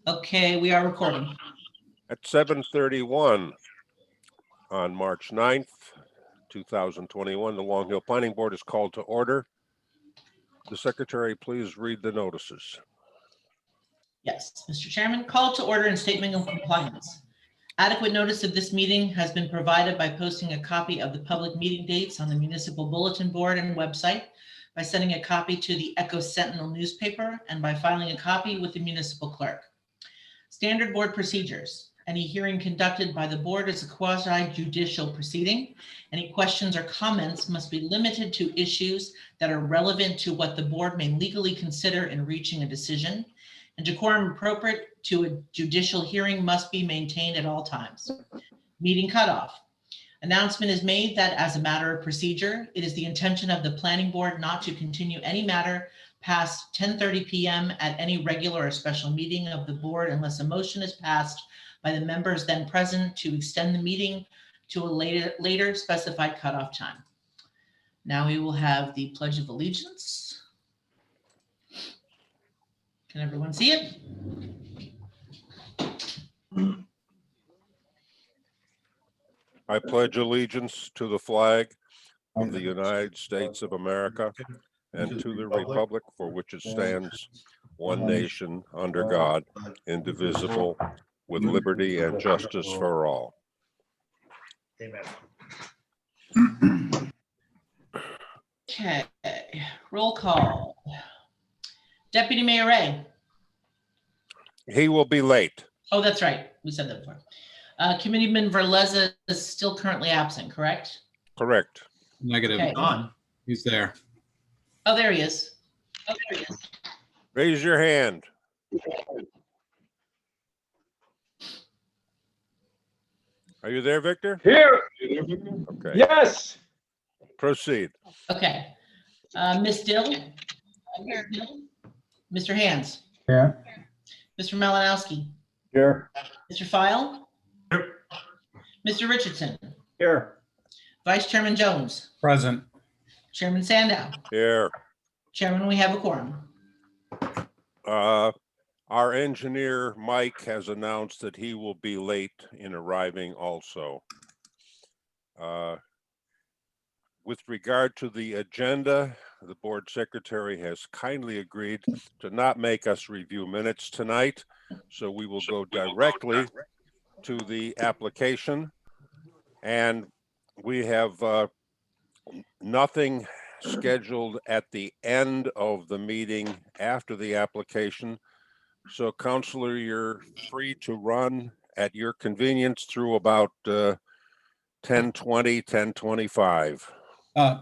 Okay, we are recording. At 7:31 on March 9th, 2021, the Long Hill Planning Board is called to order. The secretary, please read the notices. Yes, Mr. Chairman, call to order and statement of compliance. Adequate notice of this meeting has been provided by posting a copy of the public meeting dates on the municipal bulletin board and website, by sending a copy to the Echo Sentinel newspaper, and by filing a copy with the municipal clerk. Standard board procedures. Any hearing conducted by the board is a quasi-judicial proceeding. Any questions or comments must be limited to issues that are relevant to what the board may legally consider in reaching a decision. And decorum appropriate to a judicial hearing must be maintained at all times. Meeting cutoff. Announcement is made that as a matter of procedure, it is the intention of the planning board not to continue any matter past 10:30 p.m. at any regular or special meeting of the board unless a motion is passed by the members then present to extend the meeting to a later specified cutoff time. Now we will have the Pledge of Allegiance. Can everyone see it? I pledge allegiance to the flag of the United States of America and to the republic for which it stands, one nation, under God, indivisible, with liberty and justice for all. Amen. Okay, roll call. Deputy Mayor Ray. He will be late. Oh, that's right. We said that before. Committeeman Verleza is still currently absent, correct? Correct. Negative. Okay. On. He's there. Oh, there he is. Raise your hand. Are you there, Victor? Here. Okay. Yes. Proceed. Okay. Miss Dill? Mr. Hands? Yeah. Mr. Malinowski? Here. Mr. File? Mr. Richardson? Here. Vice Chairman Jones? Present. Chairman Sandow? Here. Chairman, we have a quorum. Our engineer, Mike, has announced that he will be late in arriving also. With regard to the agenda, the board secretary has kindly agreed to not make us review minutes tonight. So we will go directly to the application. And we have nothing scheduled at the end of the meeting after the application. So Counselor, you're free to run at your convenience through about 10:20, 10:25.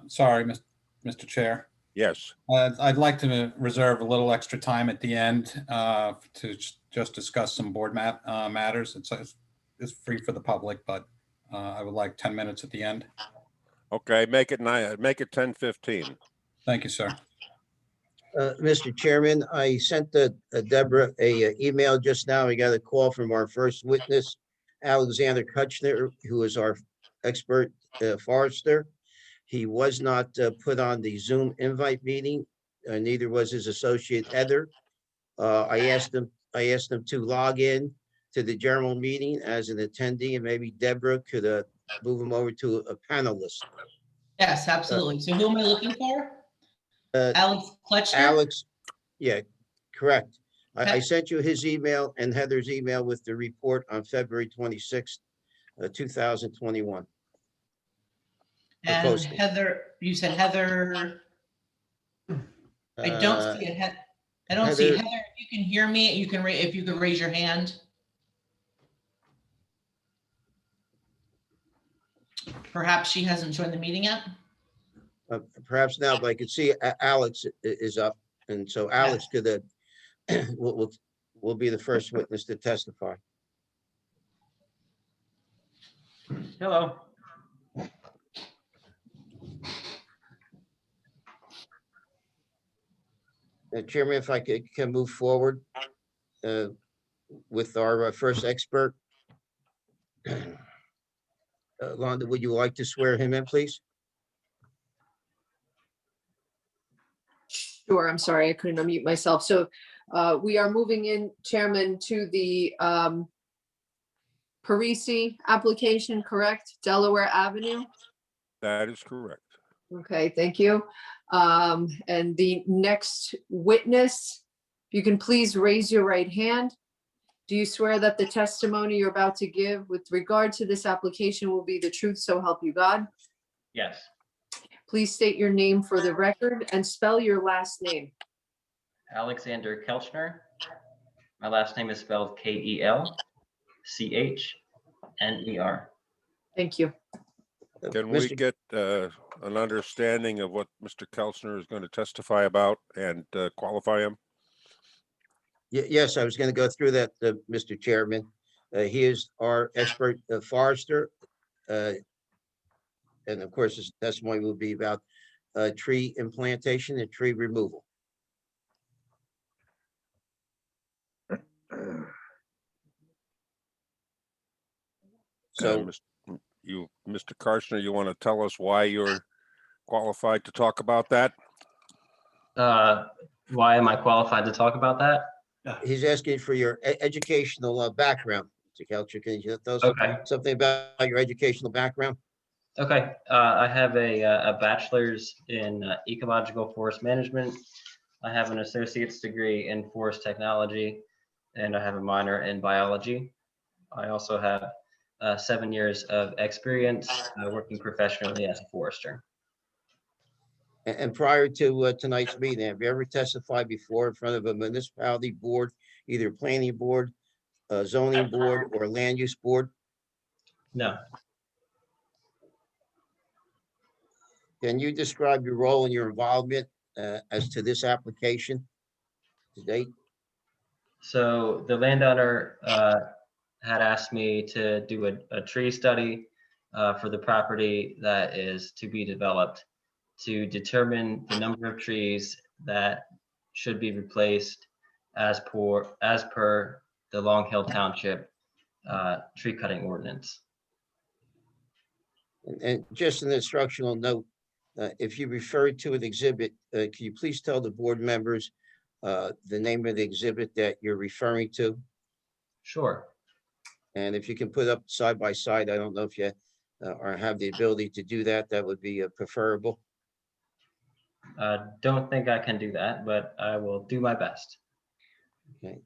Sorry, Mr. Chair. Yes. I'd like to reserve a little extra time at the end to just discuss some board matters. It's free for the public, but I would like 10 minutes at the end. Okay, make it 10:15. Thank you, sir. Mr. Chairman, I sent Deborah a email just now. We got a call from our first witness, Alexander Kutchner, who is our expert forester. He was not put on the Zoom invite meeting. Neither was his associate Heather. I asked him to log in to the general meeting as an attendee, and maybe Deborah could move him over to a panelist. Yes, absolutely. So who am I looking for? Alex Kletchner? Alex, yeah, correct. Okay. I sent you his email and Heather's email with the report on February 26th, 2021. And posting. Heather, you said Heather. I don't see it. I don't see Heather- Heather. If you can hear me, you can if you could raise your hand. Perhaps she hasn't joined the meeting yet. Perhaps now, but I could see Alex is up, and so Alex could will be the first witness to testify. Hello. Chairman, if I can move forward with our first expert. Londa, would you like to swear him in, please? Sure, I'm sorry, I couldn't unmute myself. So We are moving in, Chairman, to the Parisi application, correct? Delaware Avenue? That is correct. Okay, thank you. And the next witness, if you can please raise your right hand. Do you swear that the testimony you're about to give with regard to this application will be the truth, so help you God? Yes, Please state your name for the record and spell your last name. Alexander Kelchner. My last name is spelled Kelchner. Thank you. Can we Mr. get an understanding of what Mr. Kelchner is going to testify about and qualify him? Yes, I was going to go through that, Mr. Chairman. He is our expert forester. And of course, his testimony will be about tree implantation and tree removal. So, Mr. Karshner, you want to tell us why you're qualified to talk about that? Why am I qualified to talk about that? he's asking for your educational background. Mr. Kelcher, can you tell us Okay. something about your educational background? Okay, I have a bachelor's in ecological forest management. I have an associate's degree in forest technology, and I have a minor in biology. I also have 7 years of experience working professionally as a forester. And prior to tonight's meeting, have you ever testified before in front of a municipality board, either planning board, zoning board, or land use board? No. Can you describe your role and your involvement as to this application to date? So the landowner had asked me to do a tree study for the property that is to be developed to determine the number of trees that should be replaced as per the Long Hill Township tree cutting ordinance. And just an instructional note, if you refer to an exhibit, can you please tell the board members the name of the exhibit that you're referring to? Sure. And if you can put up side by side, I don't know if you or have the ability to do that, that would be preferable. Don't think I can do that, but I will do my best. Okay.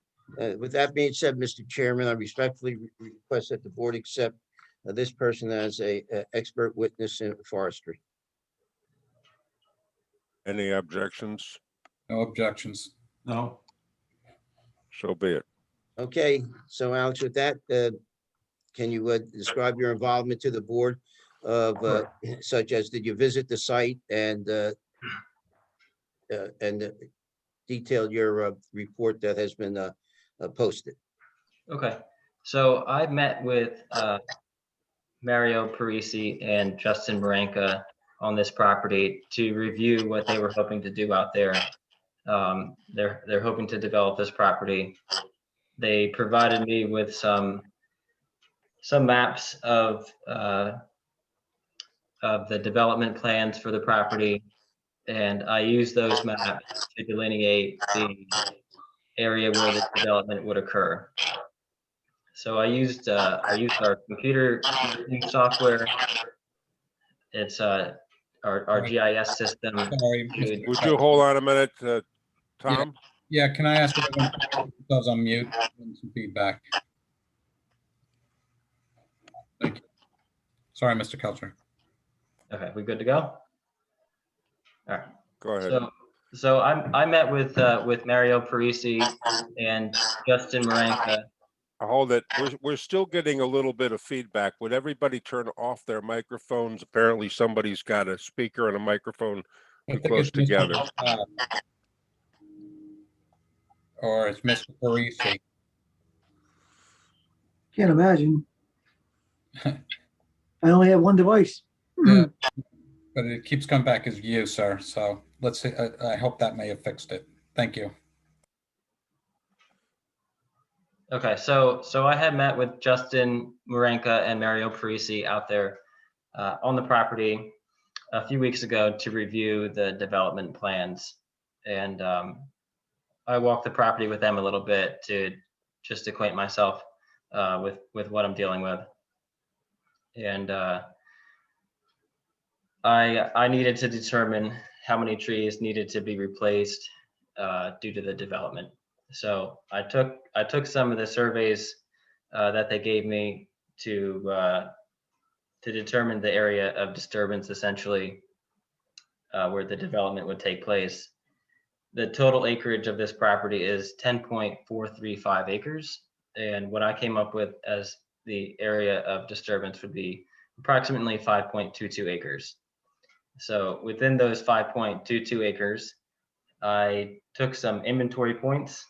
With that being said, Mr. Chairman, I respectfully request that the board accept this person as a expert witness in forestry. Any objections? No objections. No. So be it. Okay, so Alex, with that, can you describe your involvement to the board of such as, did you visit the site and detail your report that has been posted? Okay. So I met with Mario Parisi and Justin Maranka on this property to review what they were hoping to do out there. They're hoping to develop this property. They provided me with some maps of the development plans for the property, and I used those maps to delineate the area where the development would occur. So I used our computer software. It's our GIS system. Sorry. to- Would you hold on a minute, Tom? Yeah, can I ask everyone to put themselves on mute and some feedback? Thank you. Sorry, Mr. Kelcher. Okay, we good to go? All right. Go ahead. So I met with Mario Parisi and Justin Maranka. Hold it. We're still getting a little bit of feedback. Would everybody turn off their microphones? Apparently somebody's got a speaker and a microphone I too think close it's Mr. together. Or it's Mr. Parisi. Can't imagine. I only have one device. Yeah, but it keeps coming back as you, sir. So let's see. I hope that may have fixed it. Thank you. Okay, so I had met with Justin Maranka and Mario Parisi out there on the property a few weeks ago to review the development plans. And I walked the property with them a little bit to just acquaint myself with what I'm dealing with. And I needed to determine how many trees needed to be replaced due to the development. So I took some of the surveys that they gave me to determine the area of disturbance, essentially, where the development would take place. The total acreage of this property is 10.435 acres. And what I came up with as the area of disturbance would be approximately 5.22 acres. So within those 5.22 acres, I took some inventory points,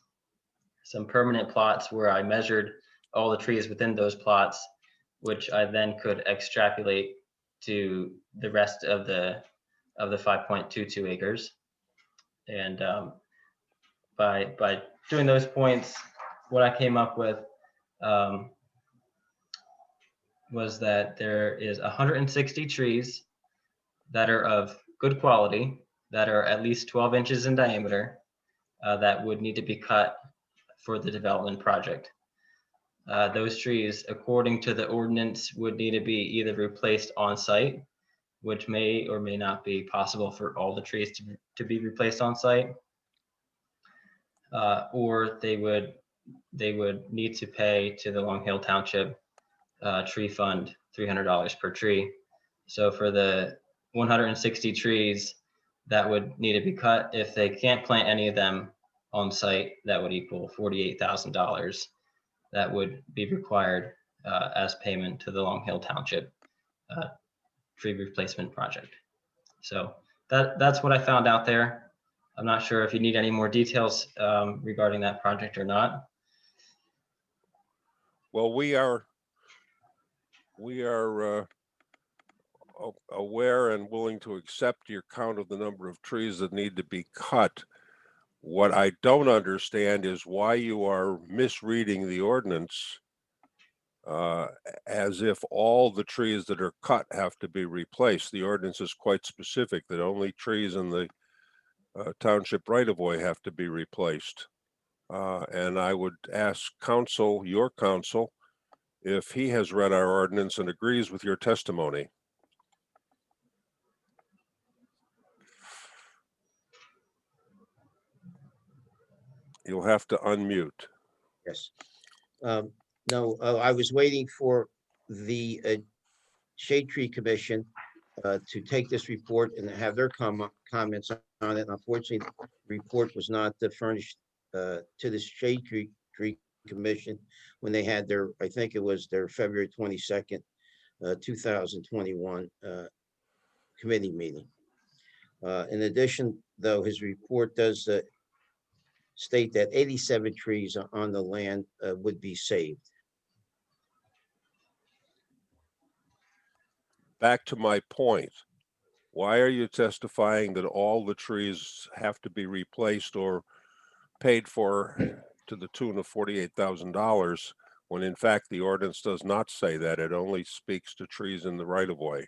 some permanent plots where I measured all the trees within those plots, which I then could extrapolate to the rest of the 5.22 acres. And by doing those points, what I came up with was that there is 160 trees that are of good quality, that are at least 12 inches in diameter, that would need to be cut for the development project. Those trees, according to the ordinance, would need to be either replaced on site, which may or may not be possible for all the trees to be replaced on site, or they would need to pay to the Long Hill Township tree fund $300 per tree. So for the 160 trees that would need to be cut, if they can't plant any of them on site, that would equal $48,000 that would be required as payment to the Long Hill Township tree replacement project. So that's what I found out there. I'm not sure if you need any more details regarding that project or not. Well, we are aware and willing to accept your count of the number of trees that need to be cut. What I don't understand is why you are misreading the ordinance as if all the trees that are cut have to be replaced. The ordinance is quite specific that only trees in the township right-of-way have to be replaced. And I would ask counsel, your counsel, if he has read our ordinance and agrees with your testimony. You'll have to unmute. Yes. No, I was waiting for the Shade Tree Commission to take this report and have their comments on it. Unfortunately, the report was not furnished to the Shade Tree Commission when they had their, I think it was their February 22nd, 2021 committee meeting. In addition, though, his report does state that 87 trees on the land would be saved. Back to my point. Why are you testifying that all the trees have to be replaced or paid for to the tune of $48,000 when in fact the ordinance does not say that? It only speaks to trees in the right-of-way.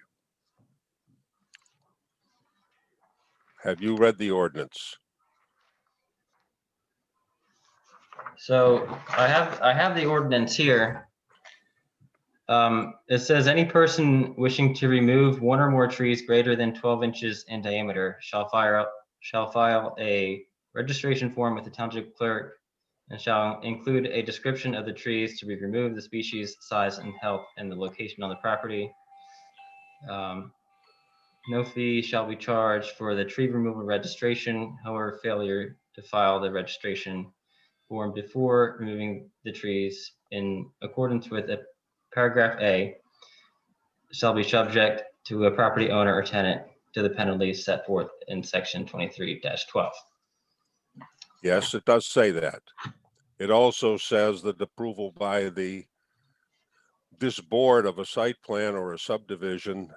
Have you read the ordinance? So I have the ordinance here. It says any person wishing to remove one or more trees greater than 12 inches in diameter shall file a registration form with the township clerk and shall include a description of the trees to be removed, the species, size, and health, and the location on the property. No fee shall be charged for the tree removal registration. However, failure to file the registration form before removing the trees in accordance with paragraph A shall be subject to a property owner or tenant to the penalties set forth in section 23-12. Yes, it does say that. It also says that approval by this board of a site plan or a subdivision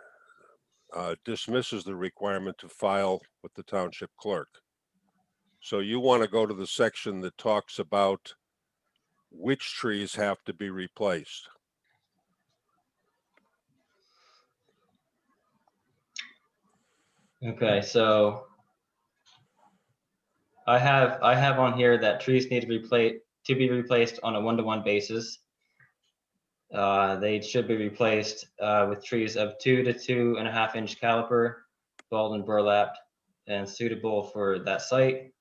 dismisses the requirement to file with the township clerk. So you want to go to the section that talks about which trees have to be replaced. Okay, so I have on here that trees need to be replaced on a 1-to-1 basis. They should be replaced with trees of 2 to 2.5 inch caliper, bald and burlapped, and suitable for that site.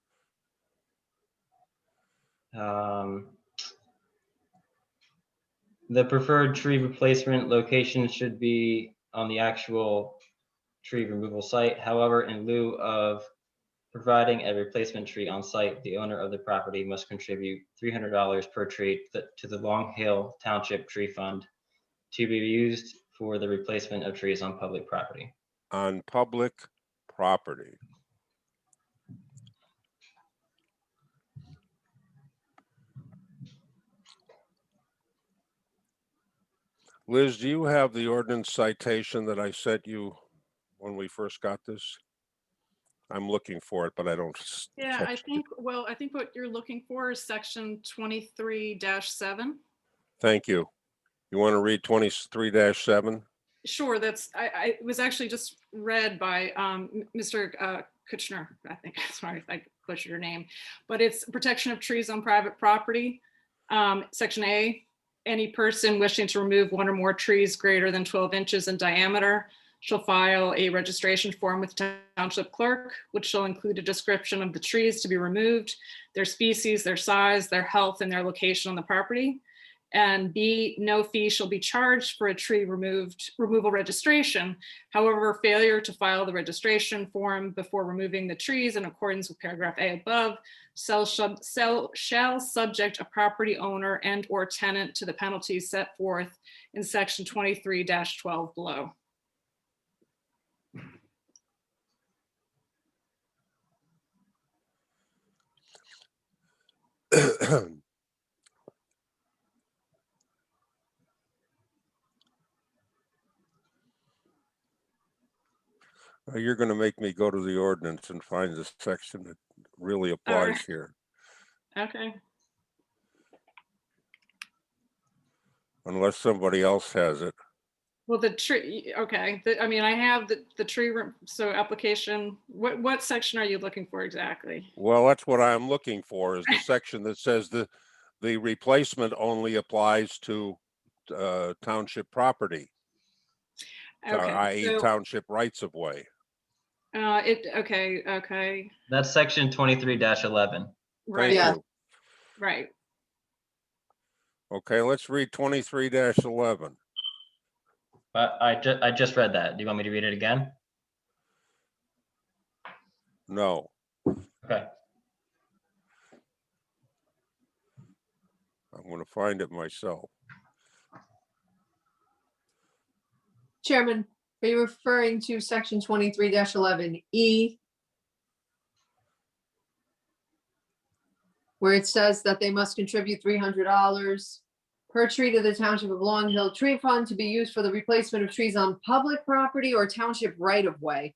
The preferred tree replacement location should be on the actual tree removal site. However, in lieu of providing a replacement tree on site, the owner of the property must contribute $300 per tree to the Long Hill Township Tree Fund to be used for the replacement of trees on public property. On public property. Liz, do you have the ordinance citation that I sent you when we first got this? I'm looking for it, but I don't. Yeah, I think what you're looking for is section 23-7. Thank you. You want to read 23-7? Sure, it was actually just read by Mr. Kuchner, I think. Sorry if I butchered your name, but it's protection of trees on private property. Section A, any person wishing to remove one or more trees greater than 12 inches in diameter shall file a registration form with township clerk, which shall include a description of the trees to be removed, their species, their size, their health, and their location on the property. And B, no fee shall be charged for a tree removal registration. However, failure to file the registration form before removing the trees in accordance with paragraph A above shall subject a property owner and or tenant to the penalties set forth in section 23-12 below. You're going to make me go to the ordinance and find the section that really applies here. Okay. Unless somebody else has it. Well, the tree, okay. I mean, I have the tree, so application, what section are you looking for exactly? Well, that's what I'm looking for, is the section that says the replacement only applies to township property, Okay, i.e. so, township rights of way. okay, That's section 23-11. right, Thank Yeah. you. right. Okay, let's read 23-11. But I just read that. Do you want me to read it again? No. Okay. I'm going to find it myself. Chairman, are you referring to section 23-11E? Where it says that they must contribute $300 per tree to the Township of Long Hill Tree Fund to be used for the replacement of trees on public property or township right-of-way.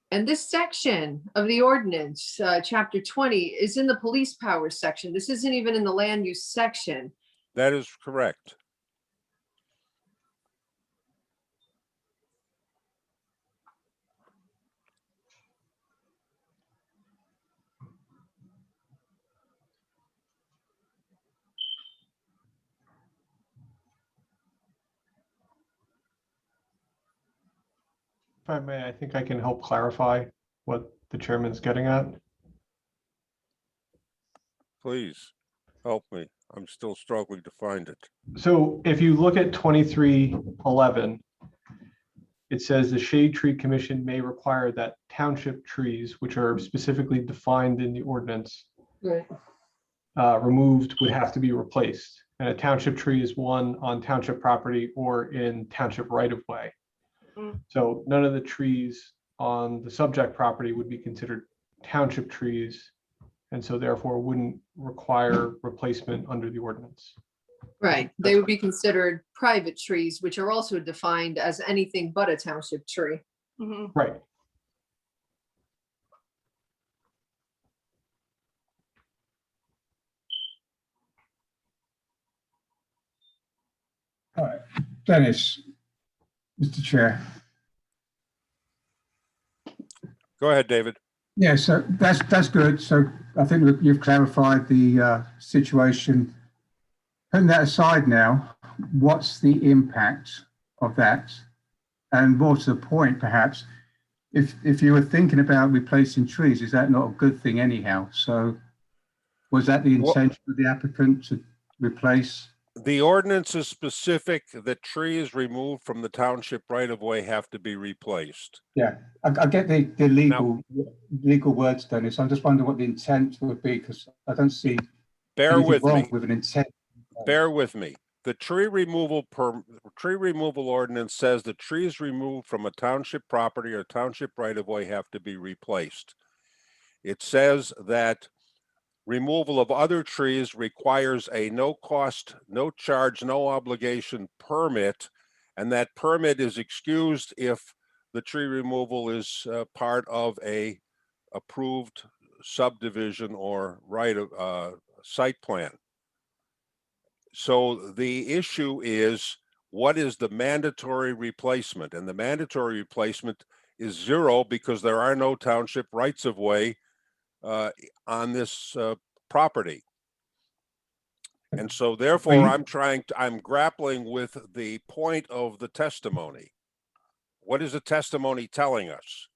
And this section of the ordinance, chapter 20, is in the police powers section. This isn't even in the land use section. That is correct. If I may, I think I can help clarify what the chairman's getting at. Please help me. I'm still struggling to find it. So if you look at 23-11, it says the Shade Tree Commission may require that township trees, which are specifically defined in the ordinance, Right. Removed would have to be replaced. And a township tree is one on township property or in township right of way. So none of the trees on the subject property would be considered township trees, and so therefore wouldn't require replacement under the ordinance. Right. They would be considered private trees, which are also defined as anything but a township tree. Mhm. Right. All right, Dennis, Mr. Chair. Go ahead, David. Yeah, so that's good. So I think you've clarified the situation. Putting that aside now, what's the impact of that? And more to the point, perhaps, if you were thinking about replacing trees, is that not a good thing anyhow? So was that the Well- intention of the applicant to replace? The ordinance is specific that trees removed from the township right of way have to be replaced. Yeah, I get the legal words, Dennis. I'm just wondering what the intent would be, because I don't see Bear anything with wrong me, with an intent. bear with me. The tree removal ordinance says the trees removed from a township property or township right of way have to be replaced. It says that removal of other trees requires a no cost, no charge, no obligation permit, and that permit is excused if the tree removal is part of a approved subdivision or right of site plan. So the issue is, what is the mandatory replacement? And the mandatory replacement is 0 because there are no township rights of way on this property. And so therefore I'm grappling with the point of the testimony. What is the testimony telling us?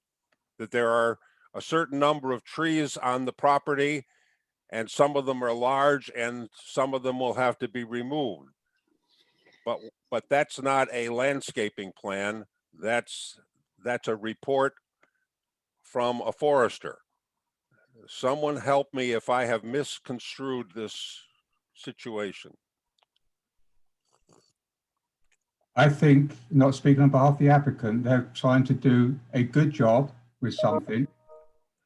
That there are a certain number of trees on the property and some of them are large and some of them will have to be removed. But that's not a landscaping plan. That's a report from a forester. Someone help me if I have misconstrued this situation. I think, not speaking on behalf of the applicant, they're trying to do a good job with something.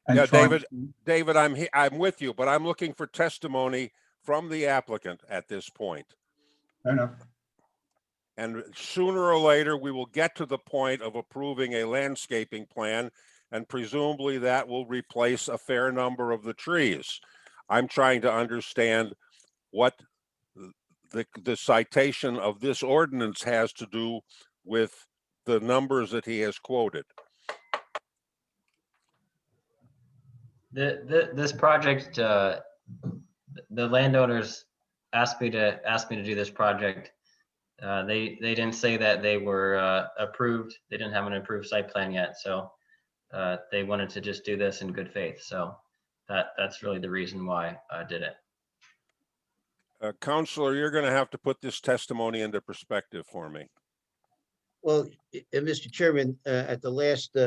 And Yeah, trying David, I'm with you, but I'm looking for testimony from the applicant at this point. Fair enough. And sooner or later, we will get to the point of approving a landscaping plan, and presumably that will replace a fair number of the trees. I'm trying to understand what the citation of this ordinance has to do with the numbers that he has quoted. This project, the landowners asked me to do this project. They didn't say that they were approved. They didn't have an approved site plan yet, so they wanted to just do this in good faith. So that's really the reason why I did it. Counselor, you're going to have to put this testimony into perspective for me. Well, Mr. Chairman, at the last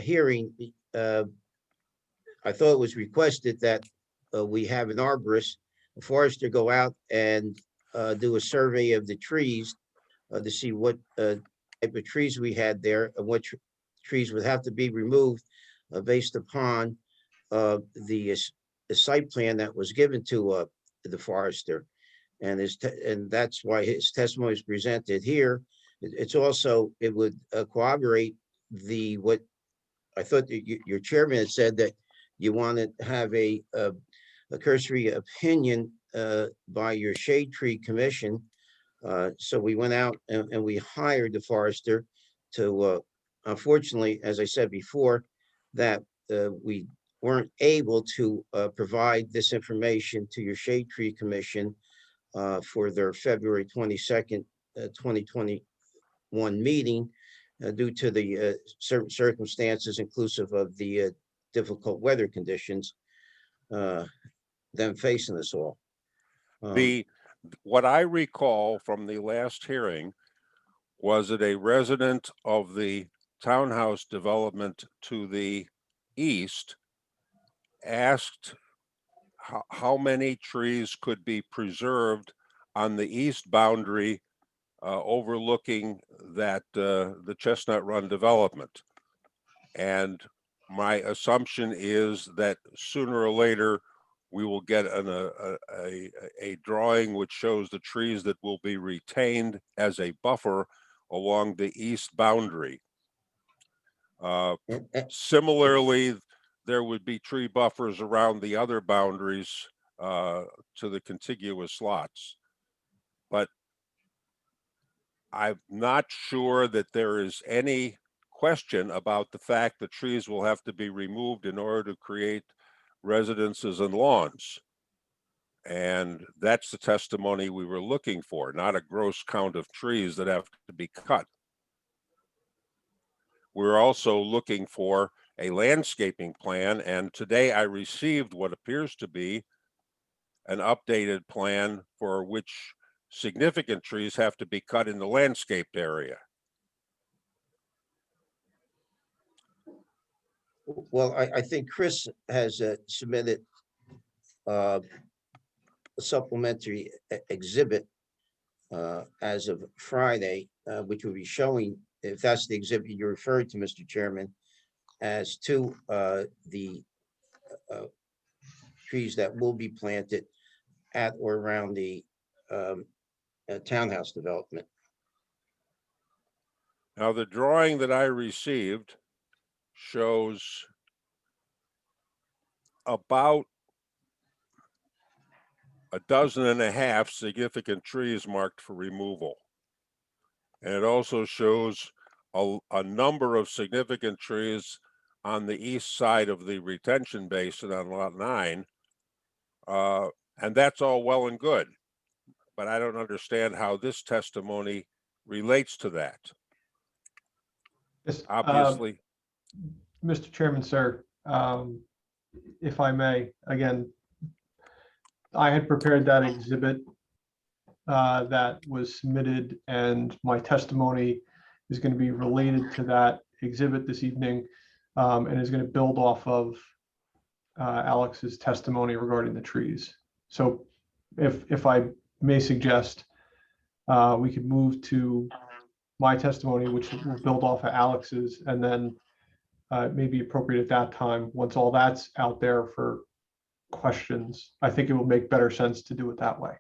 hearing, I thought it was requested that we have an arborist, a forester, go out and do a survey of the trees to see what type of trees we had there and what trees would have to be removed based upon the site plan that was given to the forester. And that's why his testimony is presented here. It's also, it would corroborate what I thought your chairman had said, that you want to have a cursory opinion by your shade tree commission. So we went out and we hired the forester to, unfortunately, as I said before, that we weren't able to provide this information to your shade tree commission for their February 22nd, 2021 meeting due to the certain circumstances, inclusive of the difficult weather conditions them facing us all. What I recall from the last hearing was that a resident of the townhouse development to the east asked how many trees could be preserved on the east boundary overlooking that the Chestnut Run development. And my assumption is that sooner or later we will get a drawing which shows the trees that will be retained as a buffer along the east boundary. Similarly, there would be tree buffers around the other boundaries to the contiguous lots. But I'm not sure that there is any question about the fact that trees will have to be removed in order to create residences and lawns. And that's the testimony we were looking for, not a gross count of trees that have to be cut. We're also looking for a landscaping plan, and today I received what appears to be an updated plan for which significant trees have to be cut in the landscaped area. Well, I think Chris has submitted a supplementary exhibit as of Friday, which will be showing, if that's the exhibit you referred to, Mr. Chairman, as to the trees that will be planted at or around the townhouse development. Now, the drawing that I received shows about 12.5 significant trees marked for removal. And it also shows a number of significant trees on the east side of the retention basin on lot 9. And that's all well and good, but I don't understand how this testimony relates to that. Yes, Obviously. Mr. Chairman, sir, if I may, again, I had prepared that exhibit that was submitted, and my testimony is going to be related to that exhibit this evening, and is going to build off of Alex's testimony regarding the trees. So if I may suggest, we could move to my testimony, which will build off of Alex's, and then it may be appropriate at that time, once all that's out there for questions, I think it will make better sense to do it that way.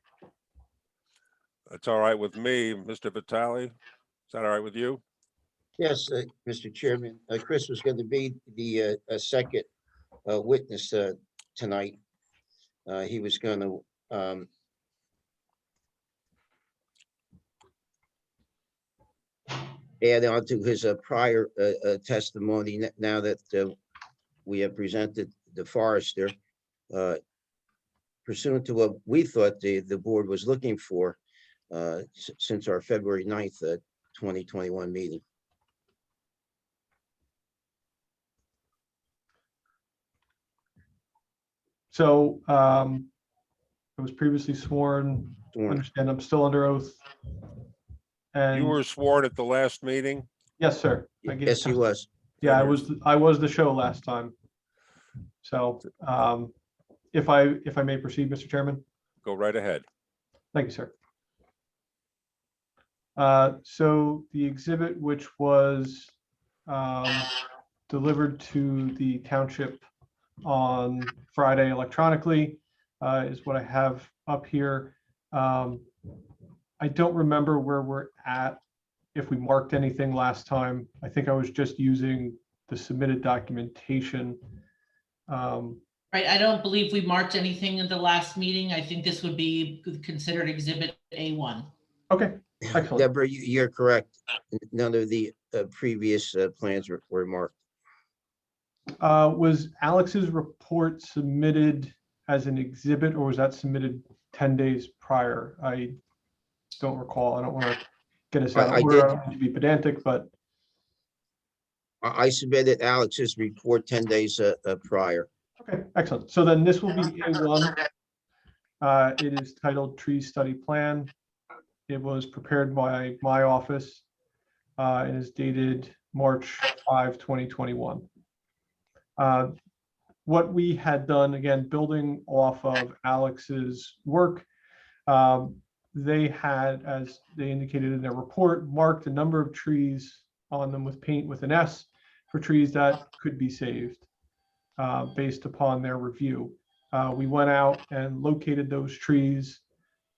That's all right with me, Mr. Vitale. Is that all right with you? Yes, Mr. Chairman, Chris was going to be the second witness tonight. He was going to add on to his prior testimony now that we have presented the forester pursuant to what we thought the board was looking for since our February 9th, 2021 meeting. So I was previously sworn. Understand I'm still under oath. And You were sworn at the last meeting? yes, sir. Yes, he was. Yeah, I was the show last time. So if I may proceed, Mr. Chairman. Go right ahead. Thank you, sir. So the exhibit, which was delivered to the township on Friday electronically, is what I have up here. I don't remember where we're at, if we marked anything last time. I think I was just using the submitted documentation. Right, I don't believe we marked anything in the last meeting. I think this would be considered exhibit A1. Okay, excellent. Deborah, you're correct. None of the previous plans were marked. Was Alex's report submitted as an exhibit, or was that submitted 10 days prior? I don't recall. I don't want to get us out of order. I don't want to be pedantic, but I submitted Alex's report 10 days prior. okay, excellent. So then this will be A1. It is titled Tree Study Plan. It was prepared by my office and is dated March 5, 2021. What we had done, again, building off of Alex's work, they had, as they indicated in their report, marked a number of trees on them with paint with an S for trees that could be saved based upon their review. We went out and located those trees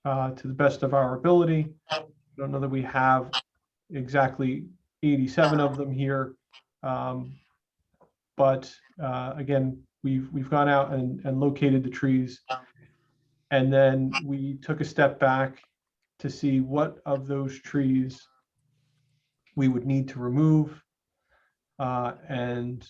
to the best of our ability. I don't know that we have exactly 87 of them here, but again, we've gone out and located the trees, and then we took a step back to see what of those trees we would need to remove and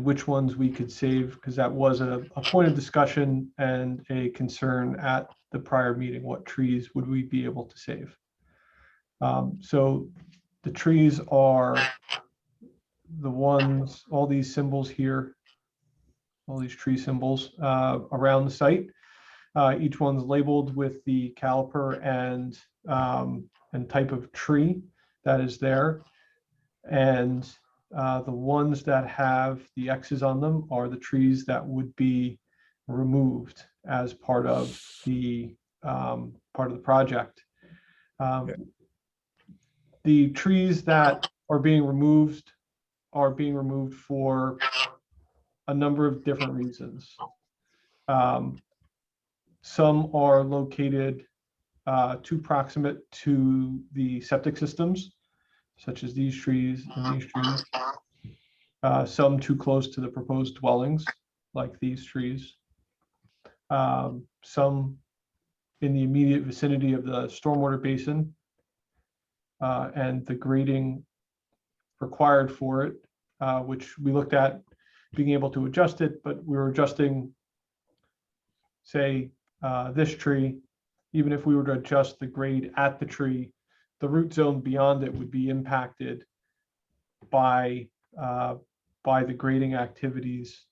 which ones we could save, because that was a point of discussion and a concern at the prior meeting. What trees would we be able to save? So the trees are the ones, all these symbols here, all these tree symbols around the site. Each one's labeled with the caliper and type of tree that is there. And the ones that have the X's on them are the trees that would be removed as part of the project. The trees that are being removed for a number of different reasons. Some are located too proximate to the septic systems, such as these trees and these trees. Some too close to the proposed dwellings, like these trees. Some in the immediate vicinity of the stormwater basin and the grading required for it, which we looked at being able to adjust it, but we were adjusting, say, this tree. Even if we were to adjust the grade at the tree, the root zone beyond it would be impacted by the grading activities.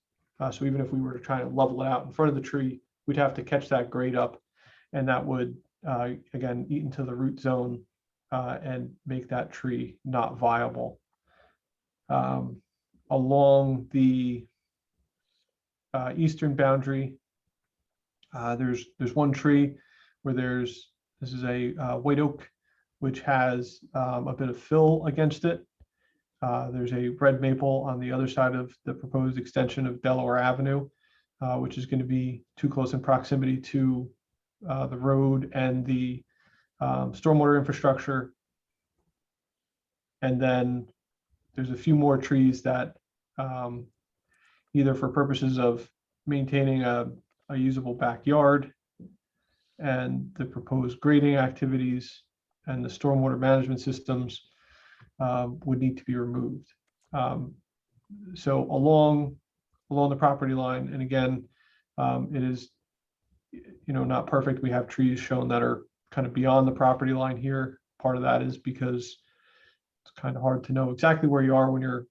So even if we were to try to level it out in front of the tree, we'd have to catch that grade up, and that would again eat into the root zone and make that tree not viable. Along the eastern boundary, there's one tree where this is a white oak, which has a bit of fill against it. There's a red maple on the other side of the proposed extension of Delaware Avenue, which is going to be too close in proximity to the road and the stormwater infrastructure. And then there's a few more trees that either for purposes of maintaining a usable backyard and the proposed grading activities and the stormwater management systems would need to be removed. So along the property line, and again, it is, not perfect. We have trees shown that are kind of beyond the property line here. Part of that is because it's kind of hard to know exactly where you are when you're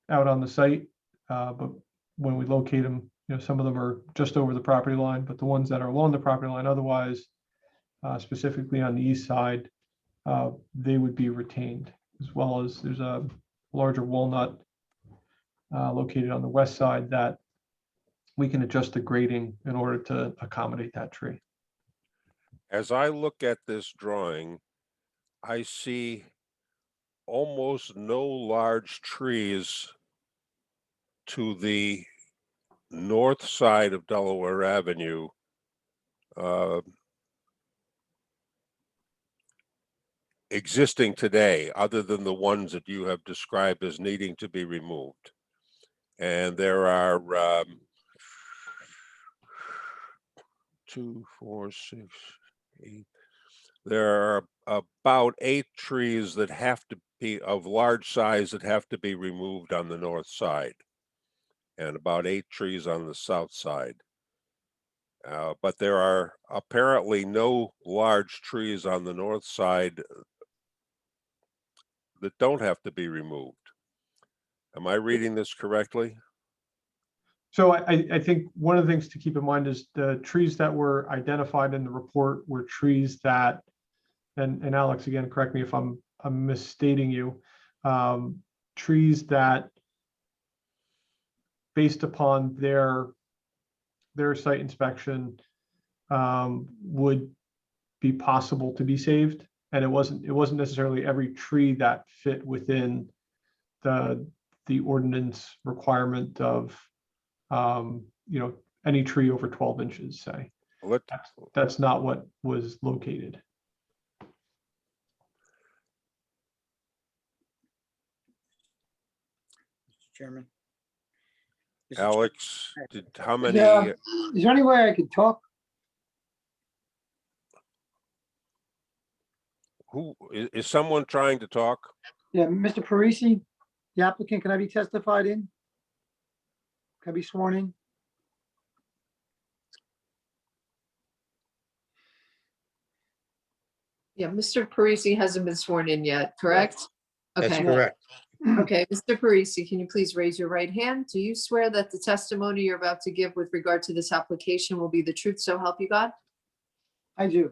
out on the site. But when we locate them, some of them are just over the property line, but the ones that are along the property line otherwise, specifically on the east side, they would be retained, as well as there's a larger walnut located on the west side that we can adjust the grading in order to accommodate that tree. As I look at this drawing, I see almost no large trees to the north side of Delaware Avenue. Existing today, other than the ones that you have described as needing to be removed. And there are 2, 4, 6, 8. There are about 8 trees that have to be of large size that have to be removed on the north side, and about 8 trees on the south side. But there are apparently no large trees on the north side that don't have to be removed. Am I reading this correctly? So I think one of the things to keep in mind is the trees that were identified in the report were trees that, and Alex, again, correct me if I'm misstating you, trees that, based upon their site inspection, would be possible to be saved. And it wasn't necessarily every tree that fit within the ordinance requirement of any tree over 12 inches, say. That's not what was located. Chairman. Alex, how many? Yeah. Is there any way I could talk? Who is someone trying to talk? Yeah, Mr. Parisi, The applicant, can I be testified in? Can I be sworn in? Yeah, Mr. Parisi hasn't been sworn in yet, correct? That's Okay. correct. Okay, Mr. Parisi, can you please raise your right hand? Do you swear that the testimony you're about to give with regard to this application will be the truth, so help you God? I do.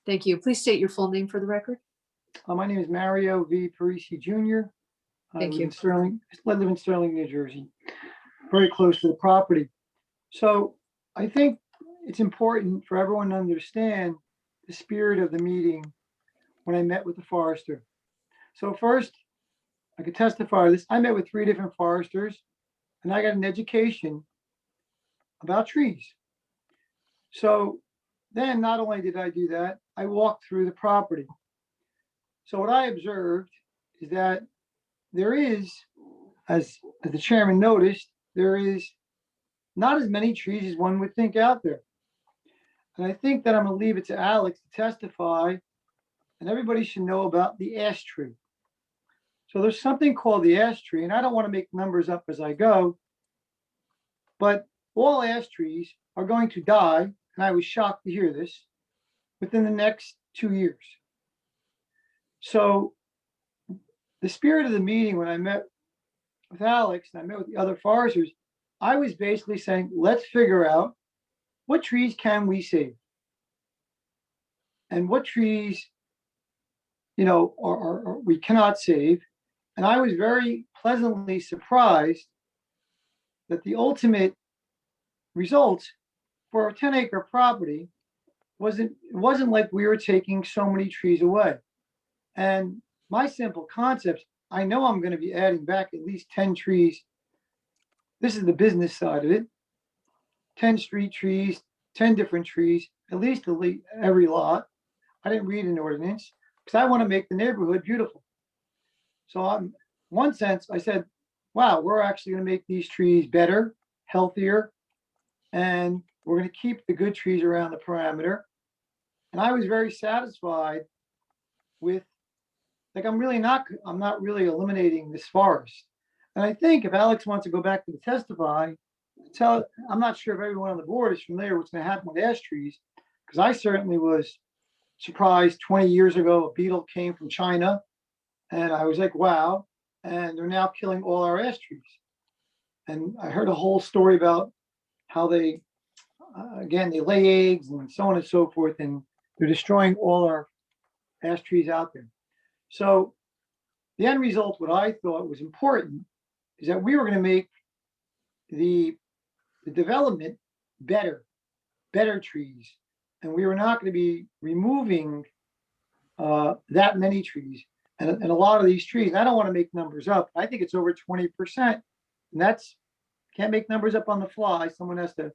Thank you. Please state your full name for the record. My name is Mario V. Parisi Jr. Thank you. I live in Sterling, New Jersey, very close to the property. So I think it's important for everyone to understand the spirit of the meeting when I met with the forester. So first, I could testify to this. I met with 3 different foresters and I got an education about trees. So then not only did I do that, I walked through the property. So what I observed is that there is, as the chairman noticed, there is not as many trees as one would think out there. And I think that I'm gonna leave it to Alex to testify, and everybody should know about the ash tree. So there's something called the ash tree, and I don't want to make numbers up as I go, but all ash trees are going to die, and I was shocked to hear this, within the next 2 years. So the spirit of the meeting, when I met with Alex and I met with the other foresters, I was basically saying, let's figure out what trees can we save? And what trees, are we cannot save. And I was very pleasantly surprised that the ultimate results for a 10-acre property it wasn't like we were taking so many trees away. And my simple concepts, I know I'm going to be adding back at least 10 trees. This is the business side of it. 10 street trees, 10 different trees, at least every lot. I didn't read an ordinance because I want to make the neighborhood beautiful. So in one sense, I said, wow, we're actually going to make these trees better, healthier, and we're going to keep the good trees around the parameter. And I was very satisfied with, I'm not really eliminating this forest. And I think if Alex wants to go back to the testify, I'm not sure if everyone on the board is familiar with what's going to happen with ash trees, because I certainly was surprised 20 years ago, a beetle came from China and I was like, wow. And they're now killing all our ash trees. And I heard a whole story about how they lay eggs and so on and so forth. And they're destroying all our ash trees out there. So the end result, what I thought was important is that we were going to make the development better trees. And we were not going to be removing that many trees. And a lot of these trees, I don't want to make numbers up. I think it's over 20%. And can't make numbers up on the fly. Someone has to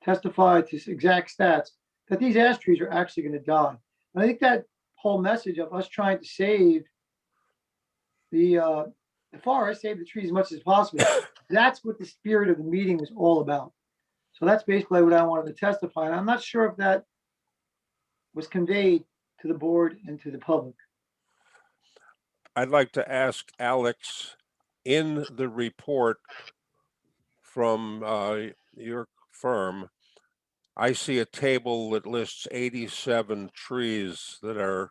testify to exact stats that these ash trees are actually going to die. And I think that whole message of us trying to save the forest, save the trees as much as possible, that's what the spirit of the meeting was all about. So that's basically what I wanted to testify. And I'm not sure if that was conveyed to the board and to the public. I'd like to ask Alex, in the report from your firm, I see a table that lists 87 trees that are,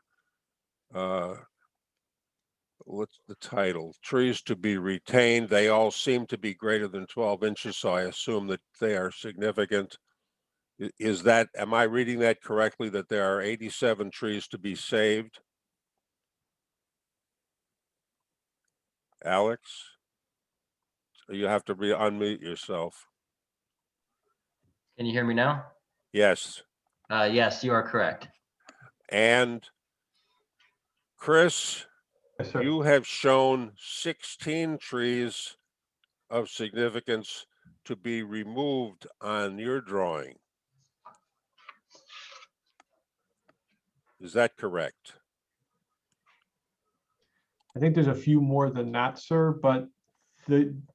what's the title? Trees to be retained. They all seem to be greater than 12 inches, so I assume that they are significant. Am I reading that correctly, that there are 87 trees to be saved? Alex? You have to unmute yourself. Can you hear me now? Yes. Yes, you are correct. And Chris, Yes, sir. you have shown 16 trees of significance to be removed on your drawing. Is that correct? I think there's a few more than that, sir, but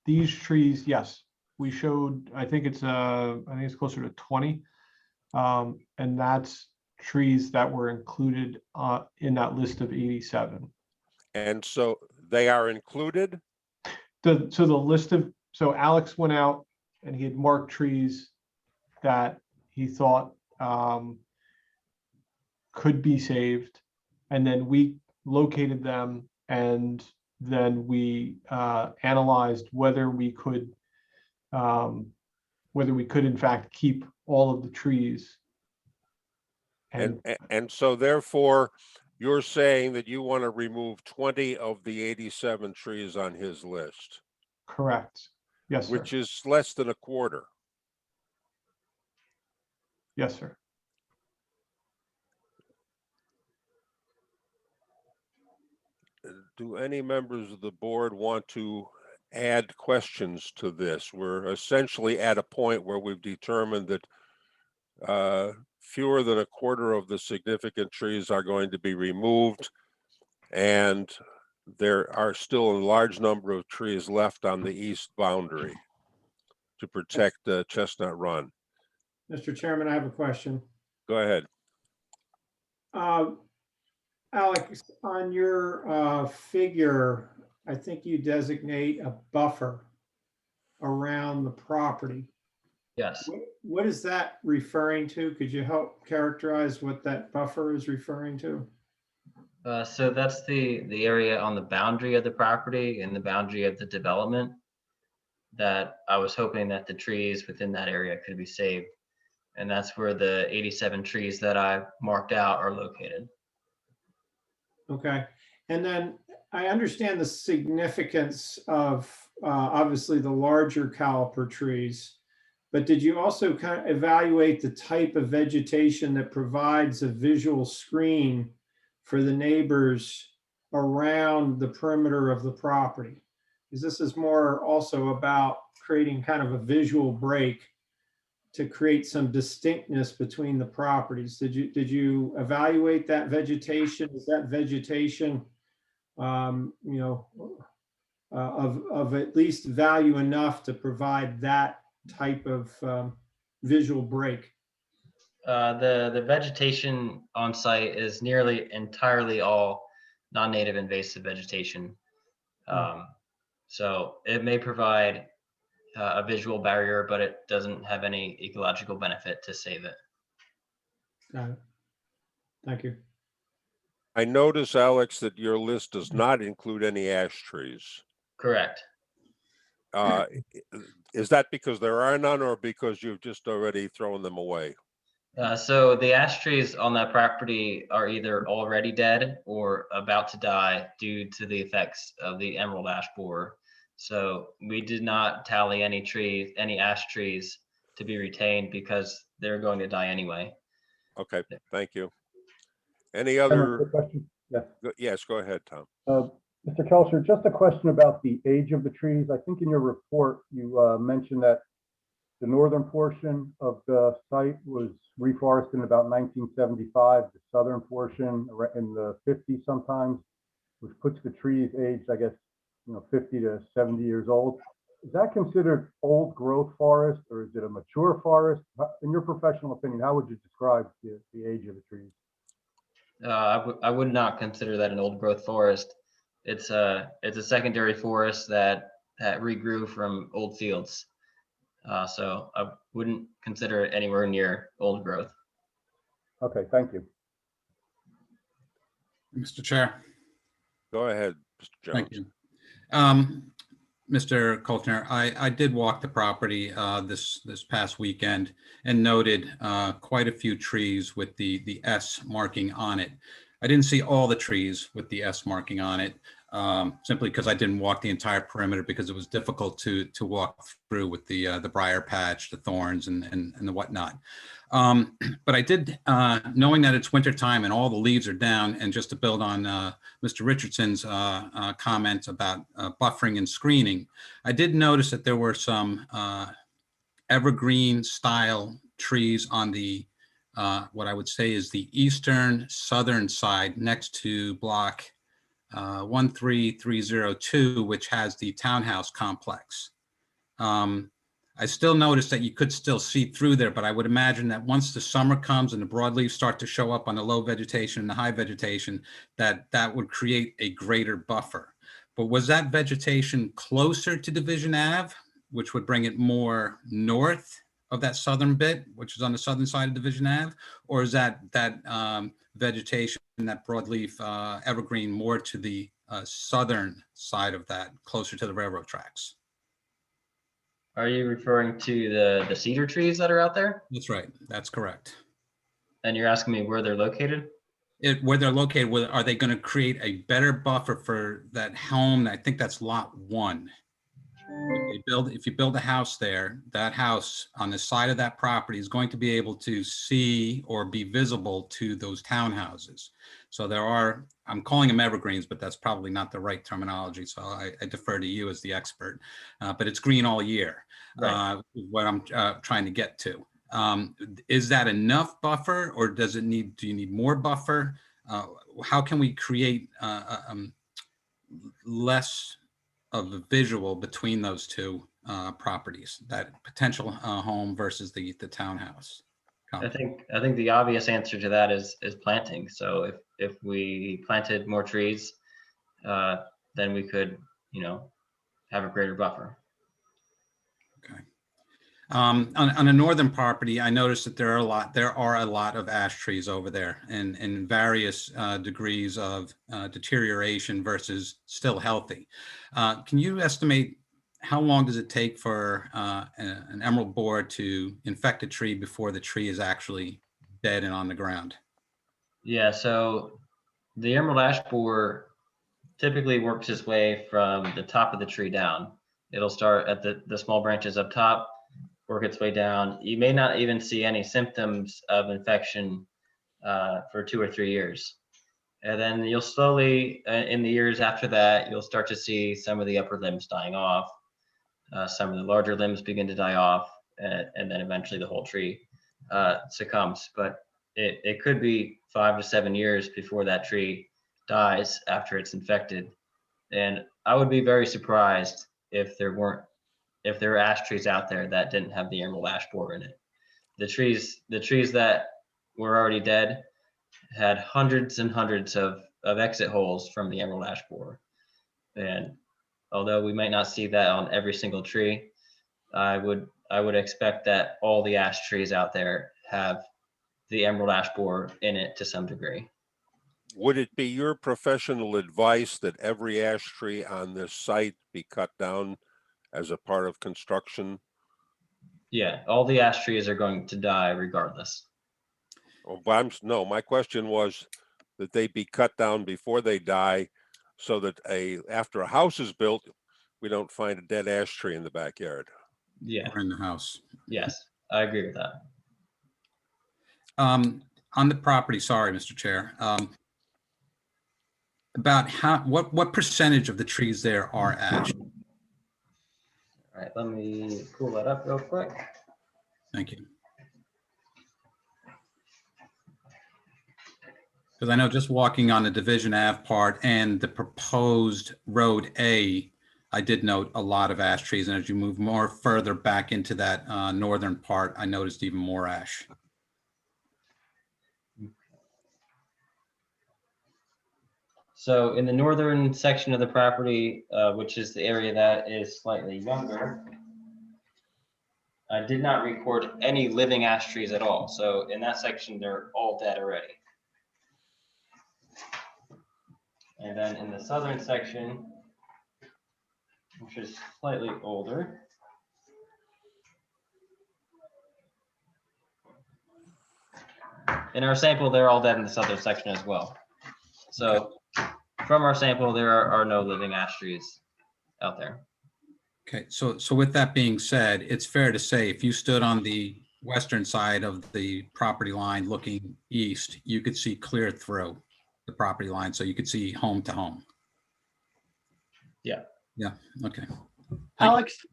these trees, yes, we showed, I think it's closer to 20. And that's trees that were included in that list of 87. And so they are included? So Alex went out and he had marked trees that he thought could be saved. And then we located them, and then we analyzed whether we could in fact keep all of the trees. And so therefore, you're saying that you want to remove 20 of the 87 trees on his list, Correct. Yes, sir. which is less than a quarter. Yes, sir. Do any members of the board want to add questions to this? We're essentially at a point where we've determined that fewer than a quarter of the significant trees are going to be removed, and there are still a large number of trees left on the east boundary to protect Chestnut Run. Mr. Chairman, I have a question. Go ahead. Alex, on your figure, I think you designate a buffer around the property. Yes. What is that referring to? Could you help characterize what that buffer is referring to? So that's the area on the boundary of the property and the boundary of the development that I was hoping that the trees within that area could be saved. And that's where the 87 trees that I marked out are located. Okay. And then I understand the significance of obviously the larger caliper trees, but did you also kind of evaluate the type of vegetation that provides a visual screen for the neighbors around the perimeter of the property? Because this is more also about creating kind of a visual break to create some distinctness between the properties. Did you evaluate that vegetation? Is that vegetation, of at least value enough to provide that type of visual break? The vegetation on site is nearly entirely all non-native invasive vegetation. So it may provide a visual barrier, but it doesn't have any ecological benefit to save it. Got it. Thank you. I notice, Alex, that your list does not include any ash trees. Correct. Is that because there are none, or because you've just already thrown them away? So the ash trees on that property are either already dead or about to die due to the effects of the emerald ash borer. So we did not tally any ash trees to be retained because they're going to die anyway. Okay, thank you. Any other? Question? Yes. Yes, go ahead, Tom. Mr. Kelcher, just a question about the age of the trees. I think in your report, you mentioned that the northern portion of the site was reforested in about 1975, the southern portion in the 50s sometimes, which puts the trees aged, I guess, 50 to 70 years old. Is that considered old growth forest, or is it a mature forest? In your professional opinion, how would you describe the age of the trees? I would not consider that an old growth forest. It's a secondary forest that regrew from old fields. So I wouldn't consider it anywhere near old growth. Okay, thank you. Mr. Chair. Go ahead, Mr. Jones. Thank you. Mr. Koltner, I did walk the property this past weekend and noted quite a few trees with the S marking on it. I didn't see all the trees with the S marking on it, simply because I didn't walk the entire perimeter because it was difficult to walk through with the briar patch, the thorns, and the whatnot. But I did, knowing that it's winter time and all the leaves are down, and just to build on Mr. Richardson's comments about buffering and screening, I did notice that there were some evergreen style trees on the what I would say is the eastern southern side next to block 13302, which has the townhouse complex. I still noticed that you could still see through there, but I would imagine that once the summer comes and the broadleaves start to show up on the low vegetation and the high vegetation, that would create a greater buffer. But was that vegetation closer to Division Ave, which would bring it more north of that southern bit, which is on the southern side of Division Ave? Or is that vegetation, that broadleaf evergreen, more to the southern side of that, closer to the railroad tracks? Are you referring to the cedar trees that are out there? That's right. That's correct. And you're asking me where they're located? Where they're located, are they going to create a better buffer for that home? I think that's lot 1. If you build a house there, that house on the side of that property is going to be able to see or be visible to those townhouses. So there are, I'm calling them evergreens, but that's probably not the right terminology. So I defer to you as the expert, but it's green all year. Right. What I'm trying to get to. Is that enough buffer, or do you need more buffer? How can we create less of a visual between those two properties, that potential home versus the townhouse? I think the obvious answer to that is planting. So if we planted more trees, then we could, have a greater buffer. Okay. On a northern property, I noticed that there are a lot of ash trees over there, and in various degrees of deterioration versus still healthy. Can you estimate how long does it take for an emerald borer to infect a tree before the tree is actually dead and on the ground? Yeah, so the emerald ash borer typically works its way from the top of the tree down. It'll start at the small branches up top, work its way down. You may not even see any symptoms of infection for 2 or 3 years. And then you'll slowly, in the years after that, you'll start to see some of the upper limbs dying off. Some of the larger limbs begin to die off, and then eventually the whole tree succumbs. But it could be 5 to 7 years before that tree dies after it's infected. And I would be very surprised if there were ash trees out there that didn't have the emerald ash borer in it. The trees that were already dead had hundreds and hundreds of exit holes from the emerald ash borer. And although we might not see that on every single tree, I would expect that all the ash trees out there have the emerald ash borer in it to some degree. Would it be your professional advice that every ash tree on this site be cut down as a part of construction? Yeah, all the ash trees are going to die regardless. Oh, but no, my question was that they be cut down before they die, so that after a house is built, we don't find a dead ash tree in the backyard. Yeah. Or in the house? Yes, I agree with that. On the property, sorry, Mr. Chair, about what percentage of the trees there are ash? All right, let me pull that up real quick. Thank you. Because I know just walking on the Division Ave part and the proposed Road A, I did note a lot of ash trees. And as you move more further back into that northern part, I noticed even more ash. So in the northern section of the property, which is the area that is slightly younger, I did not record any living ash trees at all. So in that section, they're all dead already. And then in the southern section, which is slightly older, in our sample, they're all dead in the southern section as well. So from our sample, there are no living ash trees out there. Okay, so with that being said, it's fair to say if you stood on the western side of the property line looking east, you could see clear through the property line, so you could see home to home. Yeah. Yeah, okay. Alex,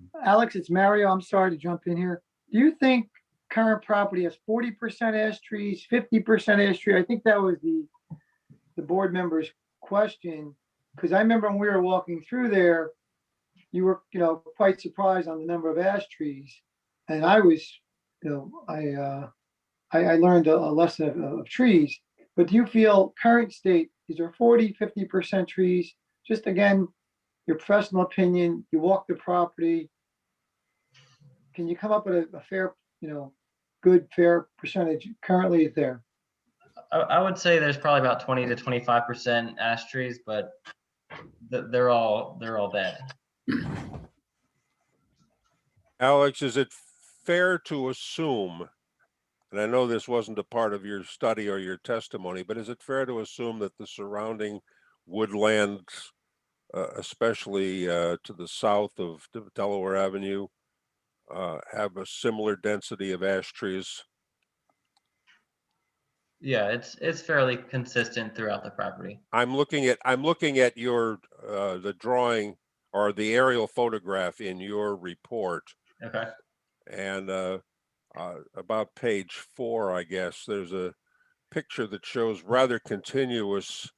it's Mario. I'm sorry to jump in here. Do you think current property has 40% ash trees, 50% ash tree? I think that was the board member's question, because I remember when we were walking through there, you were, quite surprised on the number of ash trees. And I was, I learned a lesson of trees. But do you feel current state, is there 40, 50% trees? Just again, your professional opinion, you walk the property. Can you come up with a fair, good, fair percentage currently is there? I would say there's probably about 20 to 25% ash trees, but they're all dead. Alex, is it fair to assume, and I know this wasn't a part of your study or your testimony, but is it fair to assume that the surrounding woodlands, especially to the south of Delaware Avenue, have a similar density of ash trees? Yeah, it's fairly consistent throughout the property. I'm looking at your the drawing or the aerial photograph in your report, Okay. and about page 4, I guess, there's a picture that shows rather continuous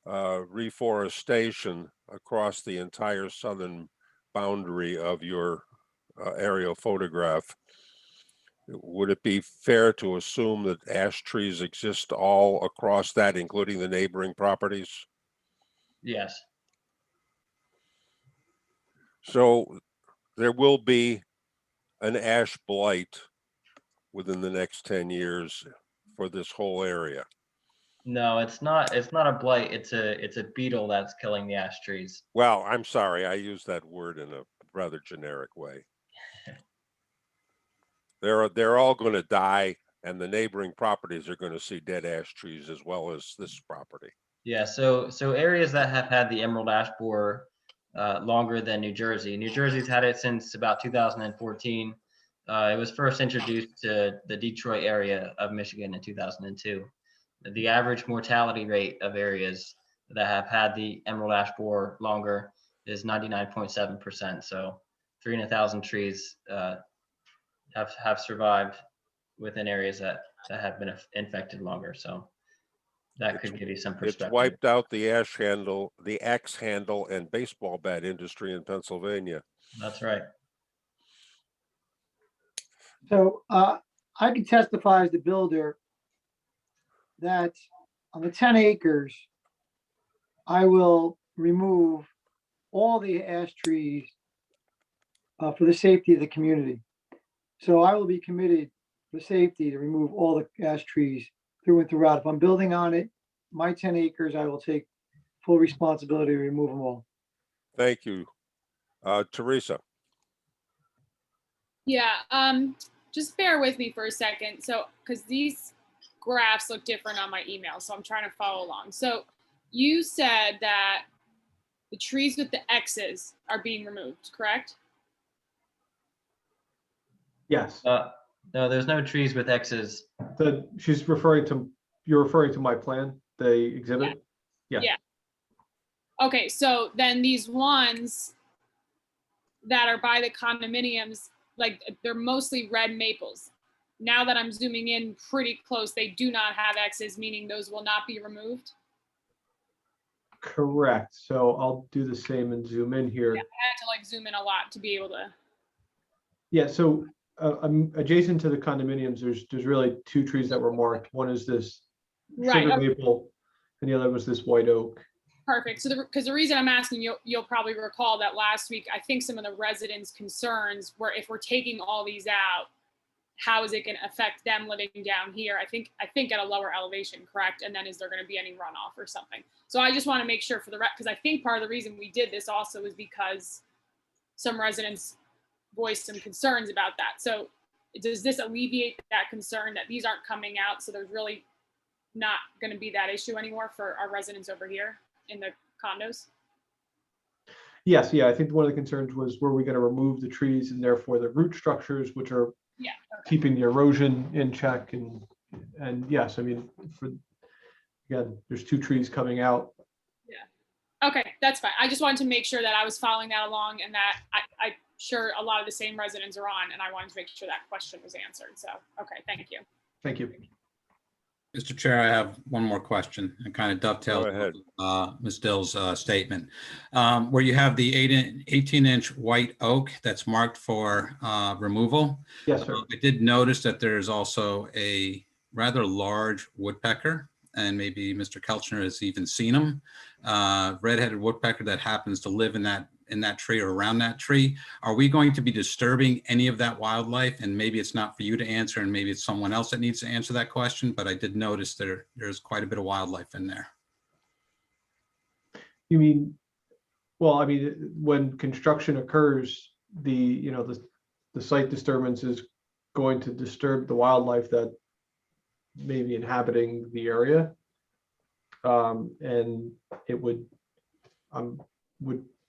reforestation across the entire southern boundary of your aerial photograph. Would it be fair to assume that ash trees exist all across that, including the neighboring properties? Yes. So there will be an ash blight within the next 10 years for this whole area. No, it's not a blight. It's a beetle that's killing the ash trees. Well, I'm sorry, I used that word in a rather generic way. They're all going to die, and the neighboring properties are going to see dead ash trees as well as this property. Yeah, so areas that have had the emerald ash borer longer than New Jersey. New Jersey's had it since about 2014. It was first introduced to the Detroit area of Michigan in 2002. The average mortality rate of areas that have had the emerald ash borer longer is 99.7%. So 300,000 trees have survived within areas that have been infected longer. So that could give you some perspective. It's wiped out the axe handle and baseball bat industry in Pennsylvania. That's right. So I can testify as the builder that on the 10 acres, I will remove all the ash trees for the safety of the community. So I will be committed for safety to remove all the ash trees through and throughout. If I'm building on it, my 10 acres, I will take full responsibility to remove them all. Thank you. Teresa. Yeah, just bear with me for a second. So, because these graphs look different on my email, so I'm trying to follow along. So you said that the trees with the X's are being removed, correct? Yes. No, there's no trees with X's. You're referring to my plan, the exhibit? Yeah. Okay, so then these ones that are by the condominiums, like they're mostly red maples. Now that I'm zooming in pretty close, they do not have X's, meaning those will not be removed. Correct. So I'll do the same and zoom in here. Yeah, I had to like zoom in a lot to be able to. Yeah, so adjacent to the condominiums, there's really two trees that were marked. One is this sugar maple, and the other was this white oak. Perfect. So because the reason I'm asking, you'll probably recall that last week, I think some of the residents' concerns were if we're taking all these out, how is it going to affect them living down here? I think at a lower elevation, correct? And then is there going to be any runoff or something? So I just want to make sure for the because I think part of the reason we did this also is because some residents voiced some concerns about that. So does this alleviate that concern that these aren't coming out? So there's really not going to be that issue anymore for our residents over here in the condos? Yes, yeah, I think one of the concerns was, were we going to remove the trees and therefore the root structures, which are keeping the erosion in check? And yes, I mean, again, there's two trees coming out. Yeah. Okay, that's fine. I just wanted to make sure that I was following that along and that I'm sure a lot of the same residents are on, and I wanted to make sure that question was answered. So, okay, thank you. Thank you. Mr. Chair, I have one more question and kind of dovetails with Ms. Dill's statement. Where you have the 18-inch white oak that's marked for removal. Yes, sir. I did notice that there's also a rather large woodpecker, and maybe Mr. Kelchner has even seen them. Red-headed woodpecker that happens to live in that in that tree or around that tree. Are we going to be disturbing any of that wildlife? And maybe it's not for you to answer, and maybe it's someone else that needs to answer that question, but I did notice there's quite a bit of wildlife in there. You mean, well, I mean, when construction occurs, the site disturbance is going to disturb the wildlife that may be inhabiting the area. And it would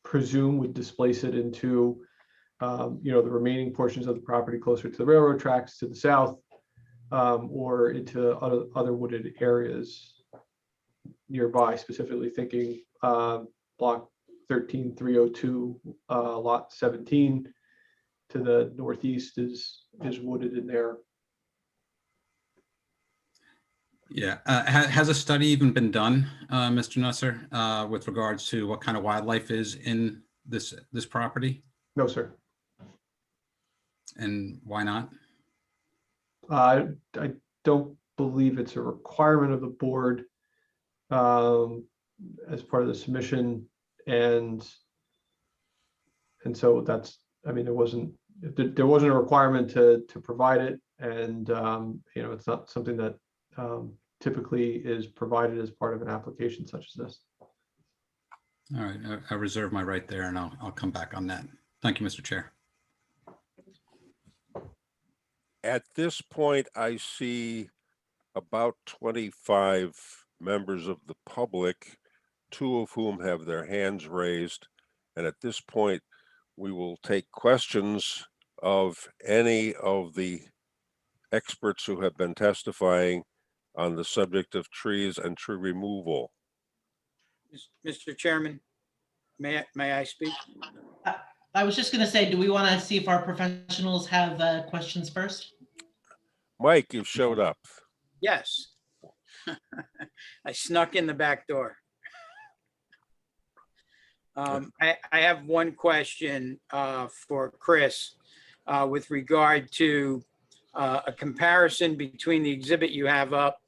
presume would displace it into, the remaining portions of the property closer to the railroad tracks to the south, or into other wooded areas nearby, specifically thinking block 13302, lot 17 to the northeast is wooded in there. Yeah, has a study even been done, Mr. Nusser, with regards to what kind of wildlife is in this property? No, sir. And why not? I don't believe it's a requirement of the board as part of the submission, and so that's, I mean, there wasn't a requirement to provide it, and it's not something that typically is provided as part of an application such as this. All right, I reserve my right there, and I'll come back on that. Thank you, Mr. Chair. At this point, I see about 25 members of the public, 2 of whom have their hands raised. And at this point, we will take questions of any of the experts who have been testifying on the subject of trees and tree removal. Mr. Chairman, may I speak? I was just going to say, do we want to see if our professionals have questions first? Mike, you showed up. Yes. I snuck in the back door. I have one question for Chris with regard to a comparison between the exhibit you have up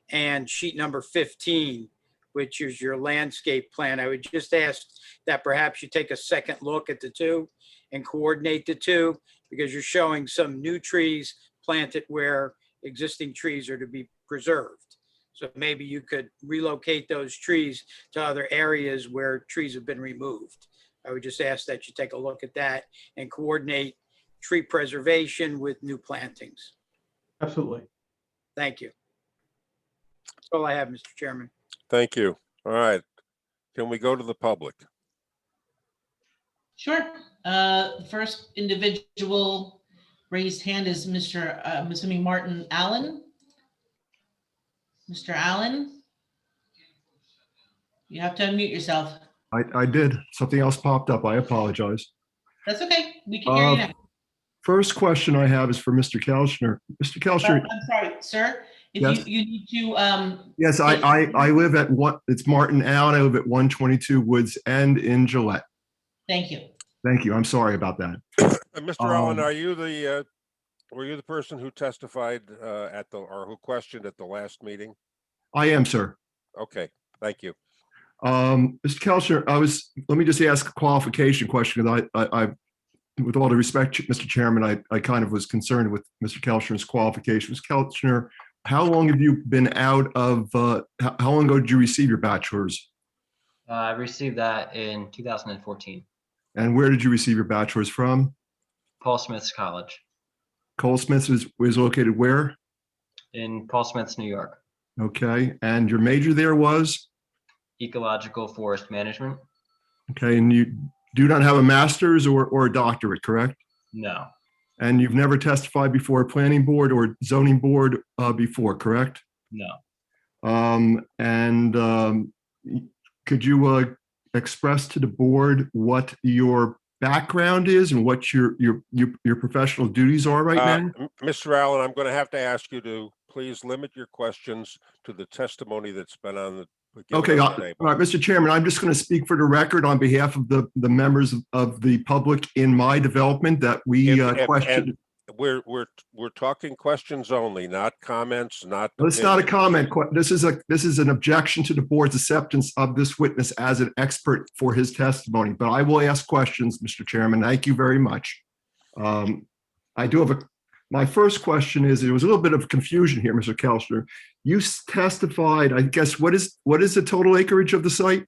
and sheet number 15, which is your landscape plan. I would just ask that perhaps you take a second look at the two and coordinate the two, because you're showing some new trees planted where existing trees are to be preserved. So maybe you could relocate those trees to other areas where trees have been removed. I would just ask that you take a look at that and coordinate tree preservation with new plantings. Absolutely. Thank you. That's all I have, Mr. Chairman. Thank you. All right. Can we go to the public? Sure. First individual raised hand is Mr. I'm assuming Martin Allen. Mr. Allen, you have to unmute yourself. I did. Something else popped up. I apologize. That's okay. We can hear you now. First question I have is for Mr. Kelchner. Mr. Kelchner. I'm sorry, sir. If Yes. you need to. Yes, I live at it's Martin Allen. I live at 122 Woods End in Gillette. Thank you. Thank you. I'm sorry about that. Mr. Allen, are you were you the person who testified or who questioned at the last meeting? I am, sir. Okay, thank you. Mr. Kelchner, let me just ask a qualification question. I with all due respect, Mr. Chairman, I kind of was concerned with Mr. Kelchner's qualifications. Kelchner, how long have you been out of, how long ago did you receive your bachelor's? I received that in 2014. And where did you receive your bachelor's from? Paul Smith's College. Paul Smith's was located where? In Paul Smith's, New York. Okay, and your major there was? Ecological forest management. Okay, and you do not have a master's or a doctorate, correct? No. And you've never testified before a planning board or zoning board before, correct? No. Could you express to the board what your background is and what your professional duties are right now? Mr. Allen, I'm going to have to ask you to please limit your questions to the testimony that's been on the Okay, all right, Mr. Chairman, I'm just going to speak for the record on behalf of the members of the public in my development that we questioned. we're talking questions only, not comments, not. It's not a opinions. comment. This is an objection to the board's acceptance of this witness as an expert for his testimony, but I will ask questions, Mr. Chairman. Thank you very much. I do have my first question is, there was a little bit of confusion here, Mr. Kelchner. You testified, I guess, what is the total acreage of the site?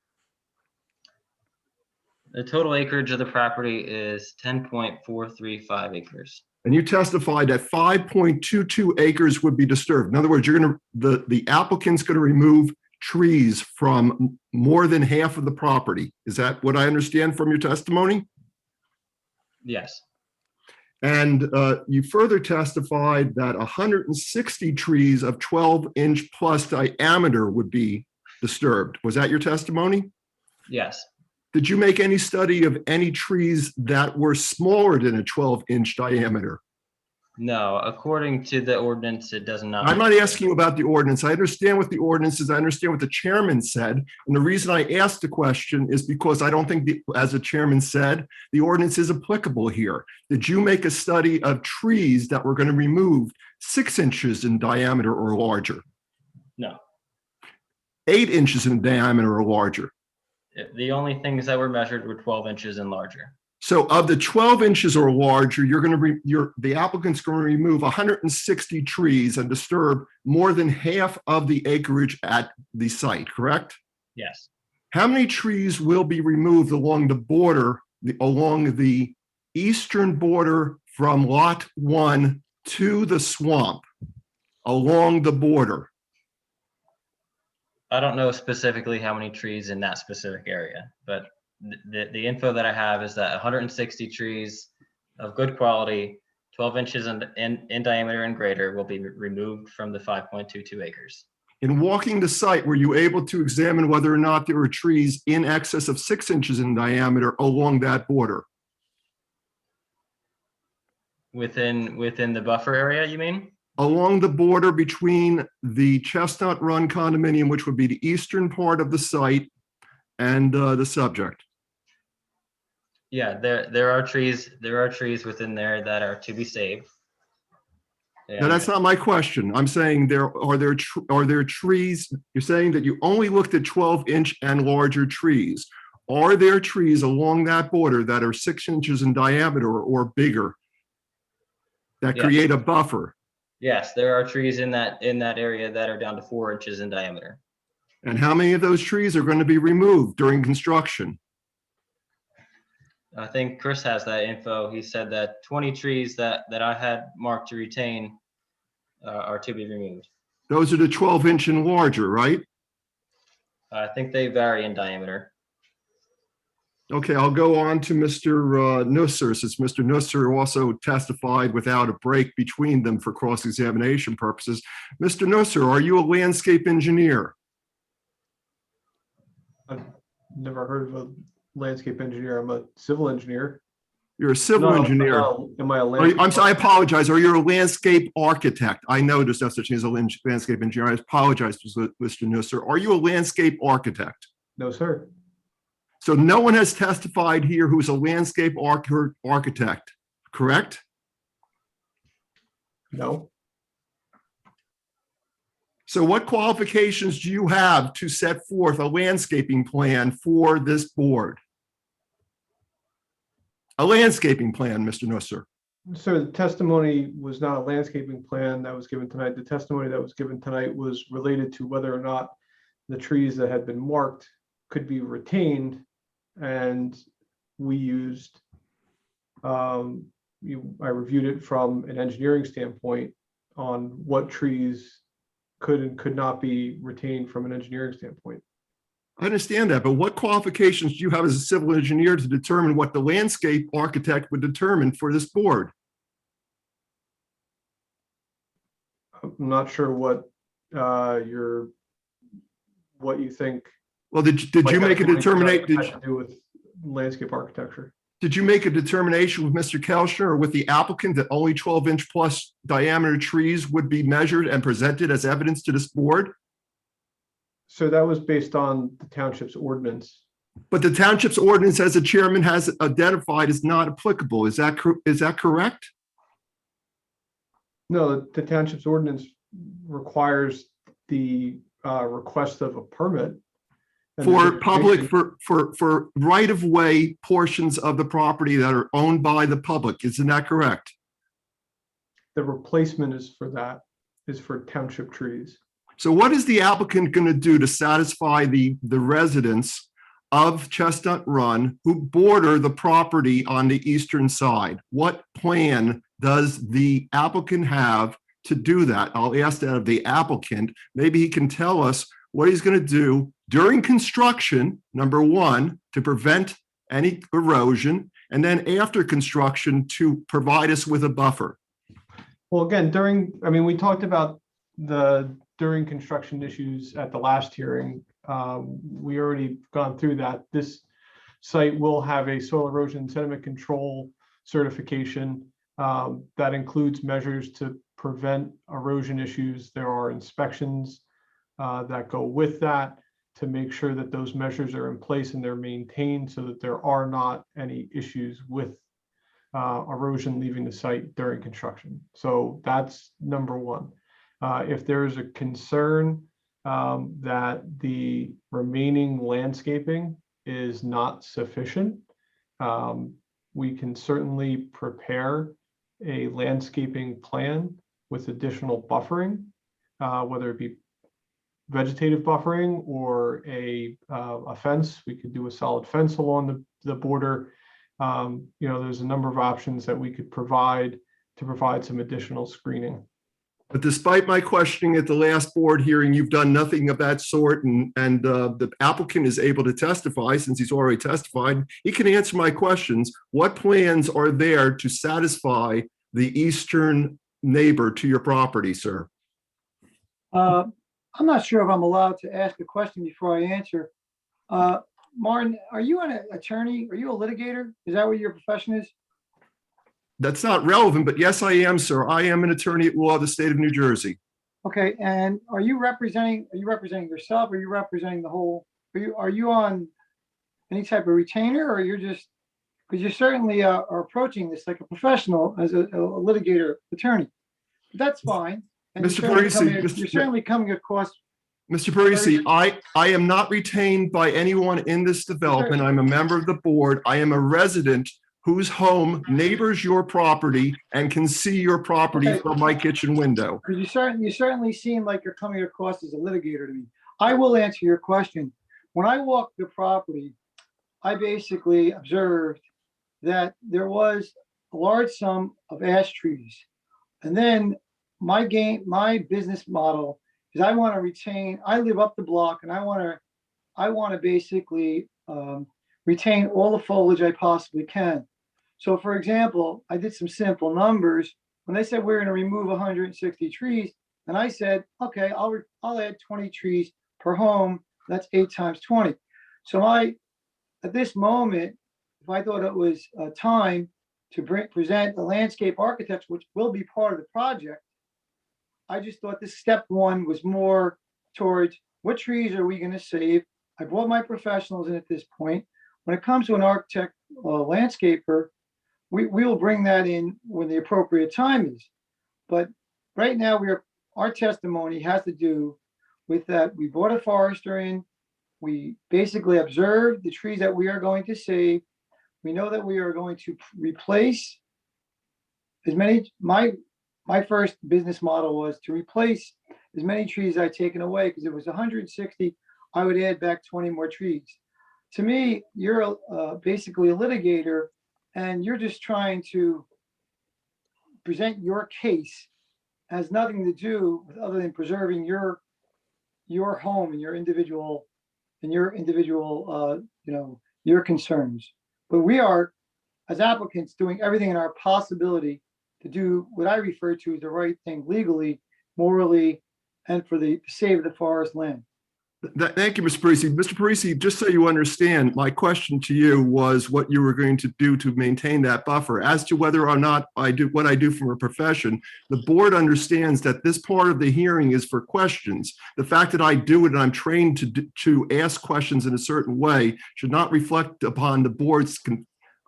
The total acreage of the property is 10.435 acres. And you testified that 5.22 acres would be disturbed. In other words, the applicant's going to remove trees from more than half of the property. Is that what I understand from your testimony? Yes. And you further testified that 160 trees of 12-inch plus diameter would be disturbed. Was that your testimony? Yes. Did you make any study of any trees that were smaller than a 12-inch diameter? No, according to the ordinance, it does not. I'm not asking you about the ordinance. I understand what the ordinance is. I understand what the chairman said. And the reason I asked the question is because I don't think, as the chairman said, the ordinance is applicable here. Did you make a study of trees that were going to remove 6 inches in diameter or larger? No. 8 inches in diameter or larger? The only things that were measured were 12 inches and larger. So of the 12 inches or larger, the applicant's going to remove 160 trees and disturb more than half of the acreage at the site, correct? Yes. How many trees will be removed along the border, along the eastern border from Lot 1 to the swamp, along the border? I don't know specifically how many trees in that specific area, but the info that I have is that 160 trees of good quality, 12 inches in diameter and greater, will be removed from the 5.22 acres. In walking the site, were you able to examine whether or not there were trees in excess of 6 inches in diameter along that border? Within the buffer area, you mean? Along the border between the Chestnut Run condominium, which would be the eastern part of the site, and the subject. Yeah, there are trees within there that are to be saved. Now, that's not my question. I'm saying are there trees? You're saying that you only looked at 12-inch and larger trees. Are there trees along that border that are 6 inches in diameter or bigger that Yes. create a buffer? Yes, there are trees in that area that are down to 4 inches in diameter. And how many of those trees are going to be removed during construction? I think Chris has that info. He said that 20 trees that I had marked to retain are to be removed. Those are the 12-inch and larger, right? I think they vary in diameter. Okay, I'll go on to Mr. Nusser, since Mr. Nusser also testified without a break between them for cross-examination purposes. Mr. Nusser, are you a landscape engineer? I've never heard of a landscape engineer. I'm a civil engineer. You're a civil engineer. Am I a landscape? I'm sorry, I apologize. Are you a landscape architect? I know there's no such thing as a landscape engineer. I apologize, Mr. Nusser. Are you a landscape architect? No, sir. So no one has testified here who's a landscape architect, correct? No. So what qualifications do you have to set forth a landscaping plan for this board? A landscaping plan, Mr. Nusser. So the testimony was not a landscaping plan that was given tonight. The testimony that was given tonight was related to whether or not the trees that had been marked could be retained. And we used, I reviewed it from an engineering standpoint on what trees could and could not be retained from an engineering standpoint. I understand that, but what qualifications do you have as a civil engineer to determine what the landscape architect would determine for this board? I'm not sure what you think. Well, did you make a determination? To do with landscape architecture. Did you make a determination with Mr. Kelchner or with the applicant that only 12-inch plus diameter trees would be measured and presented as evidence to this board? So that was based on the township's ordinance. But the township's ordinance, as the chairman has identified, is not applicable. Is that correct? No, the township's ordinance requires the request of a permit. And For the public, information- for right-of-way portions of the property that are owned by the public, isn't that correct? The replacement is for that, is for township trees. So what is the applicant going to do to satisfy the residents of Chestnut Run who border the property on the eastern side? What plan does the applicant have to do that? I'll ask that of the applicant. Maybe he can tell us what he's going to do during construction, number one, to prevent any erosion, and then after construction to provide us with a buffer. Well, again, we talked about during construction issues at the last hearing. We already gone through that. This site will have a soil erosion sediment control certification that includes measures to prevent erosion issues. There are inspections that go with that to make sure that those measures are in place and they're maintained so that there are not any issues with erosion leaving the site during construction. So that's number one. If there is a concern that the remaining landscaping is not sufficient, we can certainly prepare a landscaping plan with additional buffering, whether it be vegetative buffering or a fence. We could do a solid fence along the border. There's a number of options that we could provide to provide some additional screening. But despite my questioning at the last board hearing, you've done nothing of that sort, and the applicant is able to testify. Since he's already testified, he can answer my questions. What plans are there to satisfy the eastern neighbor to your property, sir? I'm not sure if I'm allowed to ask a question before I answer. Martin, are you an attorney? Are you a litigator? Is that what your profession is? That's not relevant, but yes, I am, sir. I am an attorney at law of the state of New Jersey. Okay, and are you representing yourself? Or are you representing the whole, are you on any type of retainer, or you're just, because you certainly are approaching this like a professional as a litigator attorney. But that's fine. And Mr. you're certainly coming across. Mr. Parisi, I am not retained by anyone in this development. I'm a member of the board. I am a resident whose home neighbors your property and can see your property from my kitchen window. You certainly seem like you're coming across as a litigator to me. I will answer your question. When I walked the property, I basically observed that there was a large sum of ash trees. And then my business model is I want to retain, I live up the block and I want to basically retain all the foliage I possibly can. So for example, I did some simple numbers. When they said we're going to remove 160 trees, and I said, okay, I'll add 20 trees per home. That's 8 times 20. So at this moment, if I thought it was time to present the landscape architects, which will be part of the project, I just thought this step one was more towards what trees are we going to save. I brought my professionals in at this point. When it comes to an architect, landscaper, we will bring that in when the appropriate time is. But right now, our testimony has to do with that. We brought a forester in. We basically observed the trees that we are going to save. We know that we are going to replace as many. My first business model was to replace as many trees I'd taken away, because it was 160. I would add back 20 more trees. To me, you're basically a litigator, and you're just trying to present your case. It has nothing to do with other than preserving your home and your individual your concerns. But we are, as applicants, doing everything in our possibility to do what I refer to as the right thing legally, morally, and for the save the forest land. Thank you, Mr. Parisi. Mr. Parisi, just so you understand, my question to you was what you were going to do to maintain that buffer. As to whether or not I do what I do from a profession, the board understands that this part of the hearing is for questions. The fact that I do it and I'm trained to ask questions in a certain way should not reflect upon the board's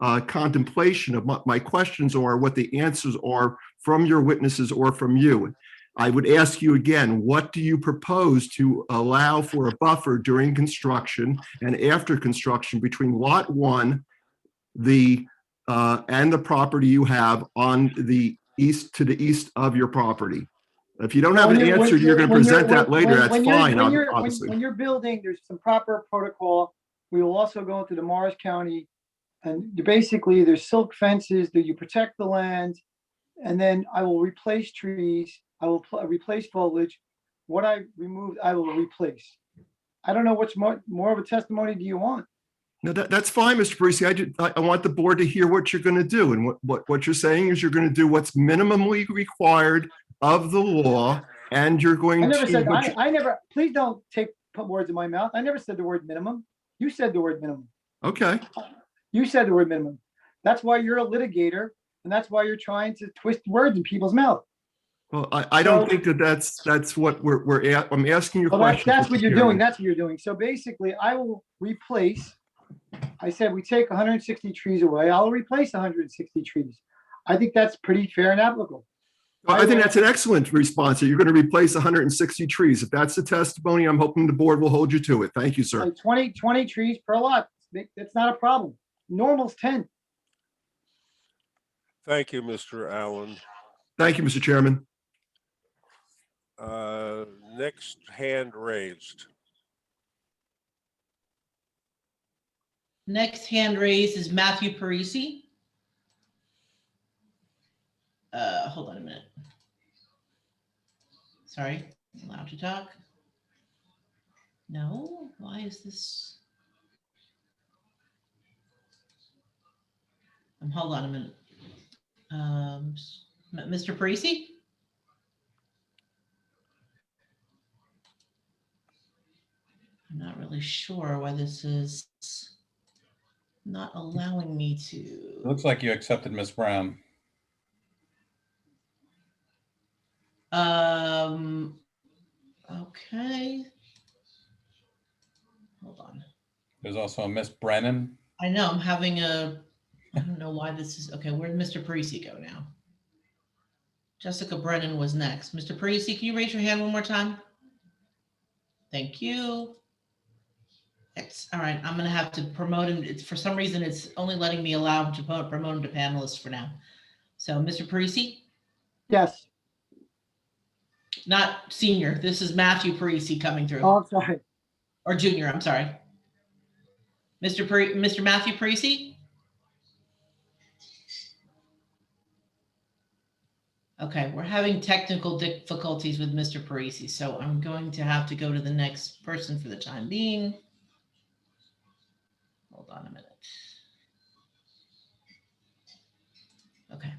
contemplation of my questions are, what the answers are from your witnesses or from you. I would ask you again, what do you propose to allow for a buffer during construction and after construction between lot 1, and the property you have on the east, to the east of your property? If you don't have an answer, you're going to present that later. That's fine, obviously. When you're building, there's some proper protocol. We will also go into the Morris County, and basically there's silk fences that you protect the land, and then I will replace trees. I will replace foliage. What I removed, I will replace. I don't know what's more of a testimony do you want? No, that's fine, Mr. Parisi. I want the board to hear what you're going to do. And what you're saying is you're going to do what's minimally required of the law. And you're going I never to. said, I never, please don't put words in my mouth. I never said the word minimum. You said the word minimum. Okay. You said the word minimum. That's why you're a litigator. And that's why you're trying to twist words in people's mouth. Well, I don't think that's what we're at. I'm asking you a question. That's what you're doing. That's what you're doing. So basically, I will replace. I said we take 160 trees away. I'll replace 160 trees. I think that's pretty fair and applicable. I think that's an excellent response. You're going to replace 160 trees. If that's the testimony, I'm hoping the board will hold you to it. Thank you, sir. Like 20 trees per lot. That's not a problem. Normal's 10. Thank you, Mr. Allen. Thank you, Mr. Chairman. Next hand raised. Next hand raised is Matthew Parisi. Hold on a minute. Sorry, allowed to talk? No, why is this? Hold on a minute. Mr. Parisi? I'm not really sure why this is not allowing me to. It looks like you accepted Ms. Brown. Okay. Hold on. There's also a Miss Brennan. I know I'm having I don't know why this is, okay, where'd Mr. Parisi go now? Jessica Brennan was next. Mr. Parisi, can you raise your hand one more time? Thank you. All right, I'm gonna have to promote him. For some reason, it's only letting me allow him to promote him to panelist for now. So, Mr. Parisi? Yes. Not senior. This is Matthew Parisi coming through. Oh, I'm sorry. Or junior, I'm sorry. Mr. Matthew Parisi? Okay, we're having technical difficulties with Mr. Parisi, so I'm going to have to go to the next person for the time being. Hold on a minute. Okay.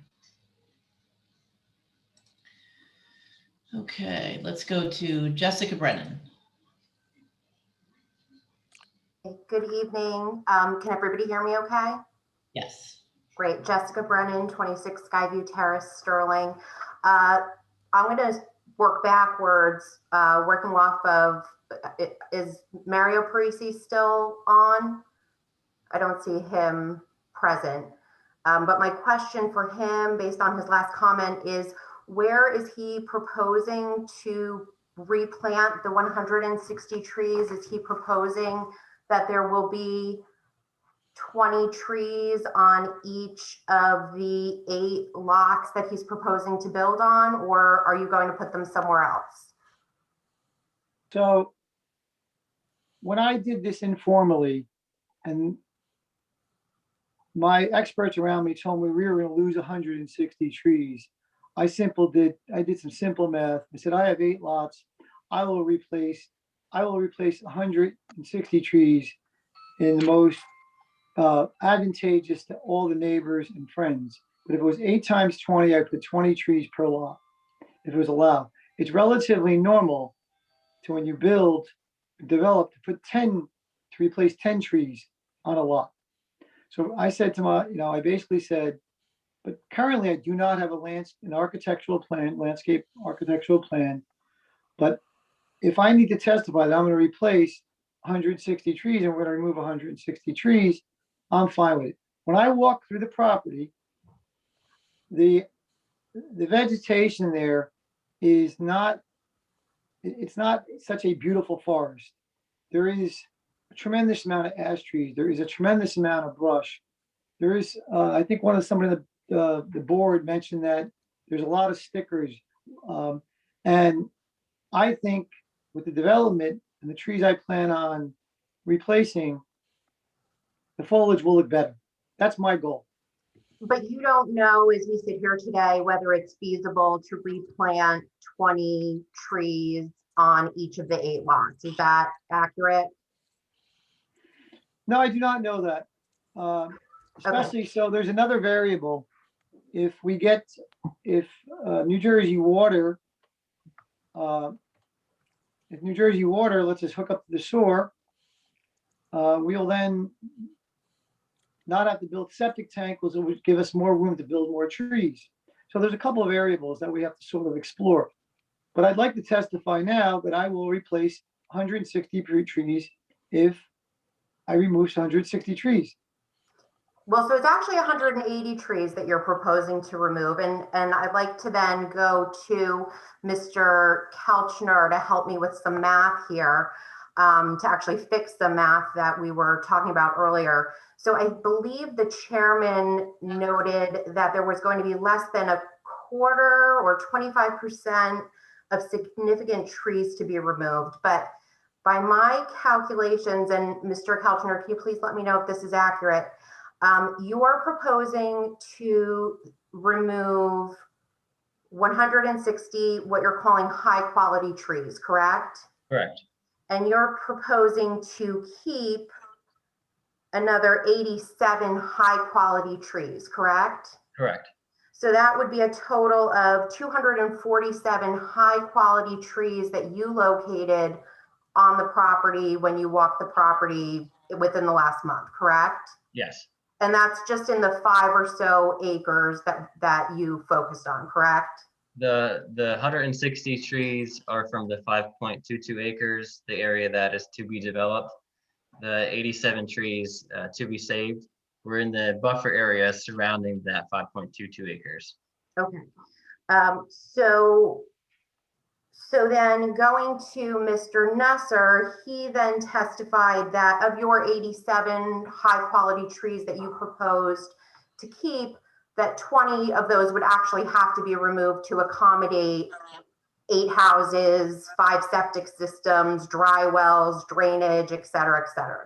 Okay, let's go to Jessica Brennan. Good evening. Can everybody hear me okay? Yes. Great. Jessica Brennan, 26 Skyview Terrace, Sterling. I'm going to work backwards, working off of, is Mario Parisi still on? I don't see him present. But my question for him, based on his last comment, is where is he proposing to replant the 160 trees? Is he proposing that there will be 20 trees on each of the 8 lots that he's proposing to build on, or are you going to put them somewhere else? So when I did this informally, and my experts around me told me we were going to lose 160 trees, I did some simple math. I said, I have 8 lots. I will replace 160 trees in the most advantageous to all the neighbors and friends. But if it was 8 times 20, I put 20 trees per lot, if it was allowed. It's relatively normal to, when you develop, to put 10, to replace 10 trees on a lot. So I said to I basically said, but currently I do not have an architectural plan, landscape architectural plan. But if I need to testify that I'm going to replace 160 trees and we're going to remove 160 trees, I'm fine with it. when I walk through the property, the vegetation there is not, it's not such a beautiful forest. There is a tremendous amount of ash trees. There is a tremendous amount of brush. There is, I think somebody on the board mentioned that there's a lot of stickers. And I think with the development and the trees I plan on replacing, the foliage will look better. That's my goal. But you don't know, as we sit here today, whether it's feasible to replant 20 trees on each of the 8 lots. Is that accurate? No, I do not know that. Especially, so there's another variable. If New Jersey Water, if New Jersey Water lets us hook up to the sewer, we'll then not have to build septic tank, which would give us more room to build more trees. So there's a couple of variables that we have to sort of explore. But I'd like to testify now that I will replace 160 trees if I remove 160 trees. Well, so it's actually 180 trees that you're proposing to remove. And I'd like to then go to Mr. Kelchner to help me with some math here, to actually fix the math that we were talking about earlier. So I believe the chairman noted that there was going to be less than a quarter or 25% of significant trees to be removed. But by my calculations, and Mr. Kelchner, can you please let me know if this is accurate? You are proposing to remove 160, what you're calling high quality trees, correct? Correct. And you're proposing to keep another 87 high quality trees, correct? Correct. So that would be a total of 247 high quality trees that you located on the property when you walked the property within the last month, correct? Yes. And that's just in the 5 or so acres that you focused on, correct? The 160 trees are from the 5.22 acres, the area that is to be developed. The 87 trees to be saved were in the buffer area surrounding that 5.22 acres. Okay. So then going to Mr. Nusser, he then testified that of your 87 high quality trees that you proposed to keep, that 20 of those would actually have to be removed to accommodate 8 houses, 5 septic systems, dry wells, drainage, et cetera,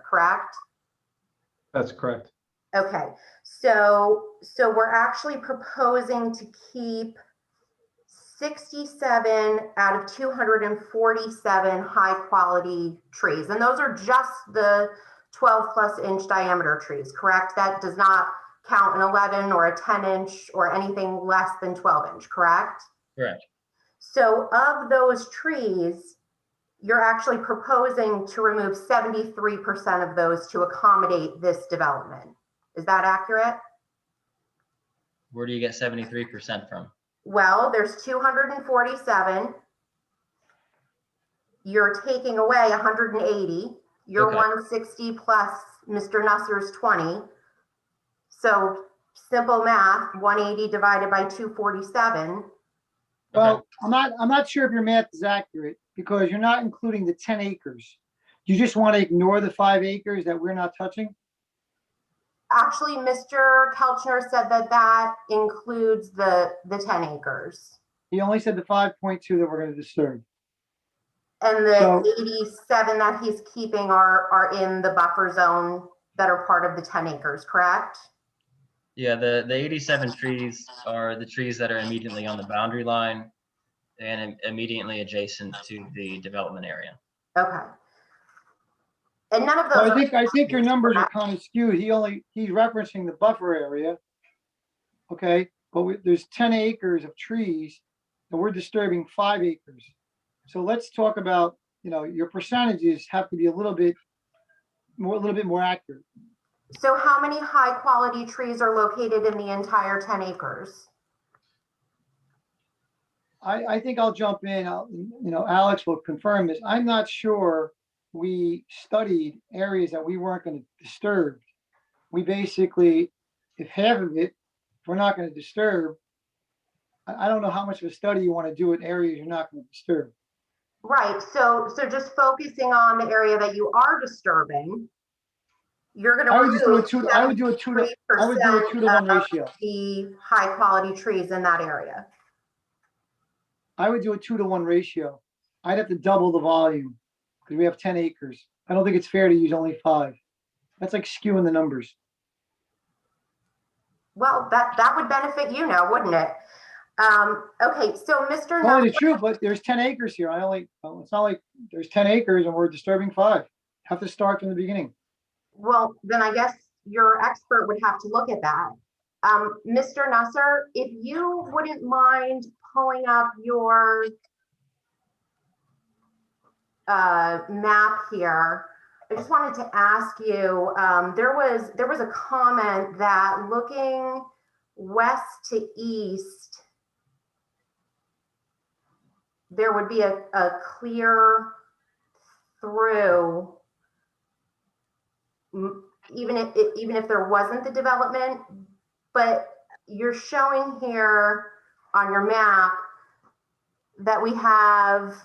correct? That's correct. Okay, so we're actually proposing to keep 67 out of 247 high quality trees. And those are just the 12+ inch diameter trees, correct? That does not count an 11 or a 10 inch or anything less than 12 inch, correct? Correct. So of those trees, you're actually proposing to remove 73% of those to accommodate this development. Is that accurate? Where do you get 73% from? Well, there's 247. You're taking away 180. You're Okay. 160 plus Mr. Nusser's 20. So simple math, 180 divided by 247. Well, I'm not sure if your math is accurate because you're not including the 10 acres. You just want to ignore the 5 acres that we're not touching? Actually, Mr. Kelchner said that includes the 10 acres. He only said the 5.2 that we're going to disturb. And the So- 87 that he's keeping are in the buffer zone that are part of the 10 acres, correct? Yeah, the 87 trees are the trees that are immediately on the boundary line and immediately adjacent to the development area. Okay. And none of So those. I think your numbers are kind of skewed. He's referencing the buffer area. Okay, but there's 10 acres of trees and we're disturbing 5 acres. So let's talk about, your percentages have to be a little bit more accurate. So how many high quality trees are located in the entire 10 acres? I think I'll jump in. Alex will confirm this. I'm not sure we studied areas that we weren't going to disturb. We basically if half of it, we're not gonna disturb, I don't know how much of a study you wanna do in areas you're not gonna disturb. Right, so just focusing on the area that you are disturbing, you're gonna I would just do a remove two, I would do a 2 to 1 ratio. the high quality trees in that area. I would do a 2 to 1 ratio. I'd have to double the volume because we have 10 acres. I don't think it's fair to use only 5. That's like skewing the numbers. Well, that would benefit you now, wouldn't it? Okay, so Mr. Only the Nutter, truth, but there's 10 acres here. It's not like there's 10 acres and we're disturbing 5. Have to start from the beginning. well, then I guess your expert would have to look at that. Mr. Nusser, if you wouldn't mind pulling up your map here, I just wanted to ask you, there was a comment that looking west to east, there would be a clear through, even if there wasn't the development, but you're showing here on your map that we have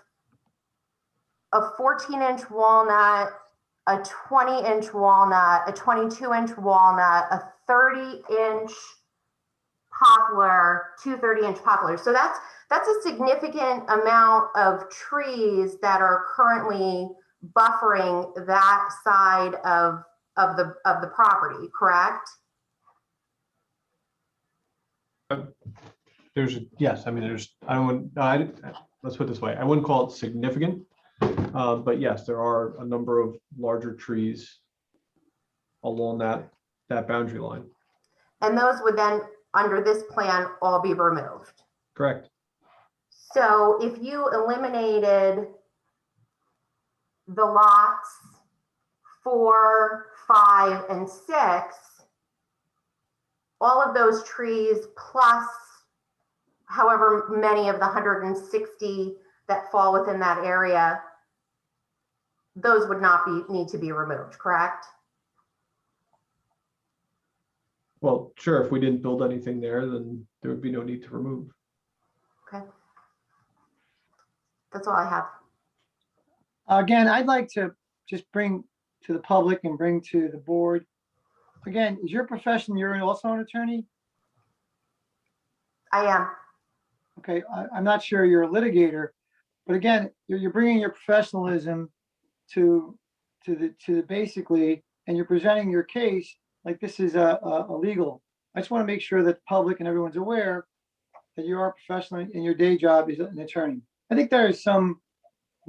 a 14-inch walnut, a 20-inch walnut, a 22-inch walnut, a 30-inch poplar, 2 30-inch poplars. So that's a significant amount of trees that are currently buffering that side of the property, correct? Yes, I mean, let's put it this way. I wouldn't call it significant, but yes, there are a number of larger trees along that boundary line. And those would then, under this plan, all be removed. Correct. So if you eliminated the lots 4, 5, and 6, all of those trees plus however many of the 160 that fall within that area, those would not need to be removed, correct? Well, sure, if we didn't build anything there, then there would be no need to remove. Okay. That's all I have. Again, I'd like to just bring to the public and bring to the board. Again, is your profession, you're also an attorney? I am. Okay, I'm not sure you're a litigator, but again, you're bringing your professionalism to the basically, and you're presenting your case like this is a legal. I just want to make sure that the public and everyone's aware that you are a professional and your day job is an attorney. I think there is some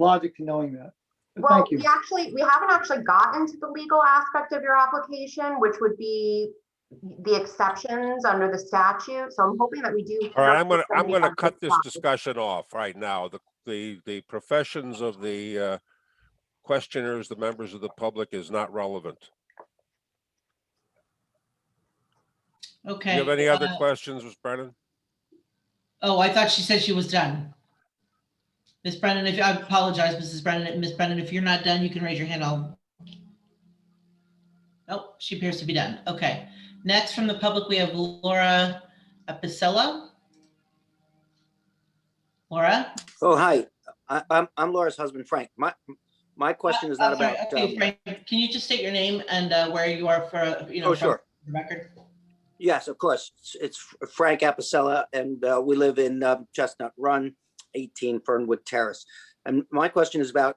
logic to knowing that. But Well, thank you. we haven't actually gotten to the legal aspect of your application, which would be the exceptions under the statute. So I'm hoping that we do. All right, I'm gonna cut this discussion off right now. The professions of the questioners, the members of the public, is not relevant. Okay. Do you have any other questions, Ms. Brennan? Oh, I thought she said she was done. Ms. Brennan, I apologize, Mrs. Brennan. Ms. Brennan, if you're not done, you can raise your hand. Nope, she appears to be done. Okay. Next from the public, we have Laura Apicella. Laura? Oh, hi. I'm Laura's husband, Frank. My question is not about. Okay, Frank, can you just state your name and where you are for, Oh, sure. the record? Yes, of course. It's Frank Apicella, and we live in Chestnut Run, 18 Fernwood Terrace. And my question is about,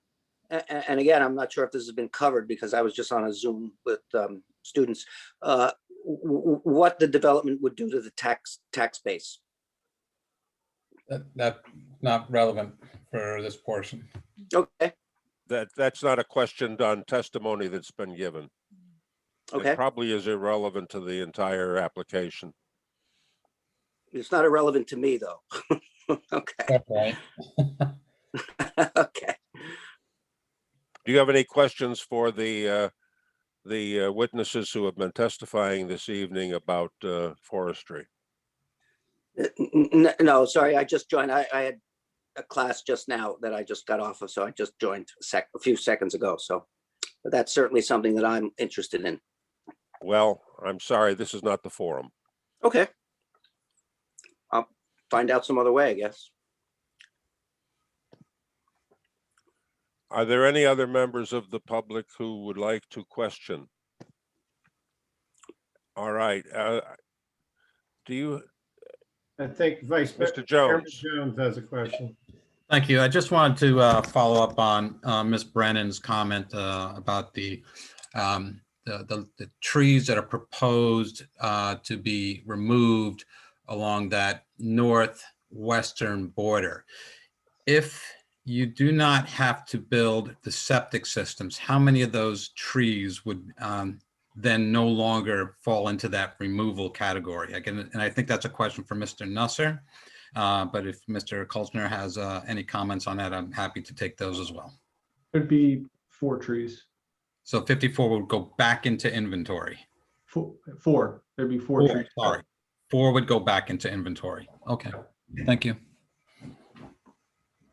and again, I'm not sure if this has been covered because I was just on a Zoom with students, what the development would do to the tax base. That's not relevant for this portion. Okay. That's not a question on testimony that's been given. Okay. It probably is irrelevant to the entire application. It's not irrelevant to me, though. Okay. Okay. Okay. Do you have any questions for the witnesses who have been testifying this evening about forestry? No, sorry, I just joined. I had a class just now that I just got off of, so I just joined a few seconds ago. So that's certainly something that I'm interested in. Well, I'm sorry, this is not the forum. Okay. I'll find out some other way, I guess. Are there any other members of the public who would like to question? All right. Do you, I think Mr. Chairman Jones? Jones has a question. Thank you. I just wanted to follow up on Ms. Brennan's comment about the trees that are proposed to be removed along that northwestern border. If you do not have to build the septic systems, how many of those trees would then no longer fall into that removal category? Again, and I think that's a question for Mr. Nusser. But if Mr. Kulchner has any comments on that, I'm happy to take those as well. It'd be 4 trees. So 54 would go back into inventory. 4. There'd be 4 trees. Sorry, 4 would go back into inventory. Okay, thank you.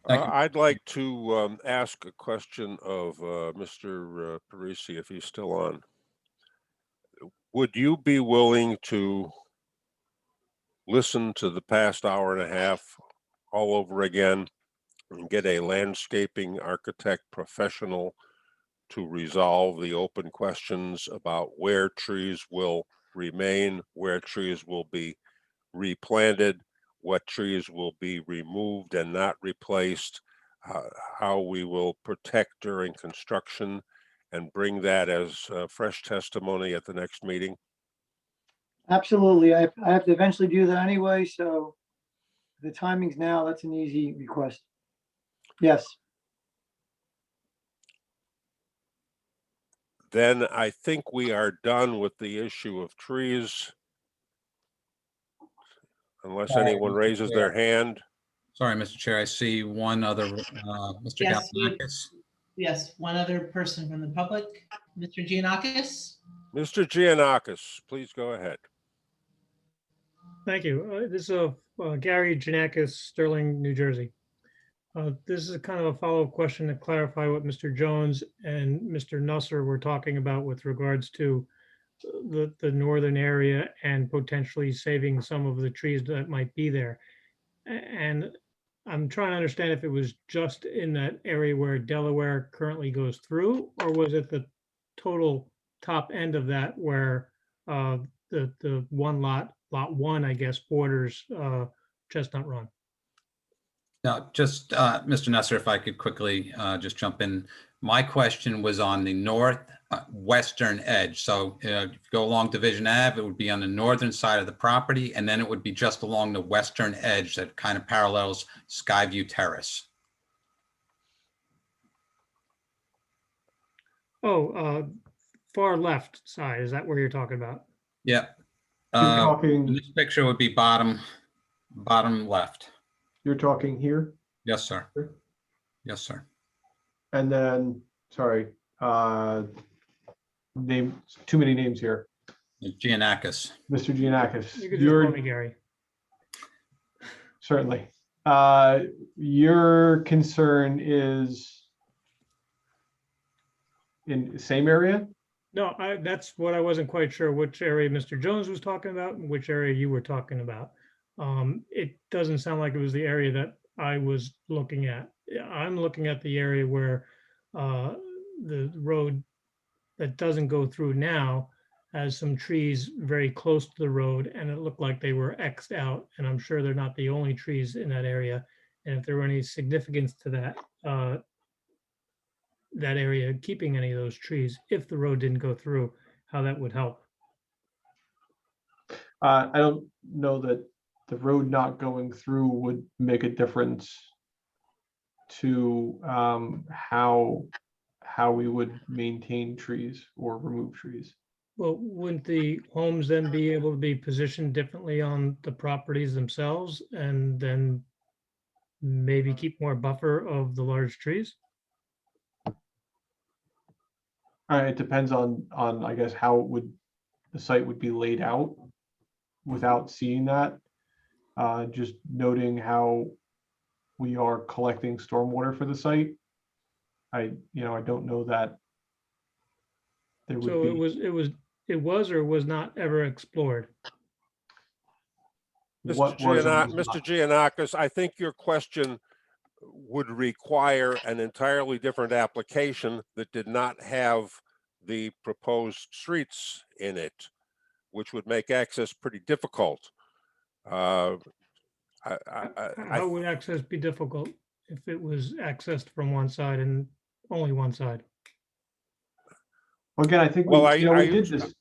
I'd like to ask a question of Mr. Parisi, if he's still on. Would you be willing to listen to the past hour and a half all over again and get a landscaping architect professional to resolve the open questions about where trees will remain, where trees will be replanted, what trees will be removed and not replaced, how we will protect during construction, and bring that as fresh testimony at the next meeting? Absolutely. I have to eventually do that anyway, so the timing's now, that's an easy request. Yes. Then I think we are done with the issue of trees. Unless anyone raises their hand. Sorry, Mr. Chair, I see one other, Mr. Yes, Galvanakis. yes, one other person from the public, Mr. Giannakis. Mr. Giannakis, please go ahead. Thank you. This is Gary Giannakis, Sterling, New Jersey. This is kind of a follow-up question to clarify what Mr. Jones and Mr. Nusser were talking about with regards to the northern area and potentially saving some of the trees that might be there. And I'm trying to understand if it was just in that area where Delaware currently goes through, or was it the total top end of that where the one lot 1, I guess, borders Chestnut Run? Now, just Mr. Nusser, if I could quickly just jump in. My question was on the northwestern edge. So if you go along Division Ave, it would be on the northern side of the property, and then it would be just along the western edge that kind of parallels Skyview Terrace. Oh, far left side, is that where you're talking about? Yeah. You're talking. This picture would be bottom left. You're talking here? Yes, sir. Yes, sir. And then, sorry, name, too many names here. Giannakis. Mr. Giannakis. You could just call me Gary. Certainly. Your concern is in the same area? No, that's what I wasn't quite sure, which area Mr. Jones was talking about and which area you were talking about. It doesn't sound like it was the area that I was looking at. I'm looking at the area where the road that doesn't go through now has some trees very close to the road, and it looked like they were X'd out, and I'm sure they're not the only trees in that area. And if there were any significance to that, that area keeping any of those trees, if the road didn't go through, how that would help. I don't know that the road not going through would make a difference to how we would maintain trees or remove trees. Well, wouldn't the homes then be able to be positioned differently on the properties themselves and then maybe keep more buffer of the large trees? It depends on I guess how the site would be laid out without seeing that. Just noting how we are collecting stormwater for the site. I don't know that there would So be. it was it was or was not ever explored? What was and was Mr. not. Giannakis, I think your question would require an entirely different application that did not have the proposed streets in it, which would make access pretty difficult. How would access be difficult if it was accessed from one side and only one side? Well, again, I think Well, we did this.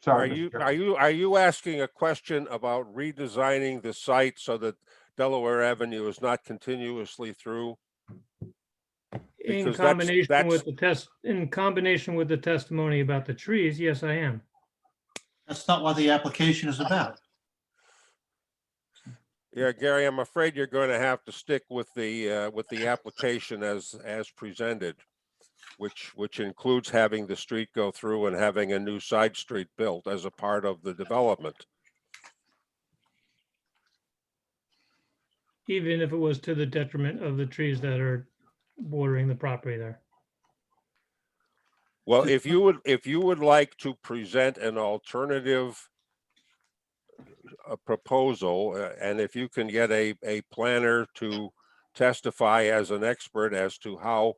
Sorry, are you asking a question about redesigning the site so that Delaware Avenue is not continuously through? In combination with the testimony about the trees, yes, I am. That's not what the application is about. Yeah, Gary, I'm afraid you're going to have to stick with the application as presented, which includes having the street go through and having a new side street built as a part of the development. Even if it was to the detriment of the trees that are bordering the property there. Well, if you would like to present an alternative proposal, and if you can get a planner to testify as an expert as to how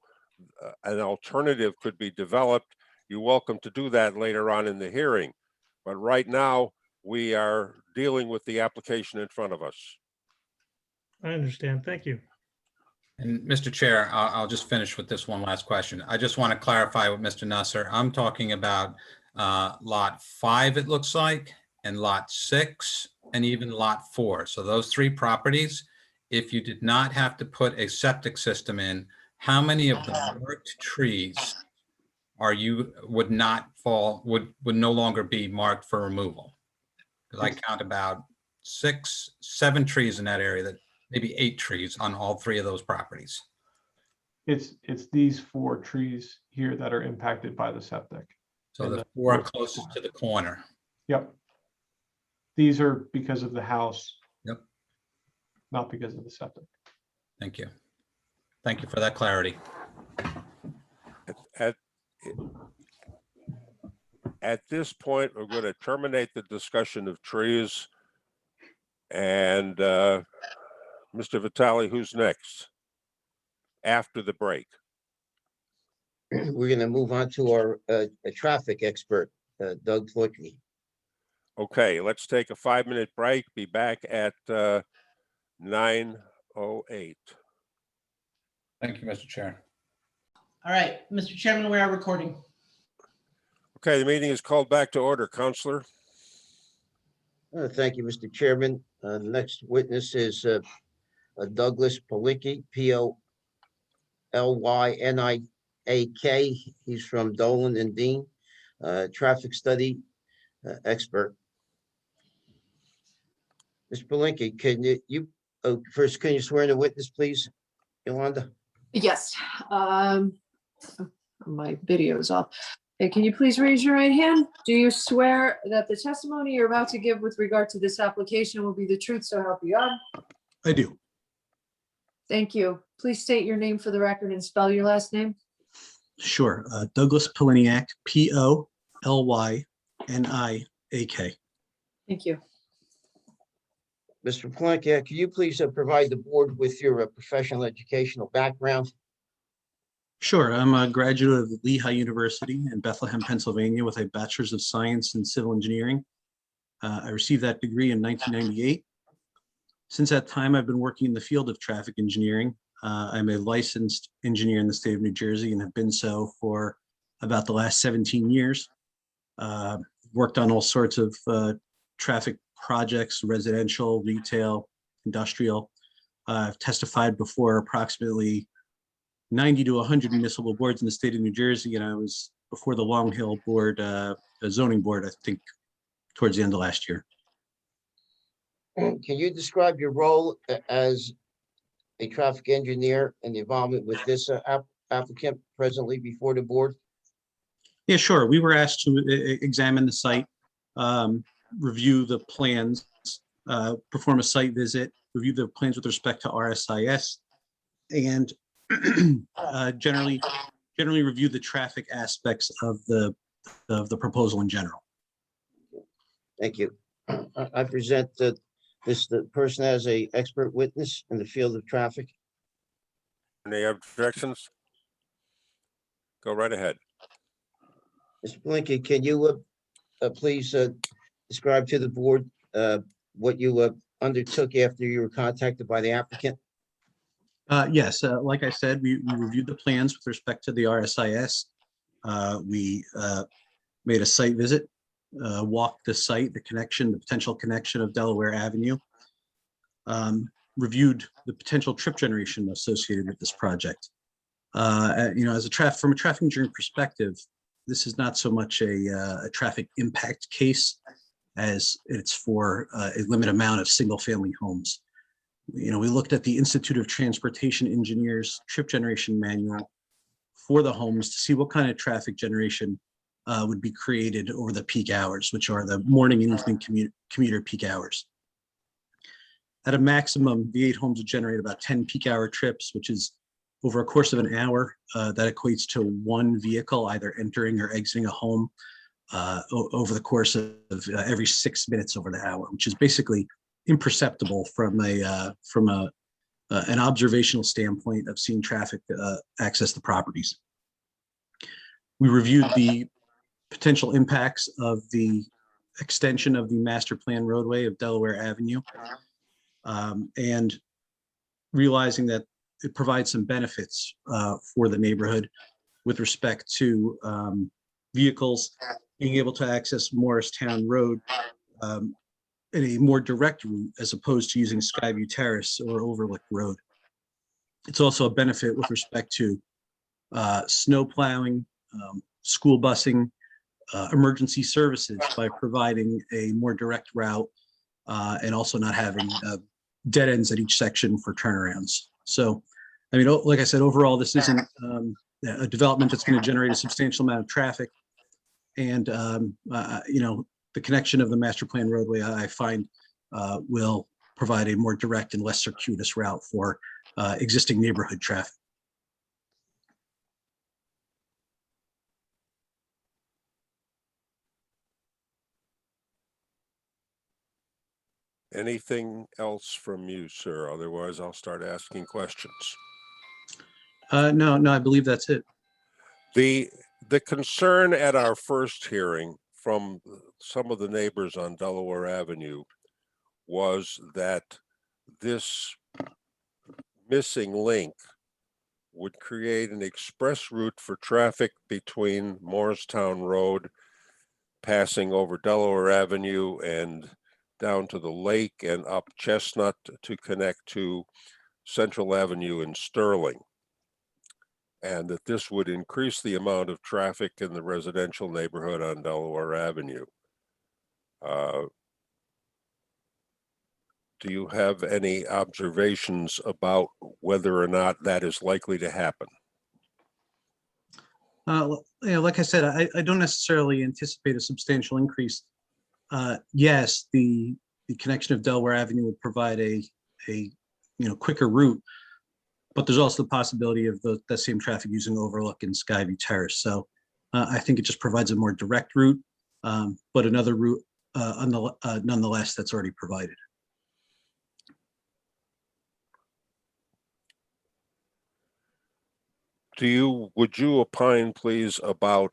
an alternative could be developed, you're welcome to do that later on in the hearing. But right now, we are dealing with the application in front of us. I understand. Thank you. And Mr. Chair, I'll just finish with this one last question. I just want to clarify with Mr. Nusser. I'm talking about lot 5, it looks like, and lot 6, and even lot 4. So those 3 properties, if you did not have to put a septic system in, how many of the marked trees would no longer be marked for removal? Because I count about 6, 7 trees in that area, that maybe 8 trees on all 3 of those properties. It's these 4 trees here that are impacted by the septic. So the 4 closest to the corner. Yep. These are because of the house. Yep. Not because of the septic. Thank you. Thank you for that clarity. At this point, we're going to terminate the discussion of trees. And Mr. Vitale, who's next? After the break. We're going to move on to our traffic expert, Doug Flickney. Okay, let's take a 5-minute break. Be back at 9:08. Thank you, Mr. Chair. All right, Mr. Chairman, we are recording. Okay, the meeting is called back to order, Counselor. Thank you, Mr. Chairman. The next witness is Douglas Palicki, P-O-L-Y-N-I-A-K. He's from Dolan and Dean, traffic study expert. Mr. Palicki, can you first, can you swear in the witness, please, Yolanda? Yes. My video is off. Okay, can you please raise your right hand? Do you swear that the testimony you're about to give with regard to this application will be the truth, so help you God? I do. Thank you. Please state your name for the record and spell your last name. Sure. Douglas Poliniak, P-O-L-Y-N-I-A-K. Thank you. Mr. Palicki, can you please provide the board with your professional educational background? Sure. I'm a graduate of Lehigh University in Bethlehem, Pennsylvania, with a Bachelor's of Science in Civil Engineering. I received that degree in 1998. Since that time, I've been working in the field of traffic engineering. I'm a licensed engineer in the state of New Jersey and have been so for about the last 17 years. Worked on all sorts of traffic projects, residential, retail, industrial. I've testified before approximately 90 to 100 municipal boards in the state of New Jersey, and I was before the Long Hill board, the zoning board, I think, towards the end of last year. Can you describe your role as a traffic engineer and the involvement with this applicant presently before the board? Yeah, sure. We were asked to examine the site, review the plans, perform a site visit, review the plans with respect to RSIS, and generally review the traffic aspects of the proposal in general. Thank you. I present the person as a expert witness in the field of traffic. Any objections? Go right ahead. Mr. Blinken, can you please describe to the board what you undertook after you were contacted by the applicant? Yes, like I said, we reviewed the plans with respect to the RSIS. We made a site visit, walked the site, the potential connection of Delaware Avenue, reviewed the potential trip generation associated with this project. From a traffic engineering perspective, this is not so much a traffic impact case as it's for a limited amount of single-family homes. We looked at the Institute of Transportation Engineers trip generation manual for the homes to see what kind of traffic generation would be created over the peak hours, which are the morning and evening commuter peak hours. At a maximum, the 8 homes would generate about 10 peak hour trips, which is over a course of an hour. That equates to 1 vehicle either entering or exiting a home over the course of every 6 minutes over the hour, which is basically imperceptible from an observational standpoint of seeing traffic access the properties. We reviewed the potential impacts of the extension of the master plan roadway of Delaware Avenue, and realizing that it provides some benefits for the neighborhood with respect to vehicles being able to access Morristown Road in a more direct route as opposed to using Skyview Terrace or Overlook Road. It's also a benefit with respect to snow plowing, school busing, emergency services by providing a more direct route and also not having dead ends at each section for turnarounds. So, like I said, overall, this isn't a development that's going to generate a substantial amount of traffic. And, the connection of the master plan roadway, I find, will provide a more direct and less circuitous route for existing neighborhood traffic. Anything else from you, sir? Otherwise, I'll start asking questions. No, I believe that's it. The concern at our first hearing from some of the neighbors on Delaware Avenue was that this missing link would create an express route for traffic between Morristown Road, passing over Delaware Avenue and down to the lake and up Chestnut to connect to Central Avenue in Sterling. And that this would increase the amount of traffic in the residential neighborhood on Delaware Avenue. Do you have any observations about whether or not that is likely to happen? Like I said, I don't necessarily anticipate a substantial increase. Yes, the connection of Delaware Avenue would provide a quicker route, but there's also the possibility of that same traffic using Overlook and Skyview Terrace. So I think it just provides a more direct route, but another route nonetheless that's already provided. Would you opine, please, about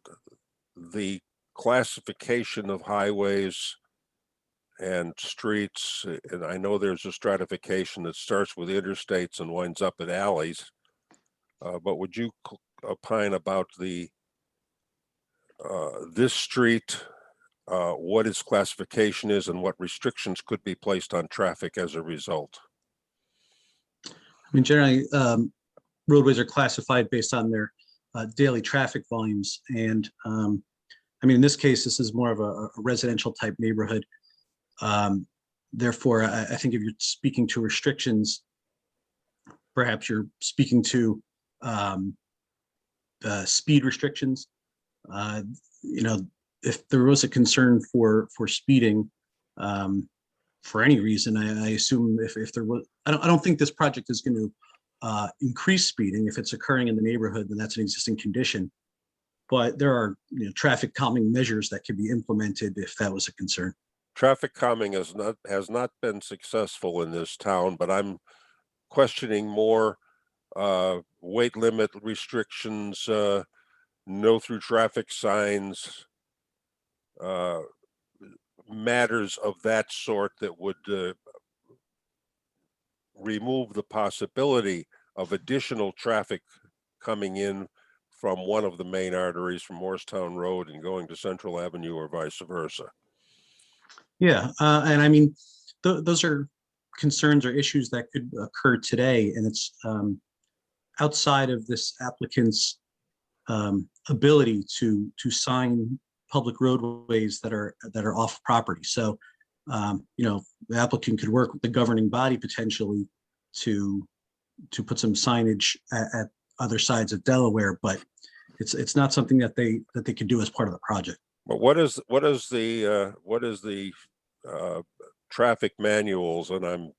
the classification of highways and streets? And I know there's a stratification that starts with interstates and winds up at alleys, but would you opine about this street, what its classification is and what restrictions could be placed on traffic as a result? Generally, roadways are classified based on their daily traffic volumes. And in this case, this is more of a residential type neighborhood. Therefore, I think if you're speaking to restrictions, perhaps you're speaking to speed restrictions. If there was a concern for speeding for any reason, I assume if there was, I don't think this project is going to increase speeding. If it's occurring in the neighborhood, then that's an existing condition. But there are traffic calming measures that could be implemented if that was a concern. traffic calming has not been successful in this town, but I'm questioning more weight limit restrictions, no through traffic signs, matters of that sort that would remove the possibility of additional traffic coming in from one of the main arteries from Morristown Road and going to Central Avenue or vice versa. Yeah, and I mean, those are concerns or issues that could occur today, and it's outside of this applicant's ability to sign public roadways that are off property. So, you know, the applicant could work with the governing body potentially to put some signage at other sides of Delaware, but it's not something that they could do as part of the project. But what is the traffic manuals, and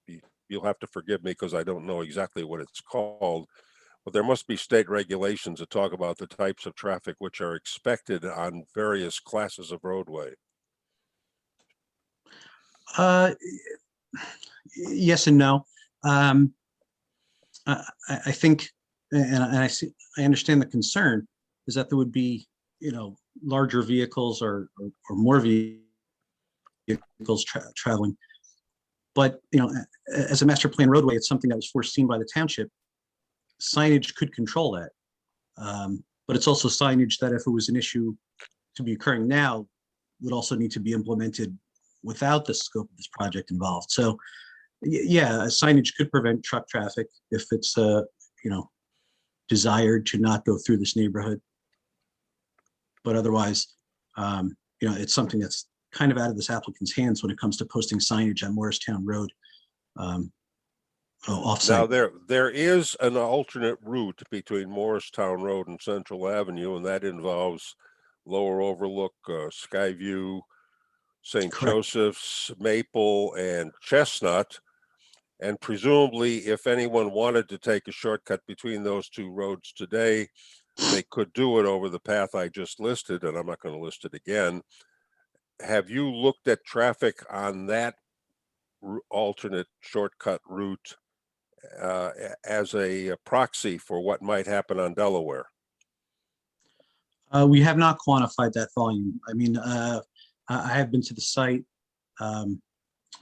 you'll have to forgive me because I don't know exactly what it's called, but there must be state regulations that talk about the types of traffic which are expected on various classes of roadway. Yes and no. I think, and I understand the concern is that there would be, you know, larger vehicles or more vehicles traveling. But, you know, as a master plan roadway, it's something that was foreseen by the township. Signage could control that. But it's also signage that if it was an issue to be occurring now, would also need to be implemented without the scope of this project involved. So yeah, signage could prevent truck traffic if it's, you know, desired to not go through this neighborhood. But otherwise, you know, it's something that's kind of out of this applicant's hands when it comes to posting signage on Morristown Road. Now there is an alternate route between Morristown Road and Central Avenue, and that involves Lower Overlook, Skyview, St. Joseph's, Maple, and Chestnut. And presumably, if anyone wanted to take a shortcut between those two roads today, they could do it over the path I just listed, and I'm not going to list it again. Have you looked at traffic on that alternate shortcut route as a proxy for what might happen on Delaware? We have not quantified that volume. I mean, I have been to the site.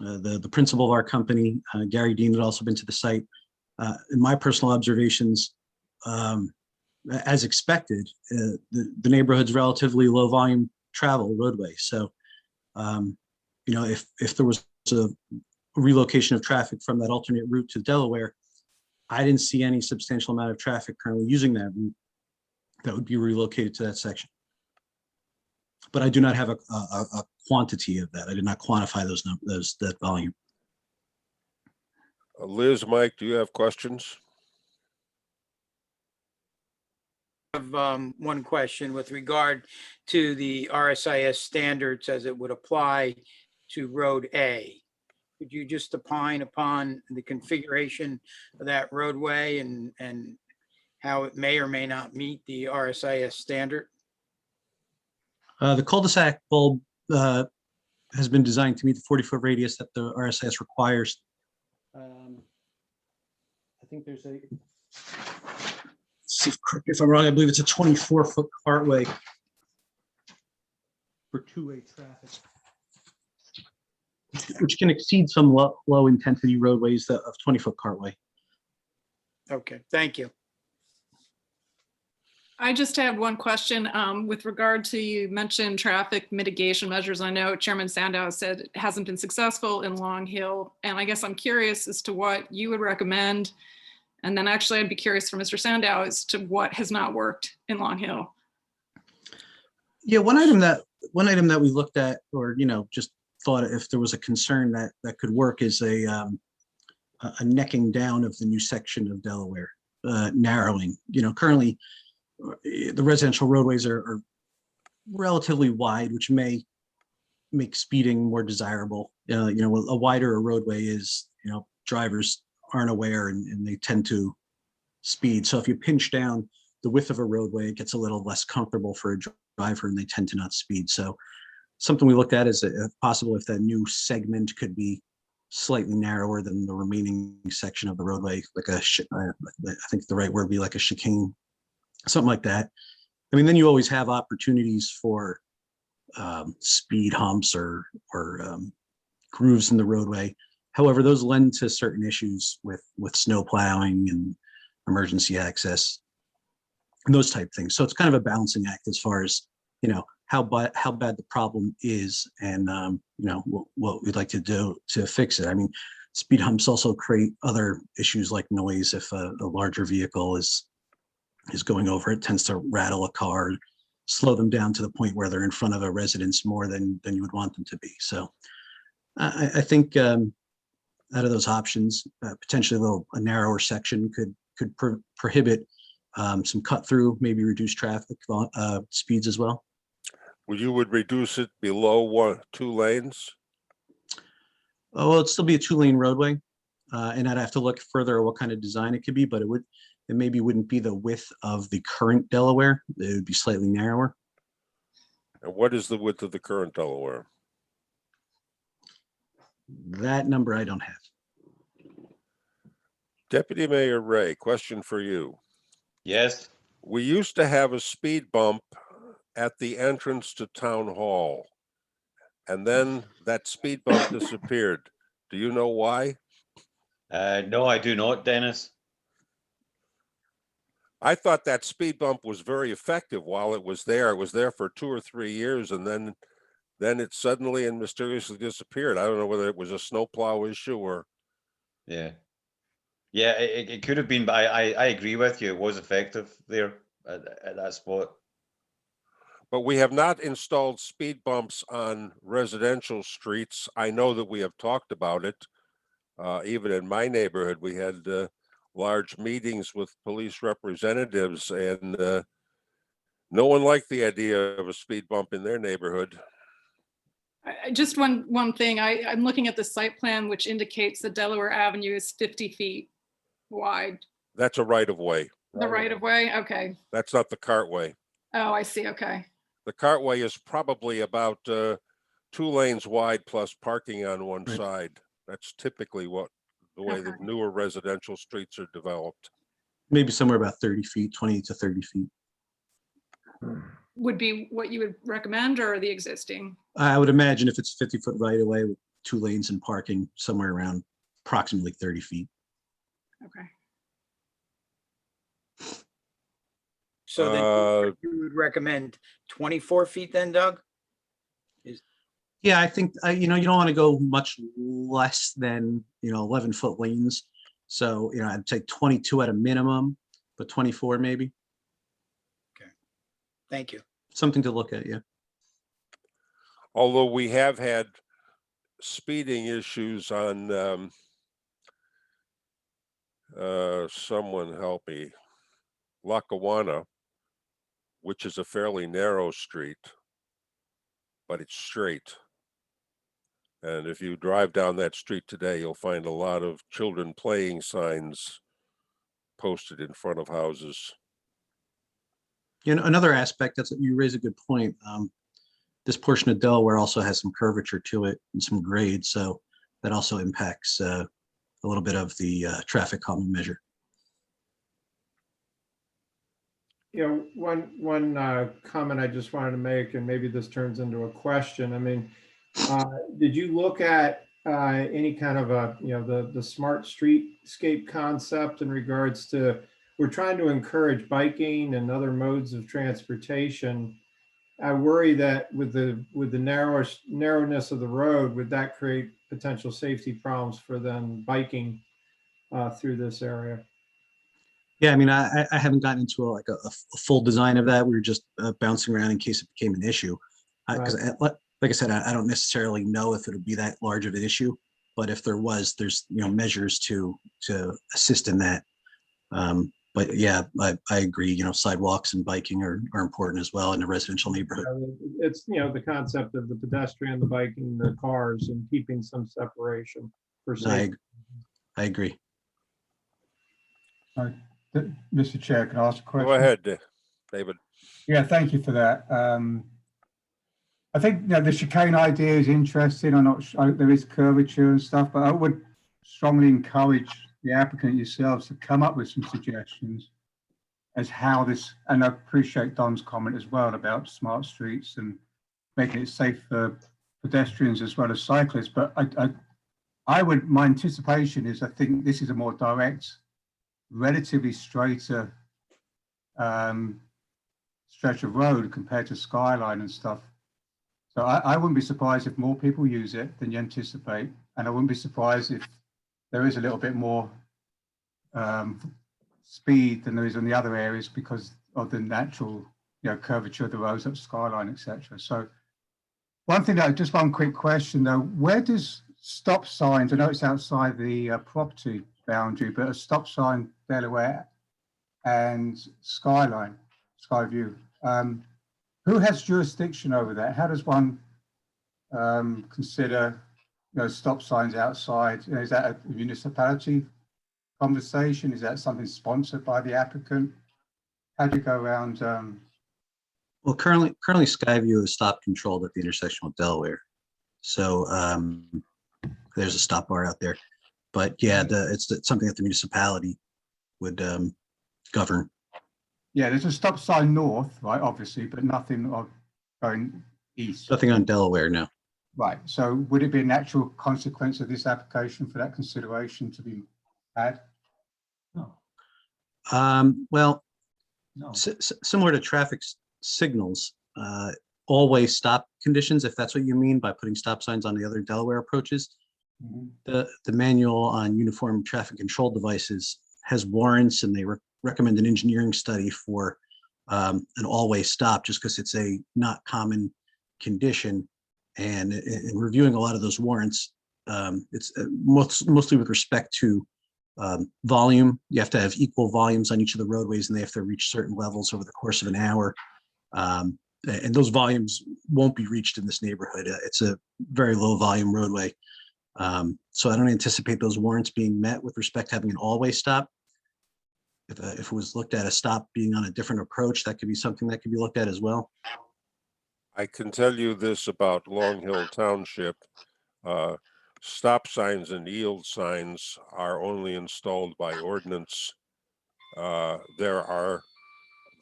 The principal of our company, Gary Dean, had also been to the site. In my personal observations, as expected, the neighborhood's relatively low volume travel roadway. So, you know, if there was a relocation of traffic from that alternate route to Delaware, I didn't see any substantial amount of traffic currently using that route that would be relocated to that section. But I do not have a quantity of that. I did not quantify that volume. Liz, Mike, do you have questions? I have one question with regard to the RSIS standards as it would apply to Road A. Could you just opine upon the configuration of that roadway and how it may or may not meet the RSIS standard? The cul-de-sac bulb has been designed to meet the 40-foot radius that the RSIS requires. I think there's if I'm wrong, I believe it's a 24-foot cartway for two-way traffic, which can exceed some low intensity roadways of 20-foot cartway. Okay, thank you. I just have one question with regard to, you mentioned traffic mitigation measures. I know Chairman Sandow said it hasn't been successful in Long Hill, and I guess I'm curious as to what you would recommend. And then actually I'd be curious for Mr. Sandow as to what has not worked in Long Hill. Yeah, one item that we looked at, or, you know, just thought if there was a concern that could work, is a necking down of the new section of Delaware, narrowing. You know, currently the residential roadways are relatively wide, which may make speeding more desirable. You know, a wider a roadway is, you know, drivers aren't aware and they tend to speed. So if you pinch down the width of a roadway, it gets a little less comfortable for a driver and they tend to not speed. So something we looked at is if possible if that new segment could be slightly narrower than the remaining section of the roadway, like I think the right word would be like a chicane, something like that. I mean, then you always have opportunities for speed humps or grooves in the roadway. However, those lend to certain issues with snow plowing and emergency access and those type of things. So it's kind of a balancing act as far as, you know, how bad the problem is and, you know, what we'd like to do to fix it. I mean, speed humps also create other issues like noise. If a larger vehicle is going over, it tends to rattle a car, slow them down to the point where they're in front of a residence more than you would want them to be. So I think out of those options, potentially a narrower section could prohibit some cut through, maybe reduce traffic speeds as well. Well, you would reduce it below 2 lanes? Oh, well, it'd still be a 2-lane roadway. And I'd have to look further at what kind of design it could be, but it maybe wouldn't be the width of the current Delaware. It would be slightly narrower. And what is the width of the current Delaware? That number I don't have. Deputy Mayor Ray, question for you. Yes. We used to have a speed bump at the entrance to Town Hall, and then that speed bump disappeared. Do you know why? No, I do not, Dennis. I thought that speed bump was very effective while it was there. It was there for 2 or 3 years, and then it suddenly and mysteriously disappeared. I don't know whether it was a snowplow issue or. Yeah. Yeah, it could have been, but I agree with you. It was effective there at that spot. But we have not installed speed bumps on residential streets. I know that we have talked about it. Even in my neighborhood, we had large meetings with police representatives, and no one liked the idea of a speed bump in their neighborhood. Just one thing, I'm looking at the site plan, which indicates that Delaware Avenue is 50 feet wide. That's a right of way. The right of way, okay. That's not the cartway. Oh, I see, okay. The cartway is probably about 2 lanes wide plus parking on one side. That's typically the way the newer residential streets are developed. Maybe somewhere about 30 feet, 20 to 30 feet. Would be what you would recommend, or the existing? I would imagine if it's 50-foot right of way with 2 lanes and parking, somewhere around approximately 30 feet. Okay. So then you would recommend 24 feet then, Doug? Yeah, I think, you know, you don't want to go much less than, 11-foot lanes. So, I'd say 22 at a minimum, but 24 maybe. Thank you. Something to look at, yeah. Although we have had speeding issues on, someone help me, Lackawanna, which is a fairly narrow street, but it's straight. And if you drive down that street today, you'll find a lot of children playing signs posted in front of houses. Another aspect, you raise a good point. This portion of Delaware also has some curvature to it and some grade, so that also impacts a little bit of the traffic calming measure. One comment I just wanted to make, and maybe this turns into a question. I mean, did you look at any kind of the smart streetscape concept in regards to, we're trying to encourage biking and other modes of transportation. I worry that with the narrowness of the road, would that create potential safety problems for them biking through this area? Yeah, I mean, I haven't gotten into a full design of that. We were just bouncing around in case it became an issue. Because like I said, I don't necessarily know if it would be that large of an issue, but if there was, there's measures to assist in that. But yeah, I agree. Sidewalks and biking are important as well in a residential neighborhood. It's the concept of the pedestrian, the biking, the cars, and keeping some separation for safety. I agree. Mr. Chair, can I ask a question? Go ahead, David. Yeah, thank you for that. I think, the chicane idea is interesting. I'm not sure, there is curvature and stuff, but I would strongly encourage the applicant yourselves to come up with some suggestions as how this, and I appreciate Don's comment as well about smart streets and making it safe for pedestrians as well as cyclists. But my anticipation is I think this is a more direct, relatively straighter stretch of road compared to Skyline and stuff. So I wouldn't be surprised if more people use it than you anticipate. And I wouldn't be surprised if there is a little bit more speed than there is in the other areas because of the natural curvature of the roads up Skyline, etc. So one thing, just one quick question though, where does stop signs, I know it's outside the property boundary, but a stop sign Delaware and Skyline, Skyview, who has jurisdiction over that? How does one consider stop signs outside? Is that a municipality conversation? Is that something sponsored by the applicant? How do you go around? Well, currently Skyview is stop controlled at the intersection with Delaware. So there's a stop bar out there. But yeah, it's something that the municipality would govern. Yeah, there's a stop sign north, right, obviously, but nothing going east. Nothing on Delaware, no. Right. So would it be a natural consequence of this application for that consideration to be had? No. Well, No. similar to traffic signals, always stop conditions, if that's what you mean by putting stop signs on the other Delaware approaches. Mhm. The manual on uniform traffic control devices has warrants, and they recommend an engineering study for an always stop, just because it's a not common condition. And in reviewing a lot of those warrants, it's mostly with respect to volume. You have to have equal volumes on each of the roadways, and they have to reach certain levels over the course of an hour. And those volumes won't be reached in this neighborhood. It's a very low volume roadway. So I don't anticipate those warrants being met with respect to having an always stop. If it was looked at a stop being on a different approach, that could be something that could be looked at as well. I can tell you this about Long Hill Township. Stop signs and yield signs are only installed by ordinance. There are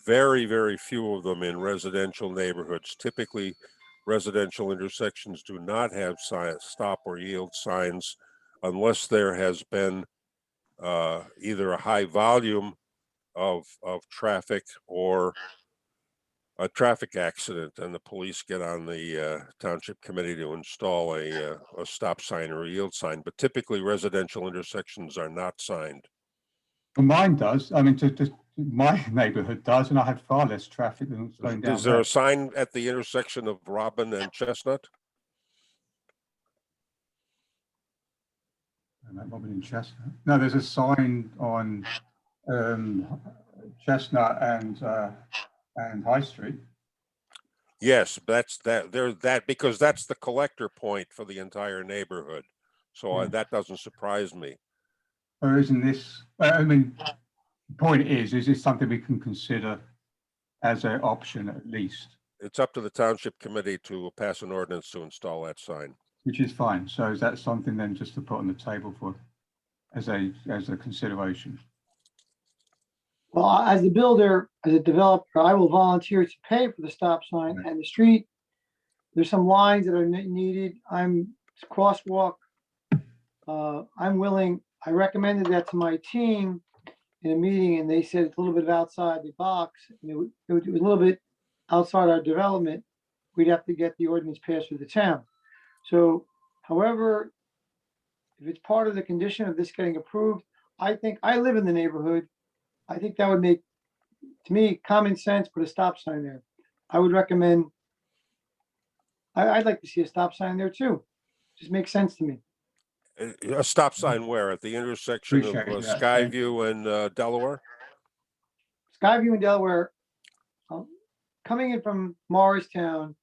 very, very few of them in residential neighborhoods. Typically, residential intersections do not have stop or yield signs unless there has been either a high volume of traffic or a traffic accident, and the police get on the township committee to install a stop sign or a yield sign. But typically, residential intersections are not signed. Well, mine does. I mean, my neighborhood does, and I had far less traffic than slowing down. Is there a sign at the intersection of Robin and Chestnut? Robin and Chestnut. No, there's a sign on Chestnut and High Street. Yes, that's that because that's the collector point for the entire neighborhood. So that doesn't surprise me. Or isn't this? I mean, the point is this something we can consider as an option at least? It's up to the township committee to pass an ordinance to install that sign. Which is fine. So is that something then just to put on the table for as a consideration? Well, as a builder, as a developer, I will volunteer to pay for the stop sign and the street. There's some lines that are needed. Crosswalk. I'm willing. I recommended that to my team in a meeting, and they said it's a little bit outside the box. It was a little bit outside our development. We'd have to get the ordinance passed through the town. So, however, if it's part of the condition of this getting approved, I think I live in the neighborhood. I think that would make, to me, common sense, put a stop sign there. I would recommend, I'd like to see a stop sign there too. Just makes sense to me. A stop sign where? At the intersection of Skyview and Delaware? Skyview and Delaware, coming in from Morristown,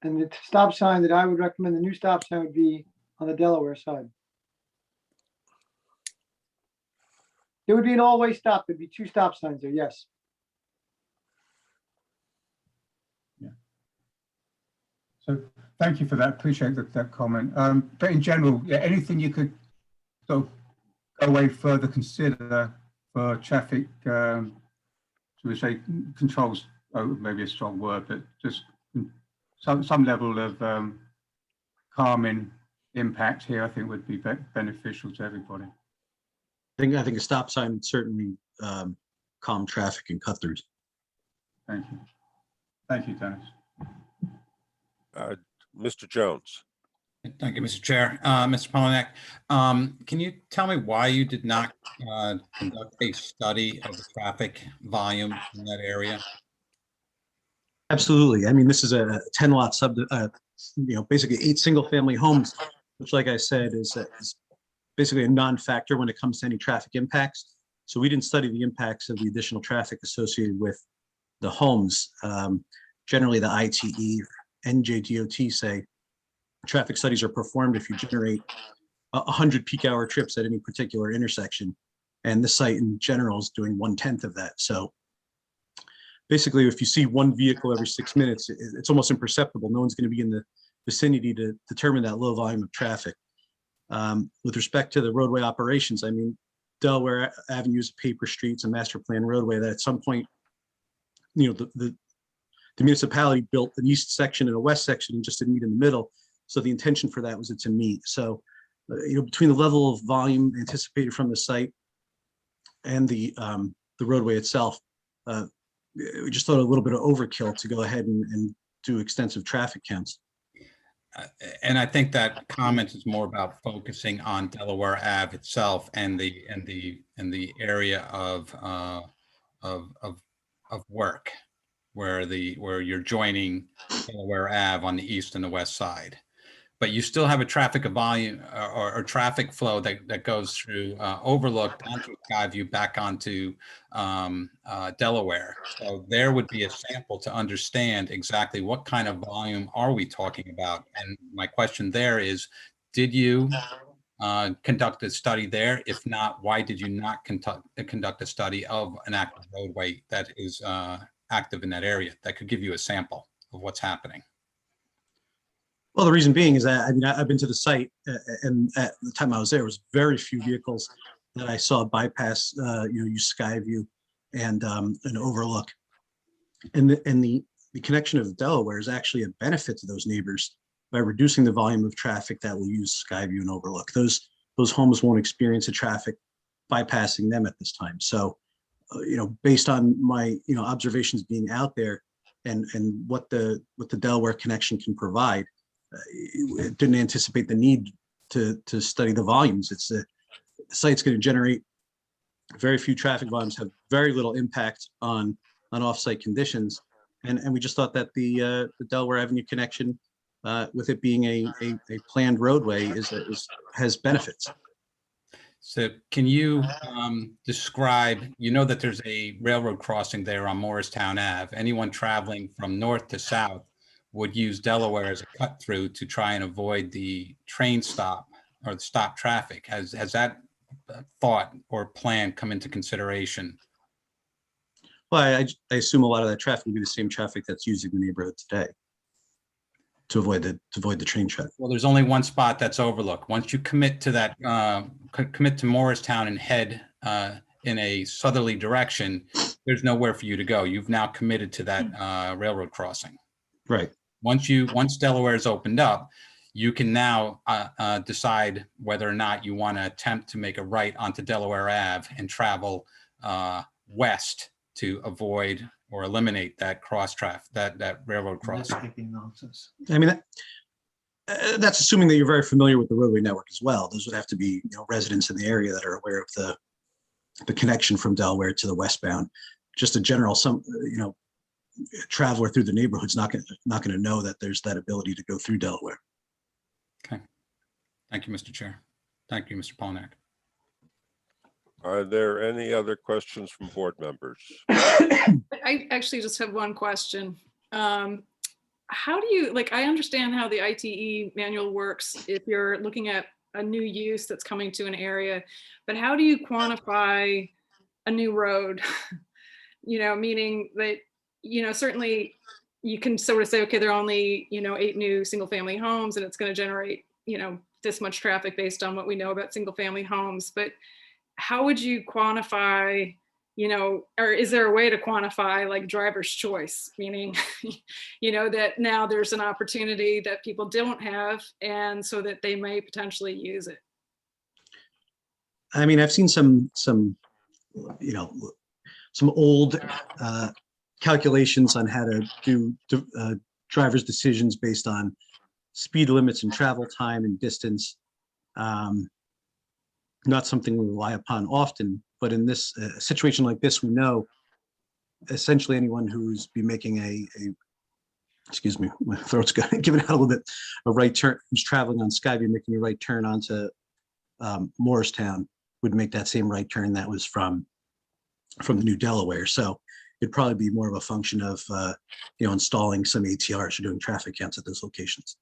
and the stop sign that I would recommend, the new stop sign would be on the Delaware side. There would be an all-way stop. There'd be two stop signs there, yes. So thank you for that. Appreciate that comment. But in general, yeah, anything you could sort of go away further consider for traffic, should we say controls, maybe a strong word, but just some level of calming impact here, I think would be beneficial to everybody. I think a stop sign would certainly calm traffic and cut throughs. Thank you. Thank you, Dennis. Mr. Jones. Thank you, Mr. Chair. Mr. Polonek, can you tell me why you did not conduct a study of the traffic volume in that area? Absolutely. I mean, this is a 10 lot basically 8 single family homes, which, like I said, is basically a non-factor when it comes to any traffic impacts. So we didn't study the impacts of the additional traffic associated with the homes. Generally, the ITE, NJDOT say traffic studies are performed if you generate 100 peak hour trips at any particular intersection. And the site in general is doing 1/10 of that. So basically, if you see one vehicle every 6 minutes, it's almost imperceptible. No one's going to be in the vicinity to determine that low volume of traffic. With respect to the roadway operations, I mean, Delaware Avenue is a paper street, it's a master plan roadway that at some point, the municipality built an east section and a west section and just didn't meet in the middle. So the intention for that was to meet. So, between the level of volume anticipated from the site and the roadway itself, we just thought a little bit of overkill to go ahead and do extensive traffic counts. And I think that comment is more about focusing on Delaware Ave itself and the area of work where you're joining Delaware Ave on the east and the west side. But you still have a traffic volume or traffic flow that goes through Overlook down through Skyview back onto Delaware. So there would be a sample to understand exactly what kind of volume are we talking about. And my question there is, did you conduct a study there? If not, why did you not conduct a study of an active roadway that is active in that area that could give you a sample of what's happening? Well, the reason being is that, I mean, I've been to the site and at the time I was there was very few vehicles that I saw bypass, use Skyview and Overlook. And the connection of Delaware is actually a benefit to those neighbors by reducing the volume of traffic that will use Skyview and Overlook. Those homes won't experience the traffic bypassing them at this time. So, based on my, observations being out there and what the Delaware connection can provide, it didn't anticipate the need to study the volumes. It's the site's going to generate very few traffic volumes, have very little impact on off-site conditions, and we just thought that the Delaware Avenue connection, with it being a planned roadway, has benefits. So can you describe, that there's a railroad crossing there on Morristown Ave. Anyone traveling from north to south would use Delaware as a cut through to try and avoid the train stop or the stop traffic. Has that thought or plan come into consideration? Well, I assume a lot of that traffic will be the same traffic that's using the neighborhood today to avoid the train traffic. Well, there's only one spot that's Overlook. Once you commit to that, commit to Morristown and head in a southerly direction, there's nowhere for you to go. You've now committed to that railroad crossing. Right. Once Delaware is opened up, you can now decide whether or not you want to attempt to make a right onto Delaware Ave and travel west to avoid or eliminate that cross traffic, that railroad crossing. I mean, that's assuming that you're very familiar with the roadway network as well. Those would have to be residents in the area that are aware of the connection from Delaware to the westbound. Just a general, traveler through the neighborhood's not going to know that there's that ability to go through Delaware. Okay. Thank you, Mr. Chair. Thank you, Mr. Polniak. Are there any other questions from board members? I actually just have one question. How do you, I understand how the ITE manual works if you're looking at a new use that's coming to an area, but how do you quantify a new road? Meaning that, certainly you can sort of say, okay, there are only, 8 new single family homes and it's going to generate, this much traffic based on what we know about single family homes. But how would you quantify, or is there a way to quantify like driver's choice, meaning, that now there's an opportunity that people don't have and so that they may potentially use it? I mean, I've seen some old calculations on how to do driver's decisions based on speed limits and travel time and distance. Not something we rely upon often, but in this situation like this, we know essentially anyone who's be making excuse me, my throat's giving out a little bit, a right turn, who's traveling on Skyview, making a right turn onto Morristown would make that same right turn that was from the New Delaware. So it'd probably be more of a function of, installing some ATRs or doing traffic counts at those locations.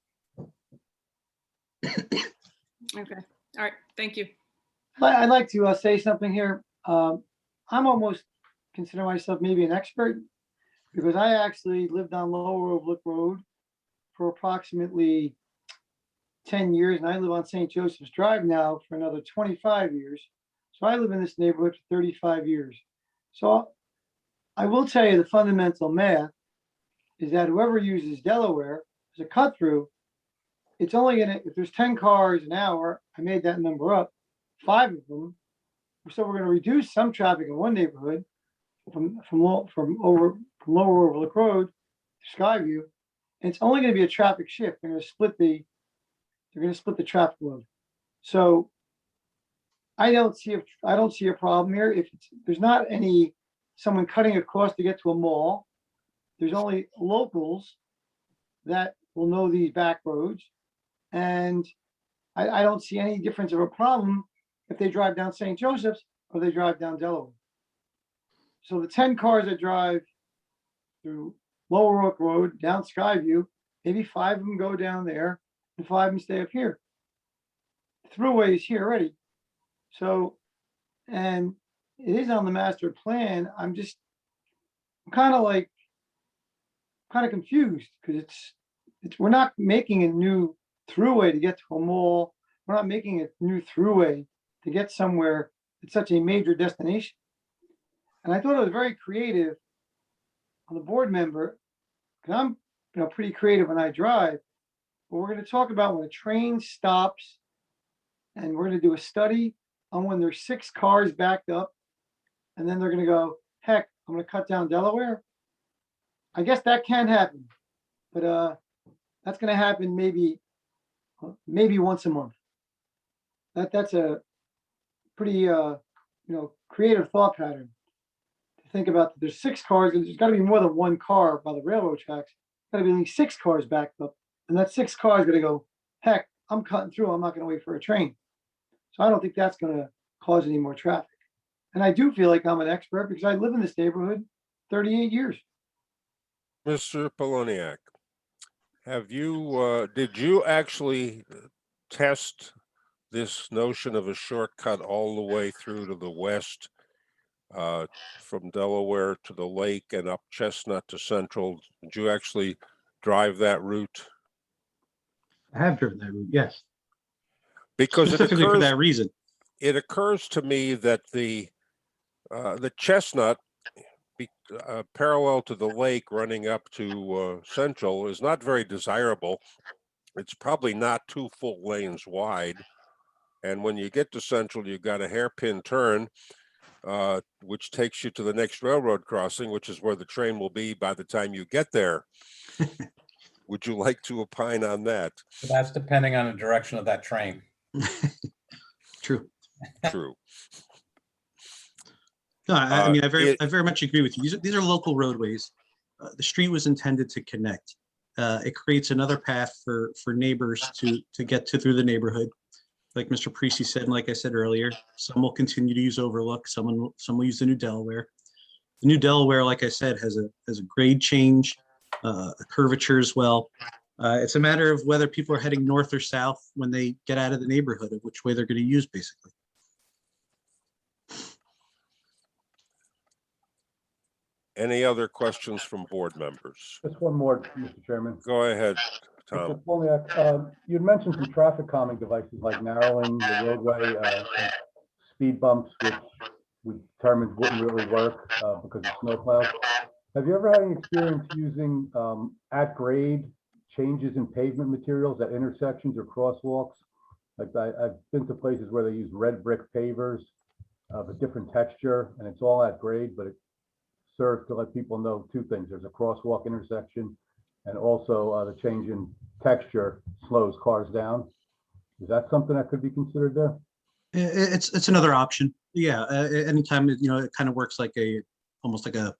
Okay. All right. Thank you. I'd like to say something here. I'm almost consider myself maybe an expert because I actually lived on Lower Overlook Road for approximately 10 years, and I live on St. Joseph's Drive now for another 25 years. So I live in this neighborhood for 35 years. So I will tell you the fundamental math is that whoever uses Delaware as a cut through, it's only gonna, if there's 10 cars an hour, I made that number up, 5 of them. So we're gonna reduce some traffic in one neighborhood from Lower Overlook Road to Skyview. And it's only gonna be a traffic shift. They're gonna split the traffic load. So I don't see a problem here. If there's not someone cutting across to get to a mall, there's only locals that will know these back roads. And I don't see any difference of a problem if they drive down St. Joseph's or they drive down Delaware. So the 10 cars that drive through Lower Oak Road, down Skyview, maybe 5 of them go down there and 5 of them stay up here. The thruway is here already. So, and it is on the master plan. I'm kind of confused because we're not making a new thruway to get to a mall. We're not making a new thruway to get somewhere. It's such a major destination. And I thought it was very creative on the board member, because I'm pretty creative when I drive. But we're going to talk about when a train stops, and we're going to do a study on when there's 6 cars backed up, and then they're going to go, heck, I'm going to cut down Delaware. I guess that can happen, but that's going to happen maybe once a month. That's a pretty creative thought pattern to think about. That there's 6 cars, and there's got to be more than 1 car by the railroad tracks. Got to be at least 6 cars backed up, and that 6 cars going to go, heck, I'm cutting through. I'm not going to wait for a train. So I don't think that's going to cause any more traffic. And I do feel like I'm an expert because I live in this neighborhood 38 years. Mr. Poloniak, did you actually test this notion of a shortcut all the way through to the west, from Delaware to the lake and up Chestnut to Central? Did you actually drive that route? I have driven that route, yes. Because specifically for that reason. It occurs to me that the Chestnut, parallel to the lake running up to Central, is not very desirable. It's probably not 2 full lanes wide. And when you get to Central, you've got a hairpin turn, which takes you to the next railroad crossing, which is where the train will be by the time you get there. Would you like to opine on that? That's depending on the direction of that train. True. True. No, I mean, I very much agree with you. These are local roadways. The street was intended to connect. It creates another path for neighbors to get through the neighborhood. Like Mr. Parisi said, and like I said earlier, some will continue to use Overlook. Some will use the New Delaware. The New Delaware, like I said, has a grade change, a curvature as well. It's a matter of whether people are heading north or south when they get out of the neighborhood, of which way they're going to use, basically. Any other questions from board members? Just one more, Mr. Chairman. Go ahead, Tom. Mr. Polniak, you'd mentioned some traffic calming devices like narrowing the roadway, and speed bumps, which we determined wouldn't really work because of snowplows. Have you ever had any experience using at grade changes in pavement materials at intersections or crosswalks? Like I've been to places where they use red brick pavers of a different texture, and it's all at grade, but it serves to let people know two things. There's a crosswalk intersection, and also the change in texture slows cars down. Is that something that could be considered there? It's another option. Yeah, anytime, it kind of works like almost like a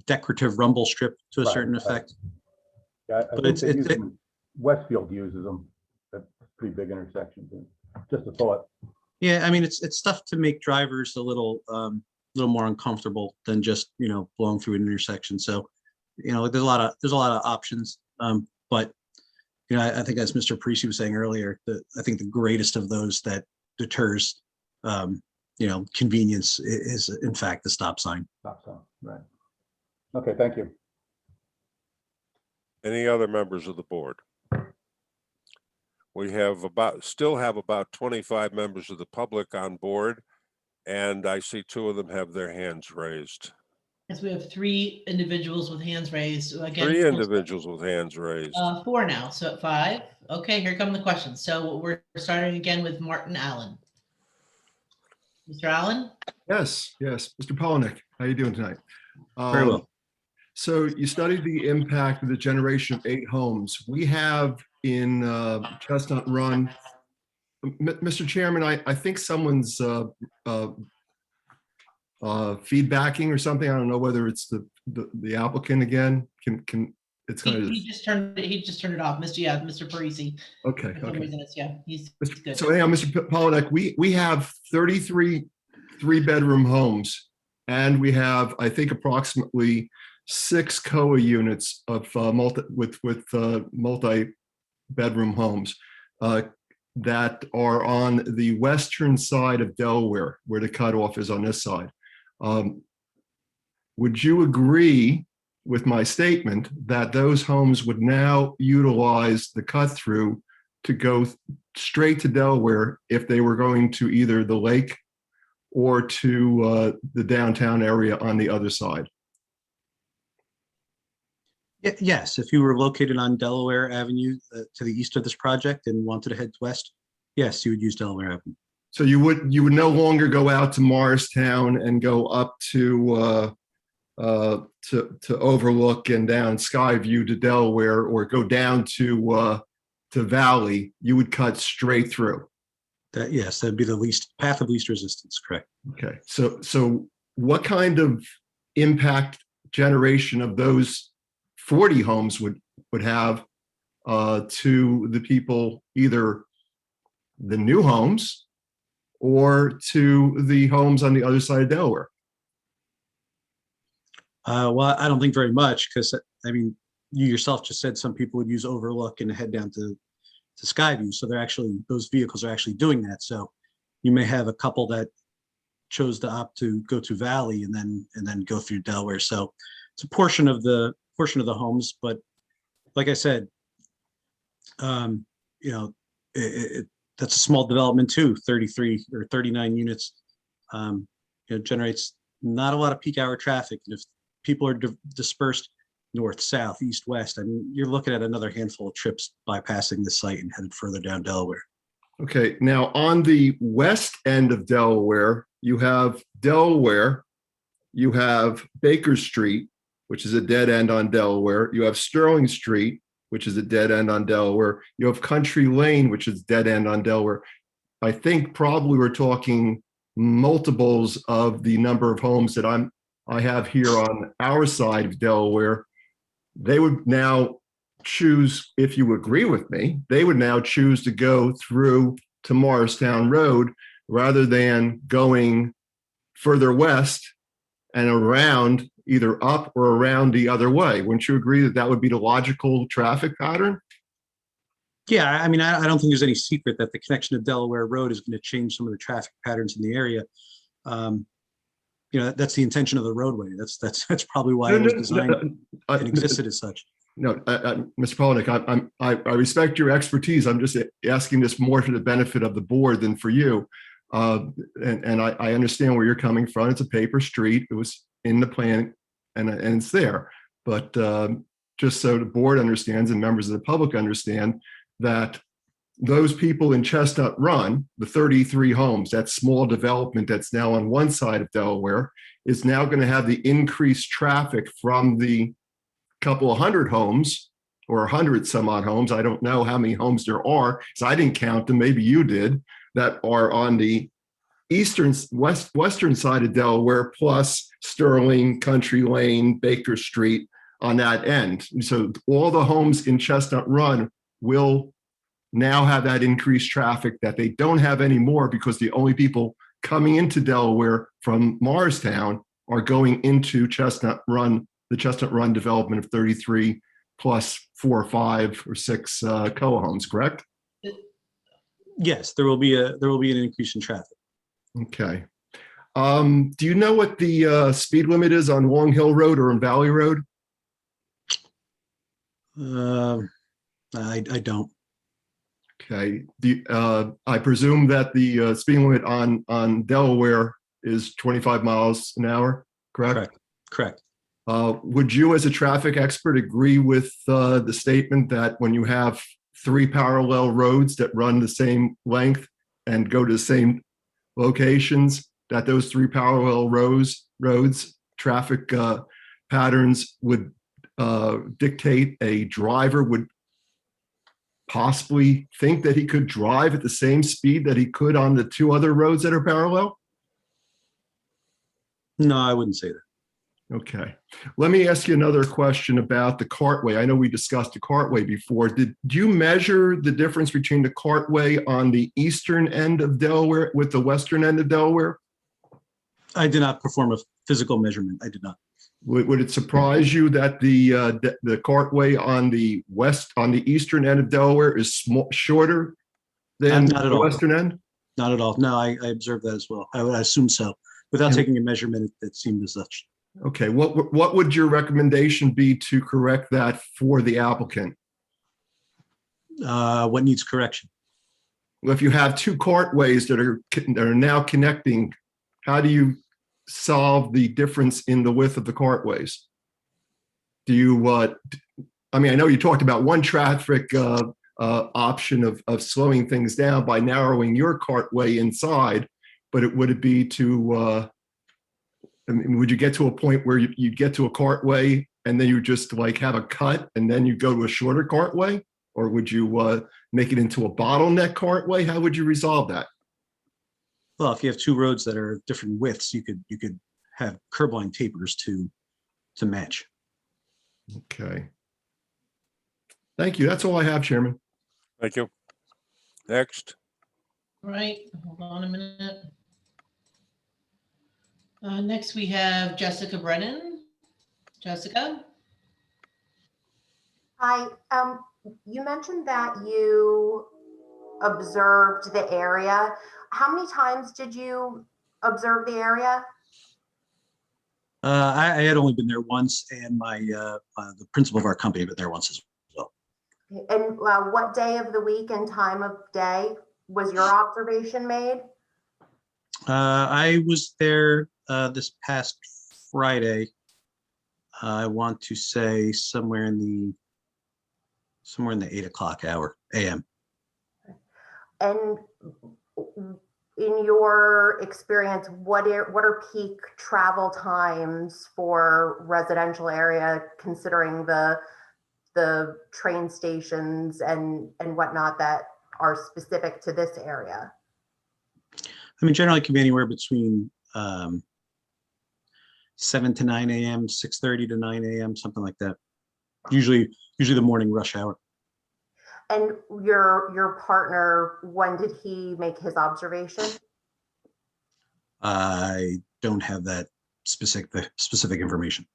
decorative rumble strip to a certain effect. Yeah, I But think they use them. Westfield uses them at pretty big intersections. Just a thought. Yeah, I mean, it's stuff to make drivers a little more uncomfortable than just blowing through an intersection. So, there's a lot of options. But I think as Mr. Parisi was saying earlier, I think the greatest of those that deters convenience is in fact the stop sign. Stop sign, right? Okay, thank you. Any other members of the board? We still have about 25 members of the public on board, and I see two of them have their hands raised. Yes, we have 3 individuals with hands raised. Again, 3 individuals with hands raised. 4 now, so at 5. Okay, here come the questions. So we're starting again with Martin Allen. Mr. Allen? Yes, Mr. Polniak, how are you doing tonight? Very well. So you studied the impact of the generation of 8 homes. We have in Chestnut Run, Mr. Chairman, I think someone's feedbacking or something. I don't know whether it's the applicant again. It's kind of he just turned it off, Mr. Parisi. Okay. For some reason he's good. So anyhow, Mr. Polniak, we have 33 3-bedroom homes, and we have, I think, approximately 6 COA units of multi-bedroom homes that are on the western side of Delaware, where the cutoff is on this side. Would you agree with my statement that those homes would now utilize the cut through to go straight to Delaware if they were going to either the lake or to the downtown area on the other side? Yes, if you were located on Delaware Avenue to the east of this project and wanted to head west, yes, you would use Delaware Avenue. So you would no longer go out to Morristown and go up to Overlook and down Skyview to Delaware, or go down to Valley. You would cut straight through. Yes, that'd be the path of least resistance. Correct. Okay. So what kind of impact generation of those 40 homes would have to the people, either the new homes or to the homes on the other side of Delaware? Well, I don't think very much, because I mean, you yourself just said some people would use Overlook and head down to Skyview. So those vehicles are actually doing that. So you may have a couple that chose to opt to go to Valley and then go through Delaware. So it's a portion of the homes, but like I said, that's a small development too. 33 or 39 units, generates not a lot of peak hour traffic. And if people are dispersed north, south, east, west, I mean, you're looking at another handful of trips bypassing the site and headed further down Delaware. Okay, now on the west end of Delaware, you have Baker Street, which is a dead end on Delaware. You have Sterling Street, which is a dead end on Delaware. You have Country Lane, which is dead end on Delaware. I think probably we're talking multiples of the number of homes that I have here on our side of Delaware. They would now choose, if you agree with me, they would now choose to go through to Morristown Road rather than going further west and around, either up or around the other way. Wouldn't you agree that that would be the logical traffic pattern? Yeah, I mean, I don't think there's any secret that the connection to Delaware Road is going to change some of the traffic patterns in the area. that's the intention of the roadway. That's probably why it was designed and existed as such. No, Mr. Polnick, I respect your expertise. I'm just asking this more for the benefit of the board than for you. And I understand where you're coming from. It's a paper street. It was in the plan and it's there. But just so the board understands and members of the public understand that those people in Chestnut Run, the 33 homes, that small development that's now on one side of Delaware, is now going to have the increased traffic from the couple of hundred homes or 100 some odd homes. I don't know how many homes there are, so I didn't count them. Maybe you did, that are on the western side of Delaware, plus Sterling, Country Lane, Baker Street on that end. So all the homes in Chestnut Run will now have that increased traffic that they don't have anymore, because the only people coming into Delaware from Morristown are going into Chestnut Run, the Chestnut Run development of 33 plus 4 or 5 or 6 COA homes, correct? Yes, there will be an increase in traffic. Okay. Do you know what the speed limit is on Long Hill Road or on Valley Road? I don't. Okay. I presume that the speed limit on Delaware is 25 miles an hour, correct? Correct. Would you, as a traffic expert, agree with the statement that when you have 3 parallel roads that run the same length and go to the same locations, that those 3 parallel roads traffic patterns would dictate a driver would possibly think that he could drive at the same speed that he could on the 2 other roads that are parallel? No, I wouldn't say that. Okay. Let me ask you another question about the cartway. I know we discussed the cartway before. Did you measure the difference between the cartway on the eastern end of Delaware with the western end of Delaware? I did not perform a physical measurement. I did not. Would it surprise you that the cartway on the eastern end of Delaware is shorter than Not at the all. western end? Not at all. No, I observed that as well. I would assume so. Without taking a measurement, it seemed as such. Okay. What would your recommendation be to correct that for the applicant? What needs correction? Well, if you have 2 cartways that are now connecting, how do you solve the difference in the width of the cartways? Do you, I mean, I know you talked about one traffic option of slowing things down by narrowing your cartway inside, but would it be to, I mean, would you get to a point where you'd get to a cartway and then you just like have a cut and then you go to a shorter cartway? Or would you make it into a bottleneck cartway? How would you resolve that? Well, if you have 2 roads that are different widths, you could have curb line tapers to match. Okay. Thank you. That's all I have, Chairman. Thank you. Next. All right, hold on a minute. Next, we have Jessica Brennan. Jessica? Hi, you mentioned that you observed the area. How many times did you observe the area? I had only been there once, and the principal of our company had been there once as well. And what day of the week and time of day was your observation made? I was there this past Friday. I want to say somewhere in the 8 o'clock hour, a.m. And in your experience, what are peak travel times for residential area, considering the train stations and whatnot that are specific to this area? I mean, generally it can be anywhere between 7 to 9 a.m., 6:30 to 9 a.m., something like that. Usually the morning rush hour. And your partner, when did he make his observation? I don't have that specific information.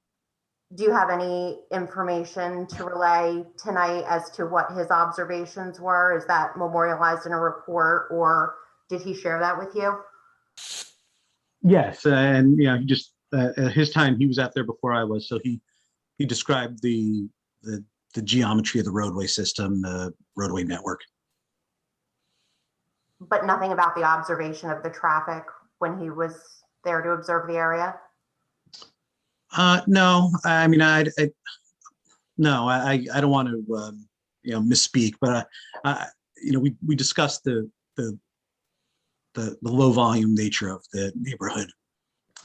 Do you have any information to relay tonight as to what his observations were? Is that memorialized in a report, or did he share that with you? Yes, and he just at his time he was out there before I was, so he described the geometry of the roadway system, the roadway network. But nothing about the observation of the traffic when he was there to observe the area? No, I mean, no, I don't want to, misspeak, but we discussed the low volume nature of the neighborhood.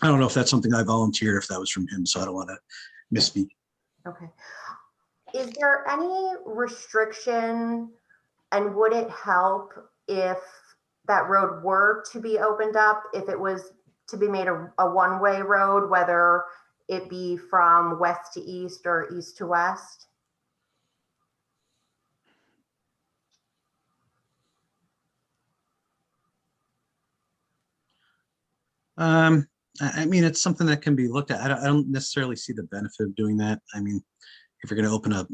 I don't know if that's something I volunteered, or if that was from him, so I don't want to misspeak. Okay. Is there any restriction, and would it help if that road were to be opened up, if it was to be made a one-way road, whether it be from west to east or east to west? I mean, it's something that can be looked at. I don't necessarily see the benefit of doing that. I mean, if you're going to open up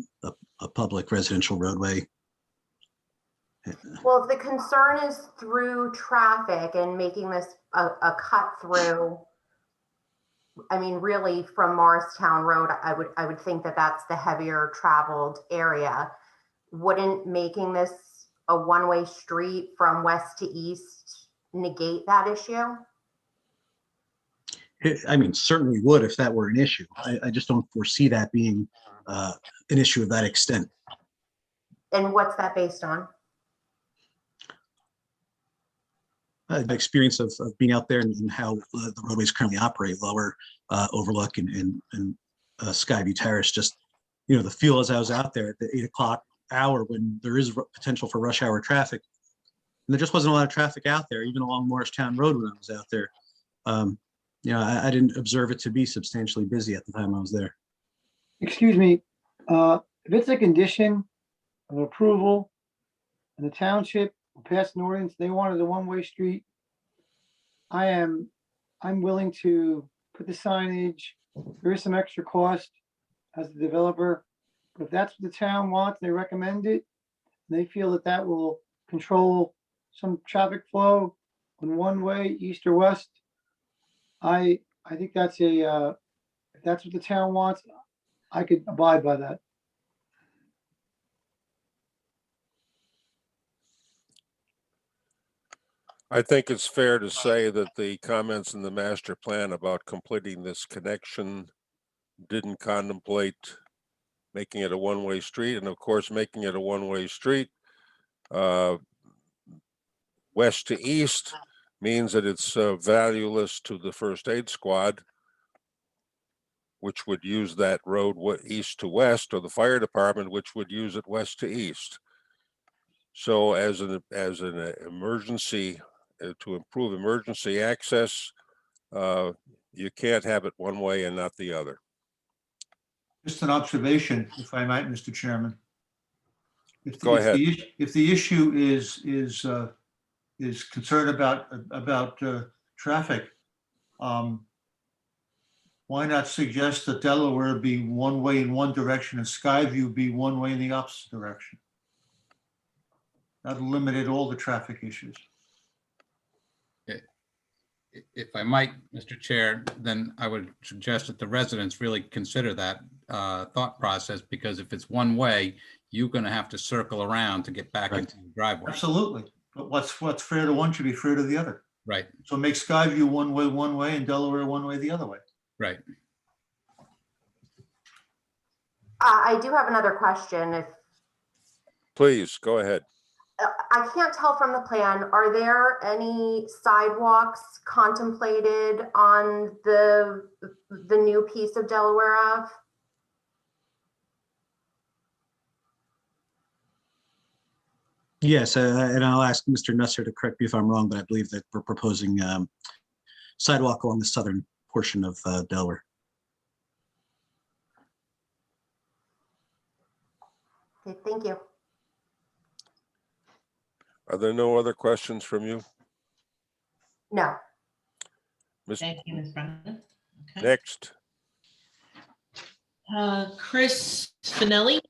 a public residential roadway. Well, if the concern is through traffic and making this a cut through, I mean, really from Morristown Road, I would think that that's the heavier traveled area. Wouldn't making this a one-way street from west to east negate that issue? I mean, certainly would if that were an issue. I just don't foresee that being an issue of that extent. And what's that based on? The experience of being out there and how the roadways currently operate, Lower Overlook and Skyview Terrace. Just the feel as I was out there at the 8 o'clock hour when there is potential for rush hour traffic, and there just wasn't a lot of traffic out there, even along Morristown Road when I was out there. I didn't observe it to be substantially busy at the time I was there. Excuse me, if it's a condition of approval and the township passed an ordinance, they wanted a one-way street, I'm willing to put the signage. There is some extra cost as the developer, but if that's what the town wants, they recommend it, and they feel that that will control some traffic flow on one way, east or west, I think that's if that's what the town wants, I could abide by that. I think it's fair to say that the comments in the master plan about completing this connection didn't contemplate making it a one-way street. And of course, making it a one-way street west to east means that it's valueless to the first aid squad, which would use that road east to west, or the fire department, which would use it west to east. So as an emergency, to improve emergency access, you can't have it one way and not the other. Just an observation, if I might, Mr. Chairman. Go ahead. If the issue is concerned about traffic, why not suggest that Delaware be one way in one direction and Skyview be one way in the opposite direction? That eliminated all the traffic issues. If I might, Mr. Chair, then I would suggest that the residents really consider that thought process, because if it's one way, you're going to have to circle around to get back into the driveway. Absolutely. But what's fair to one should be fair to the other. Right. So make Skyview one way, and Delaware one way the other way. Right. I do have another question. Please, go ahead. I can't tell from the plan, are there any sidewalks contemplated on the new piece of Delaware Ave? Yes, and I'll ask Mr. Nusser to correct me if I'm wrong, but I believe that we're proposing sidewalk along the southern portion of Delaware. Okay, thank you. Are there no other questions from you? No. Thank you, Ms. Brennan. Okay. Next. Chris Finelli.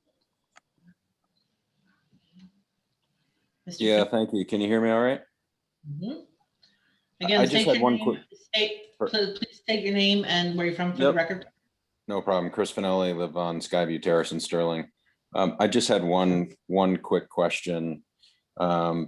Yeah, thank you. Can you hear me all right? Mm-hmm. Again, I just state had your one name, quick. please state your name and where you're from for the Yep. record. No problem. Chris Finelli, live on Skyview Terrace in Sterling. I just had one quick question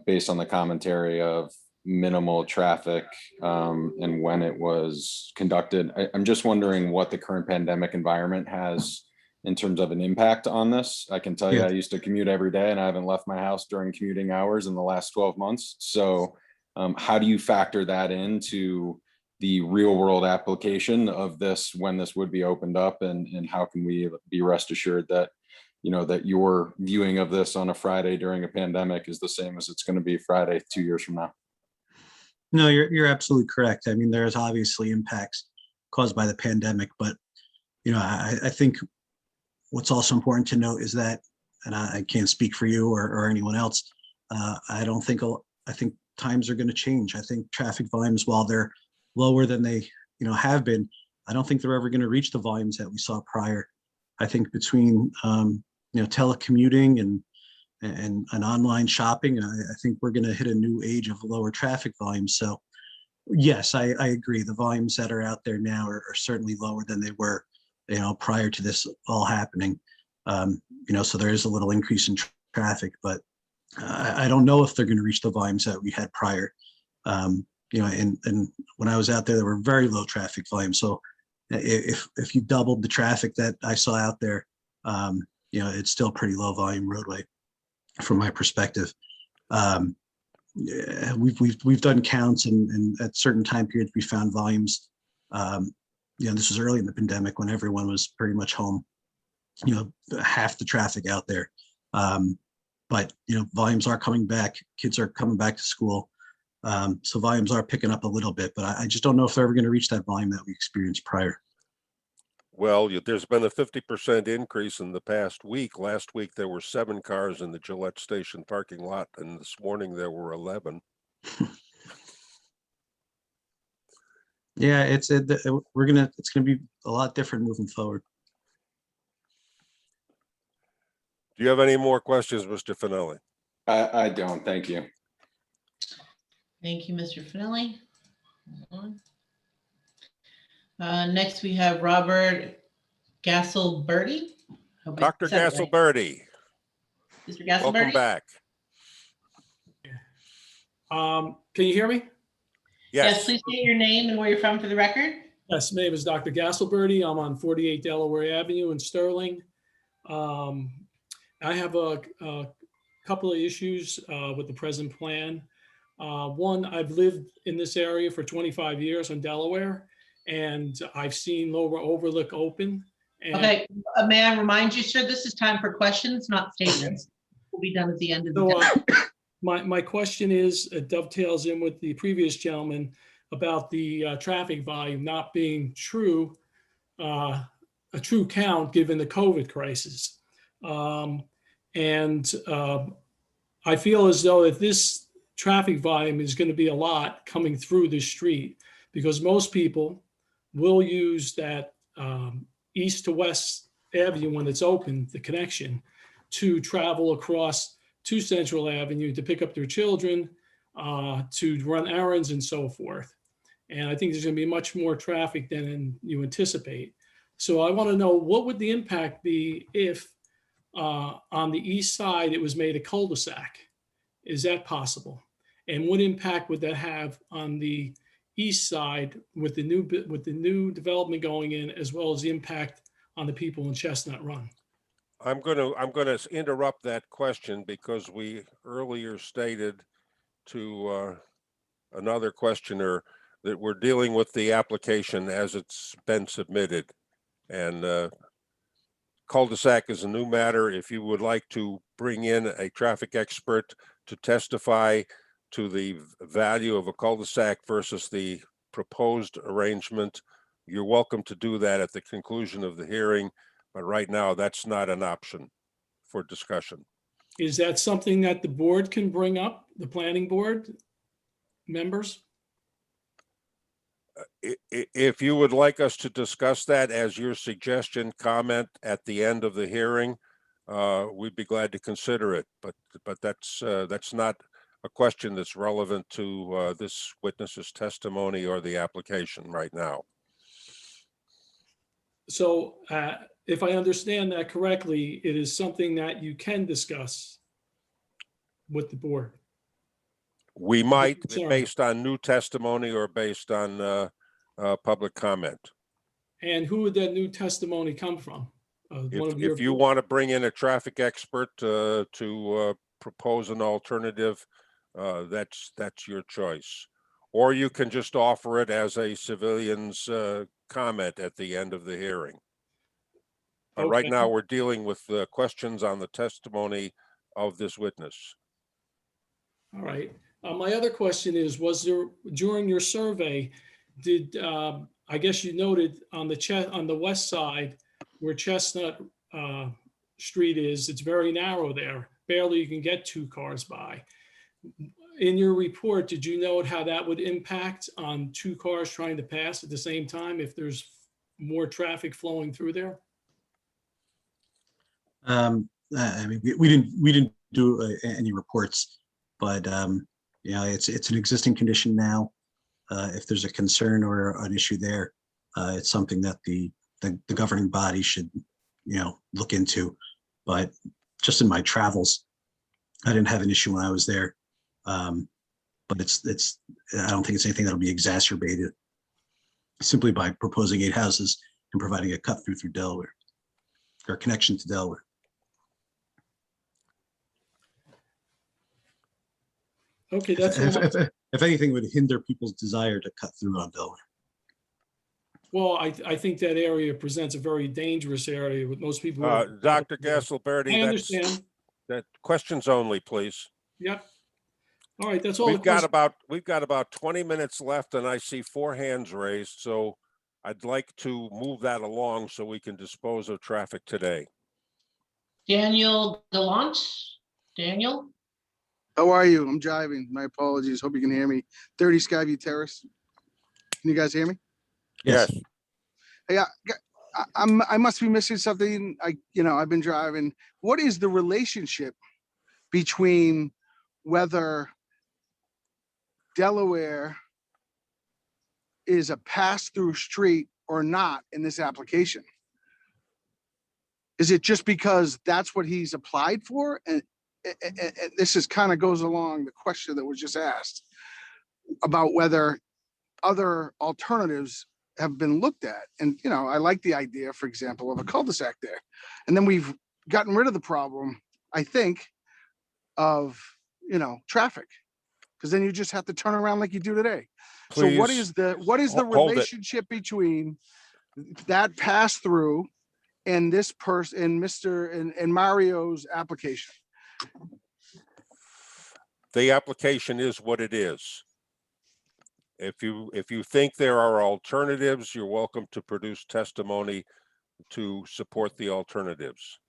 based on the commentary of minimal traffic and when it was conducted. I'm just wondering what the current pandemic environment has in terms of an impact on this. I can tell you, Yeah. I used to commute every day and I haven't left my house during commuting hours in the last 12 months. So how do you factor that into the real world application of this when this would be opened up, and how can we be rest assured that, you know, that your viewing of this on a Friday during a pandemic is the same as it's going to be Friday 2 years from now? No, you're absolutely correct. I mean, there's obviously impacts caused by the pandemic, but you know, I think what's also important to note is that, and I can't speak for you or anyone else. I think times are going to change. I think traffic volumes, while they're lower than they, you know, have been, I don't think they're ever going to reach the volumes that we saw prior. I think between you know, telecommuting and online shopping, I think we're going to hit a new age of lower traffic volumes. So yes, I agree. The volumes that are out there now are certainly lower than they were, you know, prior to this all happening. You know, so there is a little increase in traffic, but I don't know if they're going to reach the volumes that we had prior. You know, and when I was out there were very low traffic volumes. So if you doubled the traffic that I saw out there, you know, it's still pretty low volume roadway from my perspective. Yeah, we've done counts, and at certain time periods we found volumes. You know, this was early in the pandemic when everyone was pretty much home. You know, half the traffic out there. But you know, volumes are coming back. Kids are coming back to school. So volumes are picking up a little bit, but I just don't know if they're ever going to reach that volume that we experienced prior. Well, there's been a 50% increase in the past week. Last week, there were 7 cars in the Gillette Station parking lot, and this morning there were 11. Yeah, it's gonna be a lot different moving forward. Do you have any more questions, Mr. Finelli? I don't. Thank you. Thank you, Mr. Finelli. Hold on. Next, we have Robert Gasselberti. Dr. Gasselberti. Mr. Gasselberti. Welcome back. Can you hear me? Yes, please state your name and where you're from for the record. Yes, my name is Dr. Gasselberti. I'm on 48 Delaware Avenue in Sterling. I have a couple of issues with the present plan. One, I've lived in this area for 25 years in Delaware, and I've seen Lower Overlook open. And Okay, may I remind you, sir, this is time for questions, not statements. We'll be done at the end of the day. My question is, it dovetails in with the previous gentleman about the traffic volume not being true, a true count given the COVID crisis. I feel as though that this traffic volume is going to be a lot coming through this street, because most people will use that east to west avenue when it's open, the connection, to travel across to Central Avenue to pick up their children, to run errands and so forth. And I think there's going to be much more traffic than you anticipate. So I want to know, what would the impact be if on the east side it was made a cul-de-sac? Is that possible? And what impact would that have on the east side with the new development going in, as well as the impact on the people in Chestnut Run? I'm going to interrupt that question because we earlier stated to another questioner that we're dealing with the application as it's been submitted, and cul-de-sac is a new matter. If you would like to bring in a traffic expert to testify to the value of a cul-de-sac versus the proposed arrangement, you're welcome to do that at the conclusion of the hearing. But right now, that's not an option for discussion. Is that something that the board can bring up, the planning board members? If you would like us to discuss that as your suggestion, comment at the end of the hearing, we'd be glad to consider it. But that's not a question that's relevant to this witness's testimony or the application right now. So if I understand that correctly, it is something that you can discuss with the board. We might, Concern. based on new testimony or based on public comment. And who would that new testimony come from? One of your. If you want to bring in a traffic expert to propose an alternative, that's your choice. Or you can just offer it as a civilian's comment at the end of the hearing. But right Okay. now, we're dealing with the questions on the testimony of this witness. All right. My other question is, was there, during your survey, did, I guess you noted on the west side where Chestnut Street is, it's very narrow there. Barely you can get 2 cars by. In your report, did you note how that would impact on 2 cars trying to pass at the same time if there's more traffic flowing through there? I mean, we didn't do any reports, but you know, it's an existing condition now. If there's a concern or an issue there, it's something that the governing body should, you know, look into. But just in my travels, I didn't have an issue when I was there. But it's I don't think it's anything that'll be exacerbated simply by proposing 8 houses and providing a cut through Delaware or connection to Delaware. Okay, that's all. If anything, would hinder people's desire to cut through on Delaware. Well, I think that area presents a very dangerous area with most people. Dr. Gasselberti, I understand. that questions only, please. Yep. All right, that's all. We've got about 20 minutes left, and I see 4 hands raised, so I'd like to move that along so we can dispose of traffic today. Daniel Gallant. Daniel? How are you? I'm driving. My apologies. Hope you can hear me. 30 Skyview Terrace. Can you guys hear me? Yes. Yeah, I must be missing something. I've been driving. What is the relationship between whether Delaware is a pass-through street or not in this application? Is it just because that's what he's applied for? And this is kind of goes along the question that was just asked about whether other alternatives have been looked at. And, I like the idea, for example, of a cul-de-sac there. And then we've gotten rid of the problem, I think, of, traffic. Because then you just have to turn around like you do today. Please, so what is the relationship between that pass through and this person and Mario's application? The application is what it is. If you think there are alternatives, you're welcome to produce testimony to support the alternatives.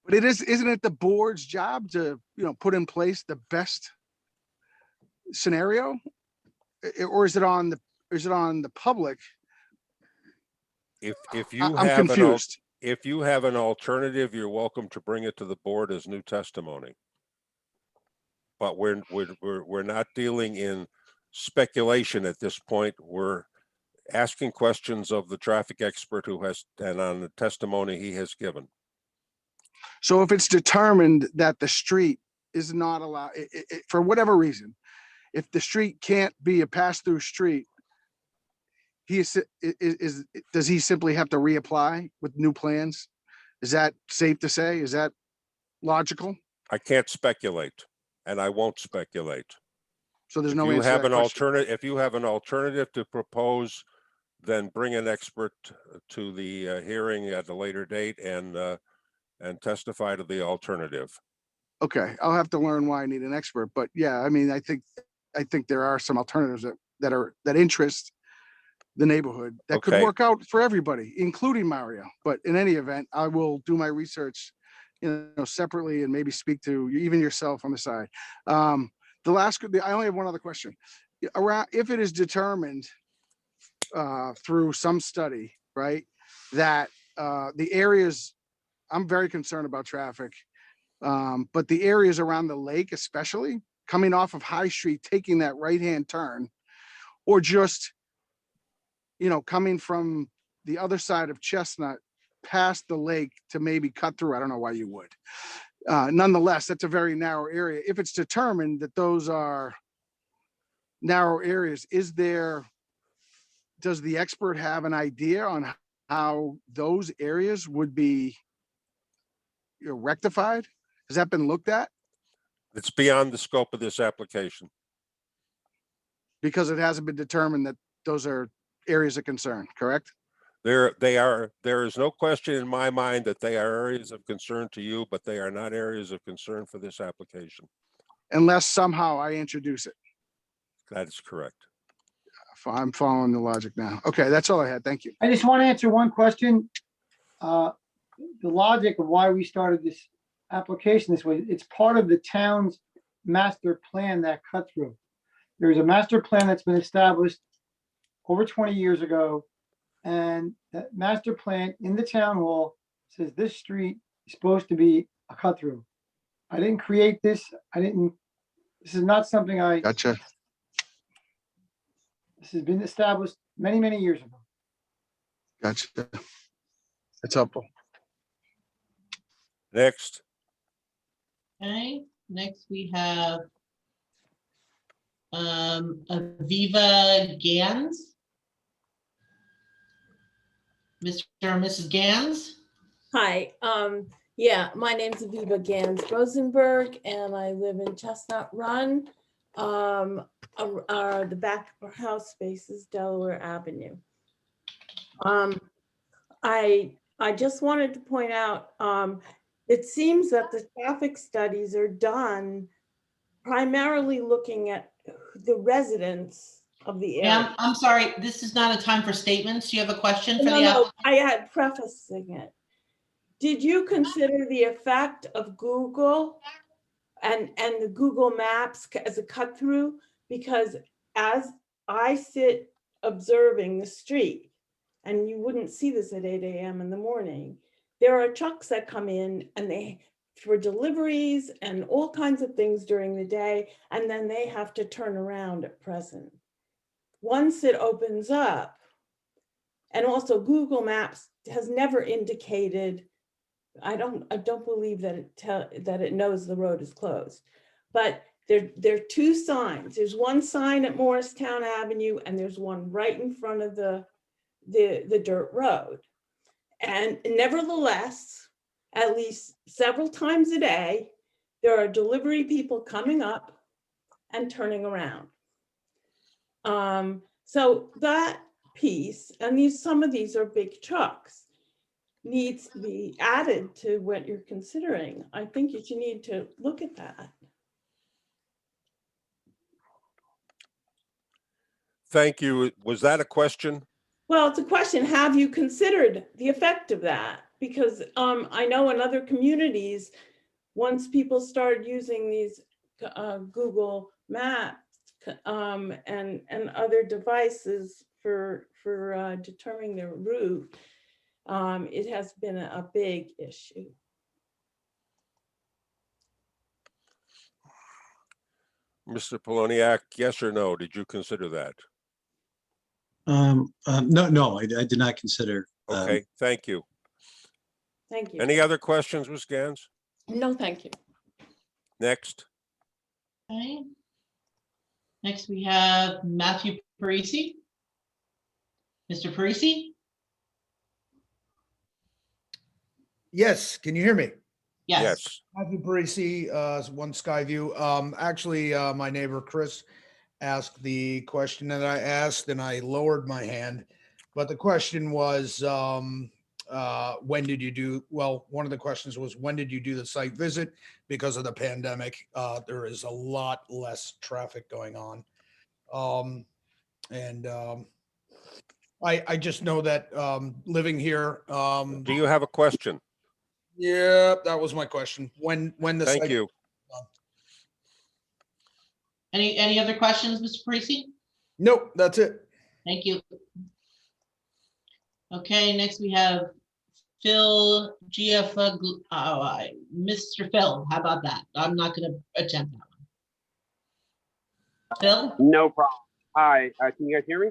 But isn't it the board's job to, put in place the best scenario? Or is it on the public? If you have an alternative, you're welcome to bring it to the board as new testimony. But we're not dealing in speculation at this point. We're asking questions of the traffic expert and on the testimony he has given. So if it's determined that the street is not allowed, for whatever reason, if the street can't be a pass-through street, does he simply have to reapply with new plans? Is that safe to say? Is that logical? I can't speculate, and I won't speculate. So there's no answer to that question. If you have an alternative to propose, then bring an expert to the hearing at a later date and testify to the alternative. Okay, I'll have to learn why I need an expert, but yeah, I mean, I think there are some alternatives that interest the neighborhood that could work out for everybody, including Mario. But in any event, I will do my research, separately and maybe speak to even yourself on the side. I only have one other question. If it is determined through some study, right, that the areas, I'm very concerned about traffic, but the areas around the lake especially, coming off of High Street, taking that right-hand turn, or just, coming from the other side of Chestnut past the lake to maybe cut through. I don't know why you would. Nonetheless, that's a very narrow area. If it's determined that those are narrow areas, does the expert have an idea on how those areas would be rectified? Has that been looked at? It's beyond the scope of this application. Because it hasn't been determined that those are areas of concern, correct? There is no question in my mind that they are areas of concern to you, but they are not areas of concern for this application. Unless somehow I introduce it. That is correct. I'm following the logic now. Okay, that's all I had. Thank you. I just want to answer one question. The logic of why we started this application this way, it's part of the town's master plan, that cut through. There's a master plan that's been established over 20 years ago. And that master plan in the town hall says this street is supposed to be a cut through. I didn't create this. This is not something I. Gotcha. This has been established many, many years ago. Gotcha. That's helpful. Next. Okay, next we have Aviva Gans. Mr. or Mrs. Gans? Hi, yeah, my name's Aviva Gans Rosenberg, and I live in Chestnut Run. The back of our house faces Delaware Avenue. I just wanted to point out, it seems that the traffic studies are done primarily looking at the residents of the area. Ma'am, I'm sorry, this is not a time for statements. Do you have a question for the No, applicant? I had prefacing it. Did you consider the effect of Google and the Google Maps as a cut through? Because as I sit observing the street, and you wouldn't see this at 8 a.m. in the morning, there are trucks that come in and for deliveries and all kinds of things during the day, and then they have to turn around at present. Once it opens up, and also Google Maps has never indicated, I don't believe that it knows the road is closed, but there are two signs. There's one sign at Morristown Avenue, and there's one right in front of the dirt road. And nevertheless, at least several times a day, there are delivery people coming up and turning around. So that piece, and some of these are big trucks, needs to be added to what you're considering. I think you need to look at that. Thank you. Was that a question? Well, it's a question. Have you considered the effect of that? Because I know in other communities, once people started using these Google Maps and other devices for determining their route, it has been a big issue. Mr. Poloniak, yes or no? Did you consider that? No, I did not consider. Okay, thank you. Thank you. Any other questions, Ms. Gans? No, thank you. Next. Okay. Next, we have Matthew Parisi. Mr. Parisi? Yes, can you hear me? Yes. Matthew Parisi, One Skyview. Actually, my neighbor Chris asked the question that I asked, and I lowered my hand. But the question was, when did you do, well, one of the questions was, when did you do the site visit? Because of the pandemic, there is a lot less traffic going on. I just know that living here. Do you have a question? Yeah, that was my question. When the Thank site- you. Any other questions, Mr. Parisi? Nope, that's it. Thank you. Okay, next we have Phil Mr. Phil, how about that? I'm not going to attempt that one. Phil? No problem. Hi, can you guys hear me?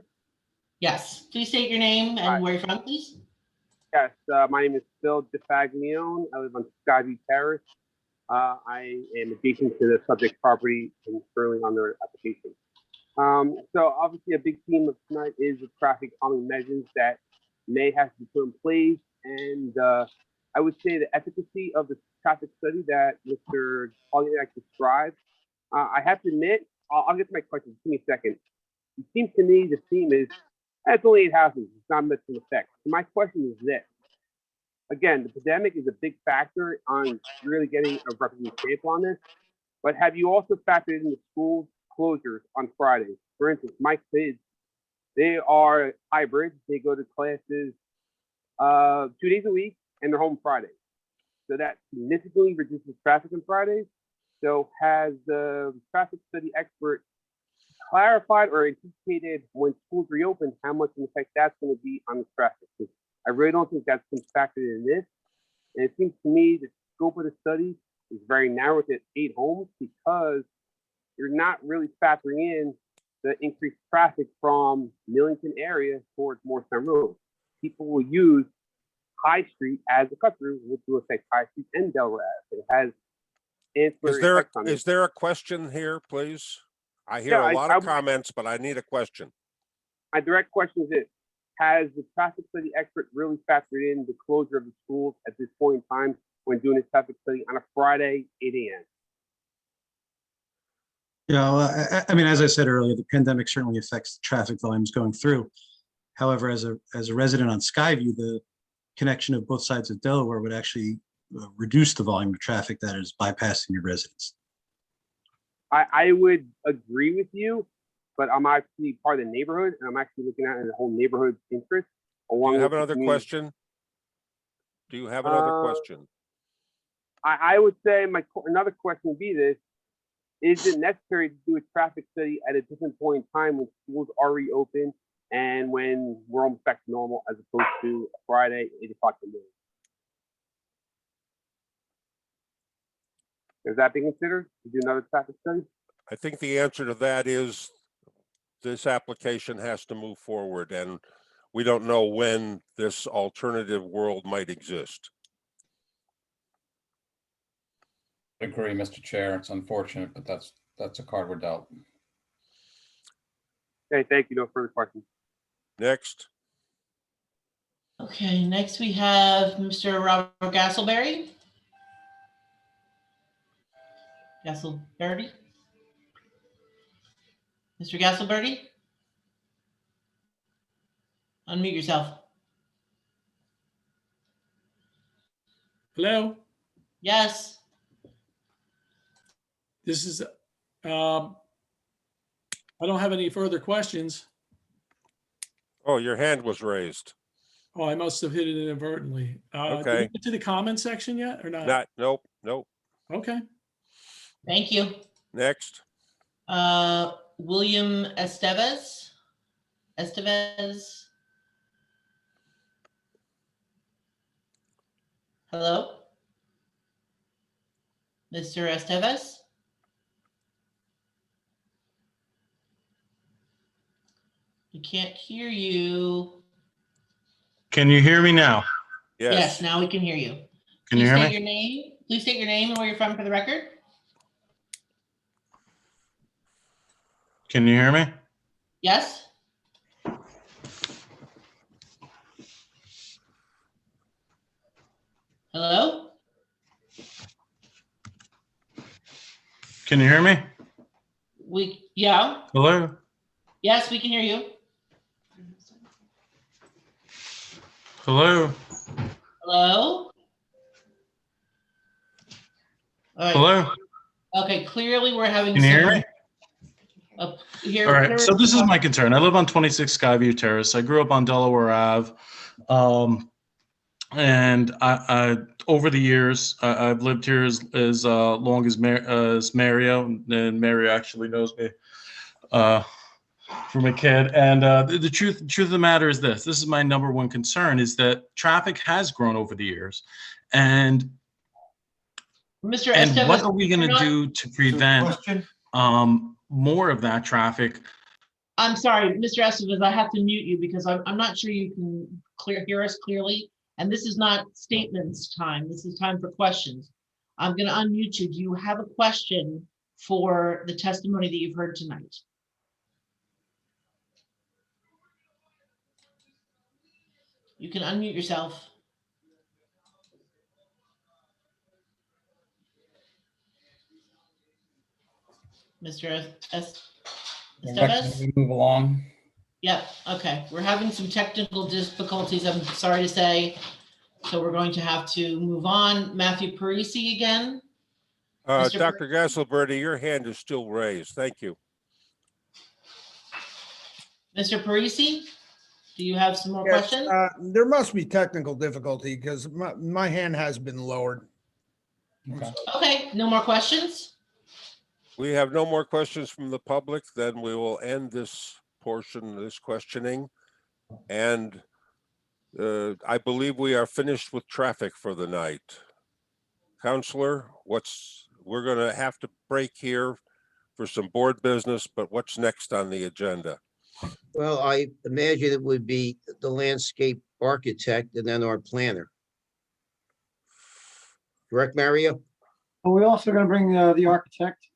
Yes. Please state your name and where you're from, please. Yes, my name is Phil DeFaglione. I live on Skyview Terrace. I am adjacent to the subject property and currently on their application. So obviously a big theme of tonight is the traffic calming measures that may have to be put in place. And I would say the efficacy of the traffic study that Mr. Polyak described. I have to admit, I'll get to my question. Give me a second. It seems to me the theme is, it's only 8 houses. It's not much of an effect. So my question is this. Again, the pandemic is a big factor on really getting a representative sample on this. But have you also factored in the school closures on Fridays? For instance, my kids, they are hybrid. They go to classes 2 days a week and they're home Fridays. So that significantly reduces traffic on Fridays. So has the traffic study expert clarified or anticipated when schools reopen how much of an effect that's going to be on the traffic? I really don't think that's been factored in this. And it seems to me the scope of the study is very narrow at 8 homes because you're not really factoring in the increased traffic from Millington area towards Morristown Road. People will use High Street as a cut through, which will affect High Street and Delaware Ave. It has ancillary effects on it. Is there a question here, please? I hear a lot of comments, but I need a question. My direct question is this. Has the traffic study expert really factored in the closure of the schools at this point in time when doing a traffic study on a Friday, 8 a.m.? Yeah, well, I mean, as I said earlier, the pandemic certainly affects traffic volumes going through. However, as a resident on Skyview, the connection of both sides of Delaware would actually reduce the volume of traffic that is bypassing your residence. I would agree with you, but I'm actually part of the neighborhood, and I'm actually looking at the whole neighborhood's interest. Do you have another question? Do you have another question? I would say another question would be this. Is it necessary to do a traffic study at a different point in time when schools are reopened and when we're almost back to normal as opposed to Friday, 8 o'clock in the morning? Is that being considered to do another traffic study? I think the answer to that is this application has to move forward, and we don't know when this alternative world might exist. Agree, Mr. Chair. It's unfortunate, but that's a card we're dealt. Okay, thank you. No further questions. Next. Okay, next we have Mr. Robert Gasselberry. Gasselberry? Mr. Gasselberry? Unmute yourself. Hello? Yes. This is, I don't have any further questions. Oh, your hand was raised. Oh, I must have hit it inadvertently. Did Okay. we get to the comment section yet or not? Nope. Okay. Thank you. Next. William Estevez. Hello? Mr. Estevez? We can't hear you. Can you hear me now? Yes, now we can hear you. Can you hear State me? your name. Please state your name and where you're from for the record. Can you hear me? Yes? Hello? Can you hear me? Yeah. Hello? Yes, we can hear you. Hello? Hello? All right. Hello? Okay, clearly we're having. Can you hear me? Here, All right, so this is my concern. I live on 26 Skyview Terrace. I grew up on Delaware Ave. And I over the years, I've lived here as long as Mario, and Mario actually knows me from a kid. And the truth of the matter is this is my number one concern, is that traffic has grown over the years. And Mr. And Estevez, what are we going to do to prevent more of that traffic. I'm sorry, Mr. Estevez, I have to mute you because I'm not sure you can hear us clearly. And this is not statements time. This is time for questions. I'm going to unmute you. Do you have a question for the testimony that you've heard tonight? You can unmute yourself. Mr. Estevez? We move along. Yep, okay. We're having some technical difficulties, I'm sorry to say. So we're going to have to move on. Matthew Parisi again. Dr. Gasselberti, your hand is still raised. Thank you. Mr. Parisi, do you have some more Yes, questions? there must be technical difficulty because my hand has been lowered. Okay, no more questions? We have no more questions from the public. Then we will end this portion, this questioning. And I believe we are finished with traffic for the night. Counselor, we're going to have to break here for some board business, but what's next on the agenda? Well, I imagine it would be the landscape architect and then our planner. Correct, Mario? Are we also going to bring the architect?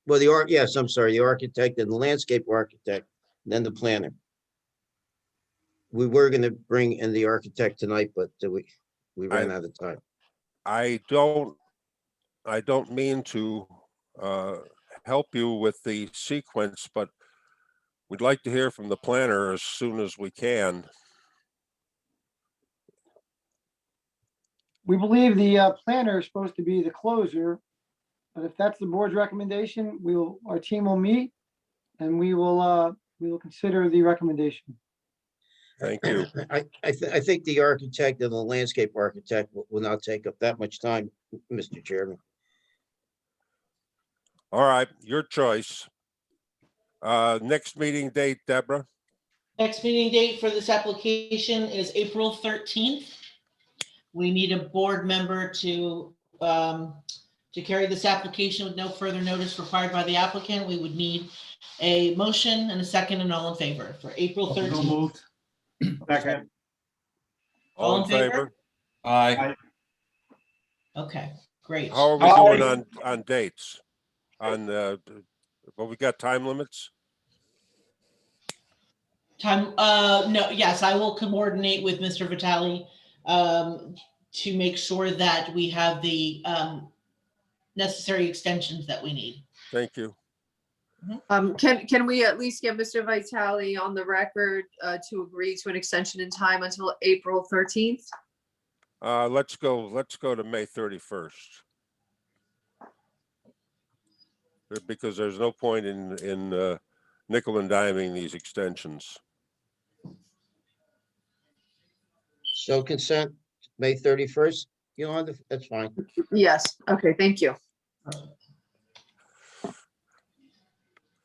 Well, yes, I'm sorry, the architect and the landscape architect, then the planner. We were going to bring in the architect tonight, but we ran out of time. I don't mean to help you with the sequence, but we'd like to hear from the planner as soon as we can. We believe the planner is supposed to be the closer, but if that's the board's recommendation, our team will meet and we will consider the recommendation. Thank you. I think the architect and the landscape architect will not take up that much time, Mr. Chairman. All right, your choice. Next meeting date, Deborah? Next meeting date for this application is April 13th. We need a board member to carry this application with no further notice required by the applicant. We would need a motion and a second and all in favor for April 13th. So moved. Second. All in favor? Aye. Okay, great. How are we doing on dates? Well, we got time limits? No, yes, I will coordinate with Mr. Vitale to make sure that we have the necessary extensions that we need. Thank you. Can we at least get Mr. Vitale on the record to agree to an extension in time until April 13th? Let's go to May 31st. Because there's no point in nickel and diming these extensions. So consent, May 31st, Yolanda, that's fine. Yes, okay, thank you.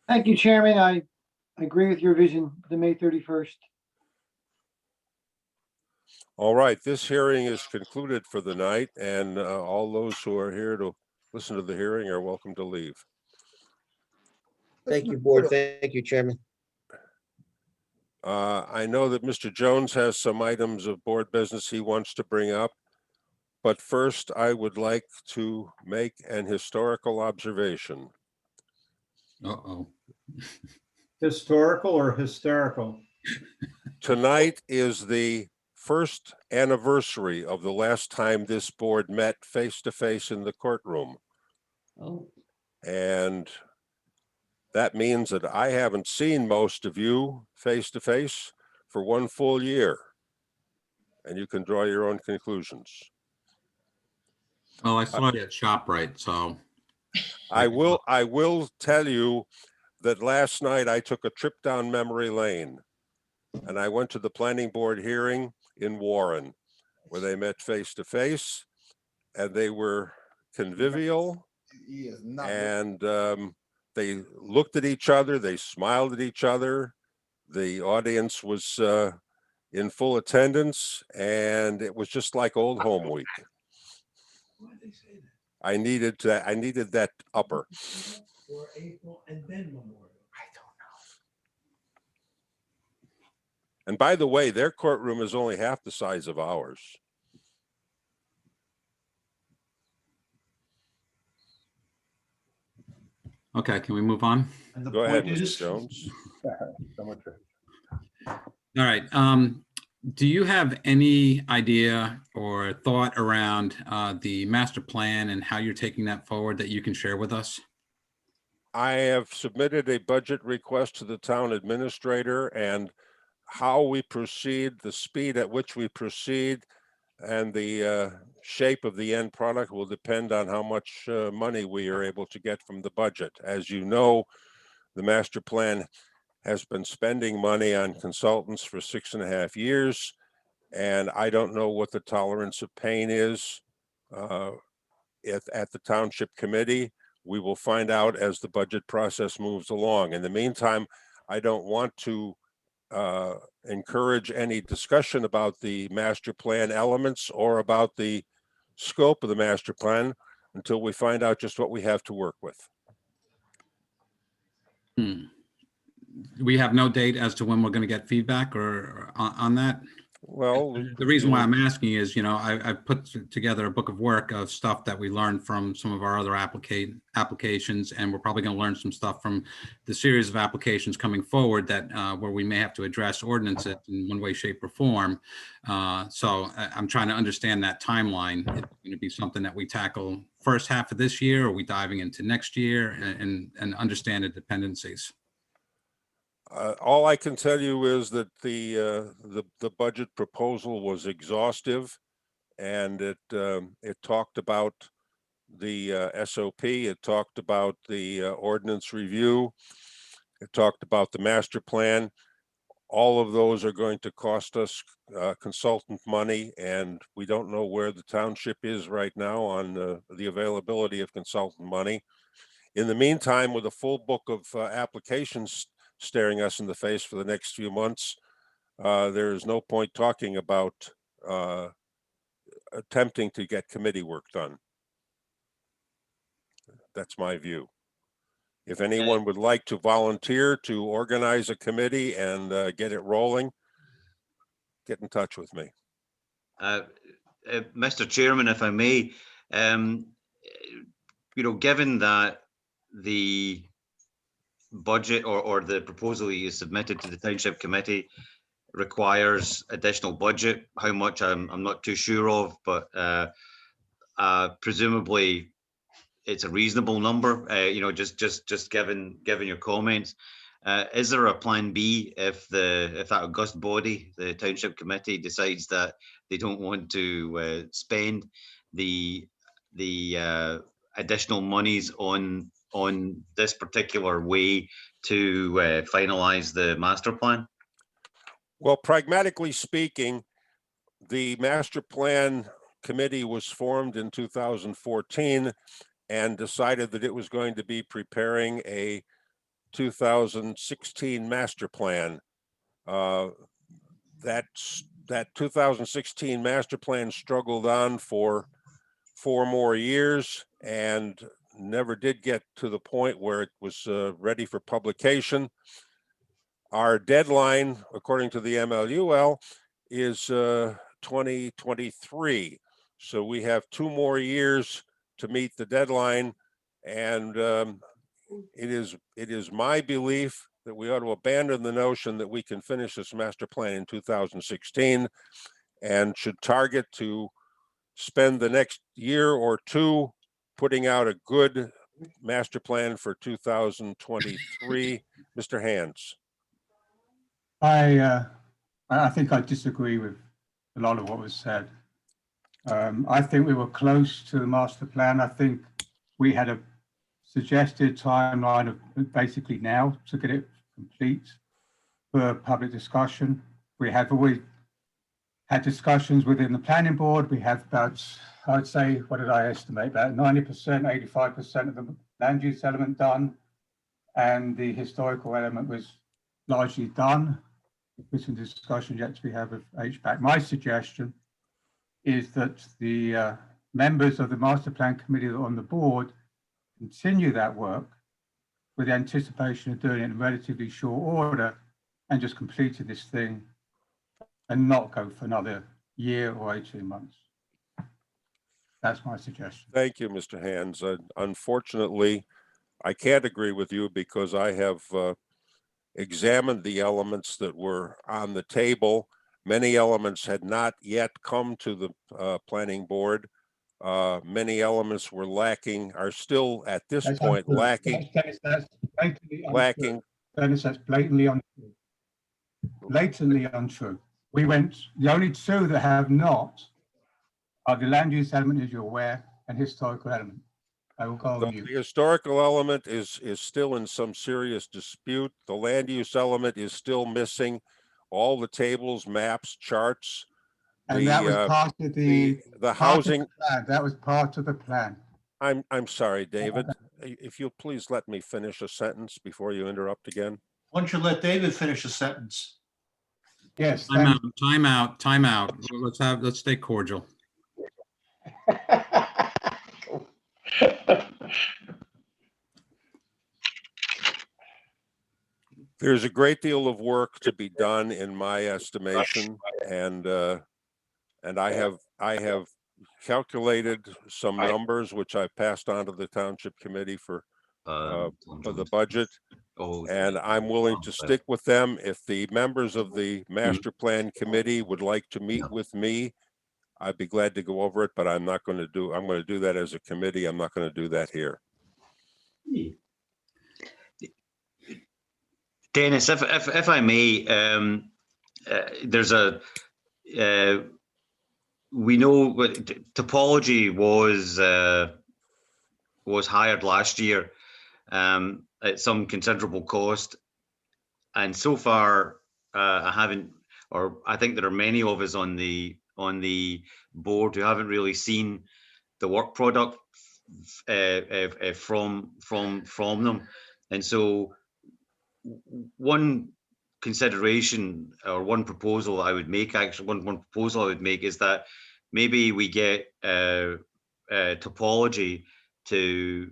Thank you, Chairman. I agree with your vision, the May 31st. All right, this hearing is concluded for the night, and all those who are here to listen to the hearing are welcome to leave. Thank you, board. Thank you, Chairman. I know that Mr. Jones has some items of board business he wants to bring up, but first I would like to make an historical observation. Uh-oh. Historical or hysterical? Tonight is the first anniversary of the last time this board met face-to-face in the courtroom. Oh. And that means that I haven't seen most of you face-to-face for one full year. And you can draw your own conclusions. Well, I saw you at ShopRite, so. I will tell you that last night I took a trip down memory lane and I went to the planning board hearing in Warren where they met face-to-face and they were convivial and they looked at each other, they smiled at each other. The audience was in full attendance and it was just like old home week. I needed that upper. or April and then Memorial? And by the way, their courtroom is only half the size of ours. Okay, can we move on? And the Go ahead, point Mr. is, Jones. All right. Do you have any idea or thought around the master plan and how you're taking that forward that you can share with us? I have submitted a budget request to the town administrator, and how we proceed, the speed at which we proceed, and the shape of the end product will depend on how much money we are able to get from the budget. As you know, the master plan has been spending money on consultants for 6.5 years, and I don't know what the tolerance of pain is at the Township Committee. We will find out as the budget process moves along. In the meantime, I don't want to encourage any discussion about the master plan elements or about the scope of the master plan until we find out just what we have to work with. We have no date as to when we're going to get feedback or on that? Well, the reason why I'm asking is, you know, I've put together a book of work of stuff that we learned from some of our other applications, and we're probably going to learn some stuff from the series of applications coming forward that where we may have to address ordinances in one way, shape, or form. So I'm trying to understand that timeline. It's going to be something that we tackle first half of this year, or are we diving into next year, and understand the dependencies? All I can tell you is that the budget proposal was exhaustive, and it talked about the SOP, it talked about the ordinance review, it talked about the master plan. All of those are going to cost us consultant money, and we don't know where the township is right now on the availability of consultant money. In the meantime, with a full book of applications staring us in the face for the next few months, there is no point talking about attempting to get committee work done. That's my view. If anyone would like to volunteer to organize a committee and get it rolling, get in touch with me. Mr. Chairman, if I may, you know, given that the budget or the proposal you submitted to the Township Committee requires additional budget, how much I'm not too sure of, but presumably it's a reasonable number, you know, just given your comments. Is there a plan B if that august body, the Township Committee, decides that they don't want to spend the additional monies on this particular way to finalize the master plan? Well, pragmatically speaking, the master plan committee was formed in 2014 and decided that it was going to be preparing a 2016 master plan. That 2016 master plan struggled on for 4 more years and never did get to the point where it was ready for publication. Our deadline, according to the MLUL, is 2023. So we have 2 more years to meet the deadline, and it is my belief that we ought to abandon the notion that we can finish this master plan in 2016 and should target to spend the next year or 2 putting out a good master plan for 2023. Mr. Hands. I think I disagree with a lot of what was said. I think we were close to the master plan. I think we had a suggested timeline of basically now to get it complete for public discussion. We have always had discussions within the planning board. We have about, I'd say, what did I estimate? About 90%, 85% of the land use element done. And the historical element was largely done, with some discussion yet to be had with HPAC. My suggestion is that the members of the master plan committee that are on the board continue that work with the anticipation of doing it in relatively short order and just completing this thing and not go for another year or 18 months. That's my suggestion. Thank you, Mr. Hands. Unfortunately, I can't agree with you because I have examined the elements that were on the table. Many elements had not yet come to the planning board. Many elements were lacking, are still at this point lacking. That's blatantly untrue. Lacking. Dennis, that's blatantly untrue. Blatantly untrue. We went, the only two that have not are the land use element, as you're aware, and historical element. I will go on The mute. historical element is still in some serious dispute. The land use element is still missing all the tables, maps, charts. And that was part of the housing. Plan. That was part of the plan. I'm sorry, David. If you'll please let me finish a sentence before you interrupt again. Why don't you let David finish a sentence? Yes. Time out. Let's stay cordial. There's a great deal of work to be done in my estimation, and I have calculated some numbers which I passed on to the Township Committee for the budget, and I'm willing to stick with them. If the members of the Master Plan Committee would like to meet with me, I'd be glad to go over it, but I'm going to do that as a committee. I'm not going to do that here. Dennis, if I may, there's a we know topology was hired last year at some considerable cost, and so far I haven't, or I think there are many of us on the board who haven't really seen the work product from them, and so one consideration or one proposal I would make, actually one proposal I would make is that maybe we get topology to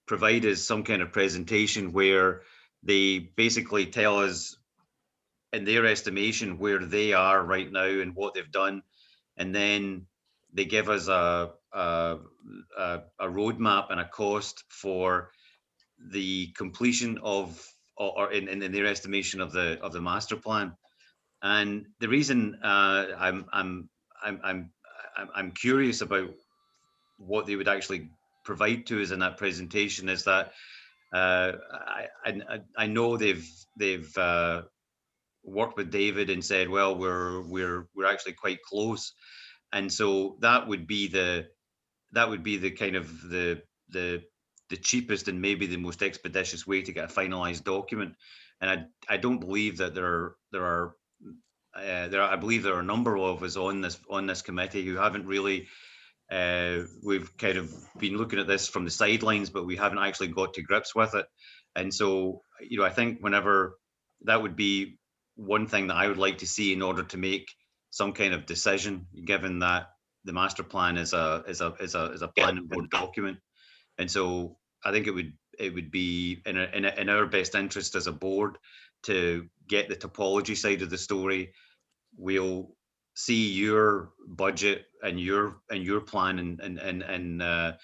provide us some kind of presentation where they basically tell us in their estimation where they are right now and what they've done, and then they give us a roadmap and a cost for the completion of, or in their estimation of the master plan. And the reason I'm curious about what they would actually provide to us in that presentation is that I know they've worked with David and said, well, we're actually quite close, and so that would be the kind of the cheapest and maybe the most expeditious way to get a finalized document. And I don't believe that I believe there are a number of us on this committee who haven't really we've kind of been looking at this from the sidelines, but we haven't actually got to grips with it. And so, I think whenever that would be one thing that I would like to see in order to make some kind of decision, given that the master plan is a planning board document. And so I think it would be in our best interest as a board to get the topology side of the story. We'll see your budget and your plan, and I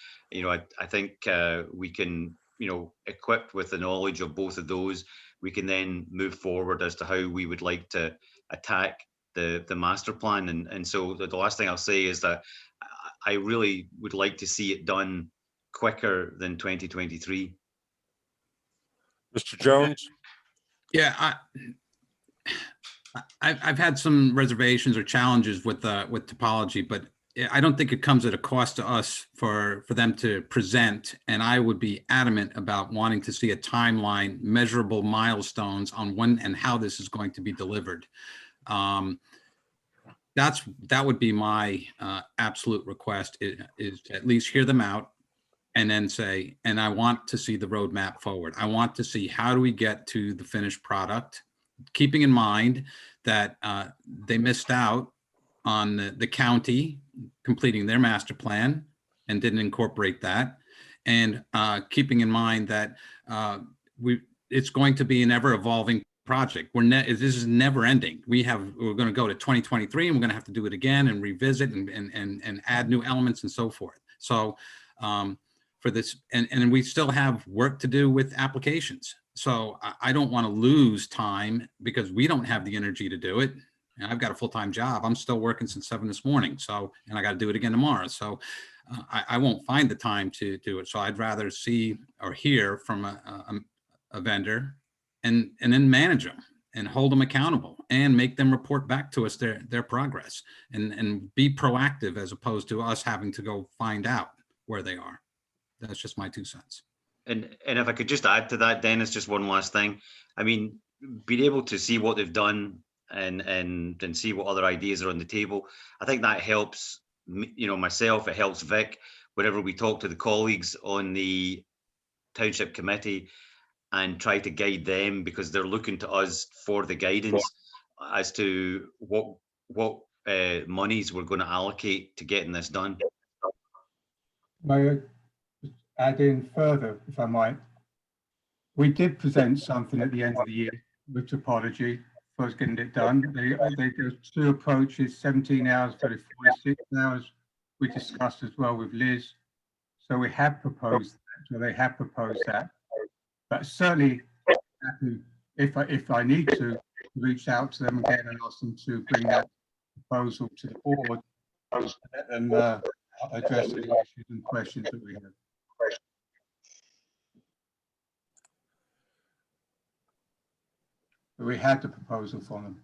think we can, equipped with the knowledge of both of those, we can then move forward as to how we would like to attack the master plan. And so the last thing I'll say is that I really would like to see it done quicker than 2023. Mr. Jones? Yeah, I've had some reservations or challenges with topology, but I don't think it comes at a cost to us for them to present. And I would be adamant about wanting to see a timeline, measurable milestones on when and how this is going to be delivered. That would be my absolute request, is to at least hear them out and then say, and I want to see the roadmap forward. I want to see, how do we get to the finished product, keeping in mind that they missed out on the county completing their master plan and didn't incorporate that. And keeping in mind that it's going to be an ever evolving project. This is never ending. We're going to go to 2023 and we're going to have to do it again and revisit and add new elements and so forth. So for this, and we still have work to do with applications. So I don't want to lose time because we don't have the energy to do it. And I've got a full-time job. I'm still working since 7 this morning. So, and I got to do it again tomorrow. So I won't find the time to do it. So I'd rather see or hear from a vendor and then manage them and hold them accountable and make them report back to us their progress and be proactive as opposed to us having to go find out where they are. That's just my 2 cents. And if I could just add to that, Dennis, just one last thing. I mean, being able to see what they've done and see what other ideas are on the table, I think that helps, you know, myself, it helps Vic, whenever we talk to the colleagues on the Township Committee and try to guide them, because they're looking to us for the guidance as to what monies we're going to allocate to getting this done. May I add in further, if I might? We did present something at the end of the year with topology for us getting it done. They go 2 approaches, 17 hours for 46 hours. We discussed as well with Liz. So we have proposed that. So they have proposed that. But certainly, if I need to reach out to them again and ask them to bring that proposal to the board and address any issues and questions that we have. But we had the proposal from them.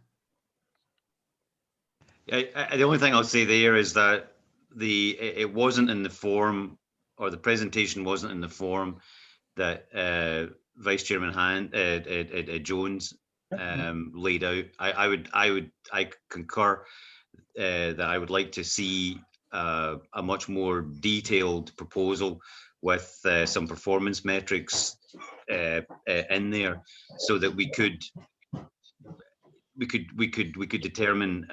The only thing I'll say there is that it wasn't in the form, or the presentation wasn't in the form that Vice Chairman Jones laid out. I concur that I would like to see a much more detailed proposal with some performance metrics in there, so that we could determine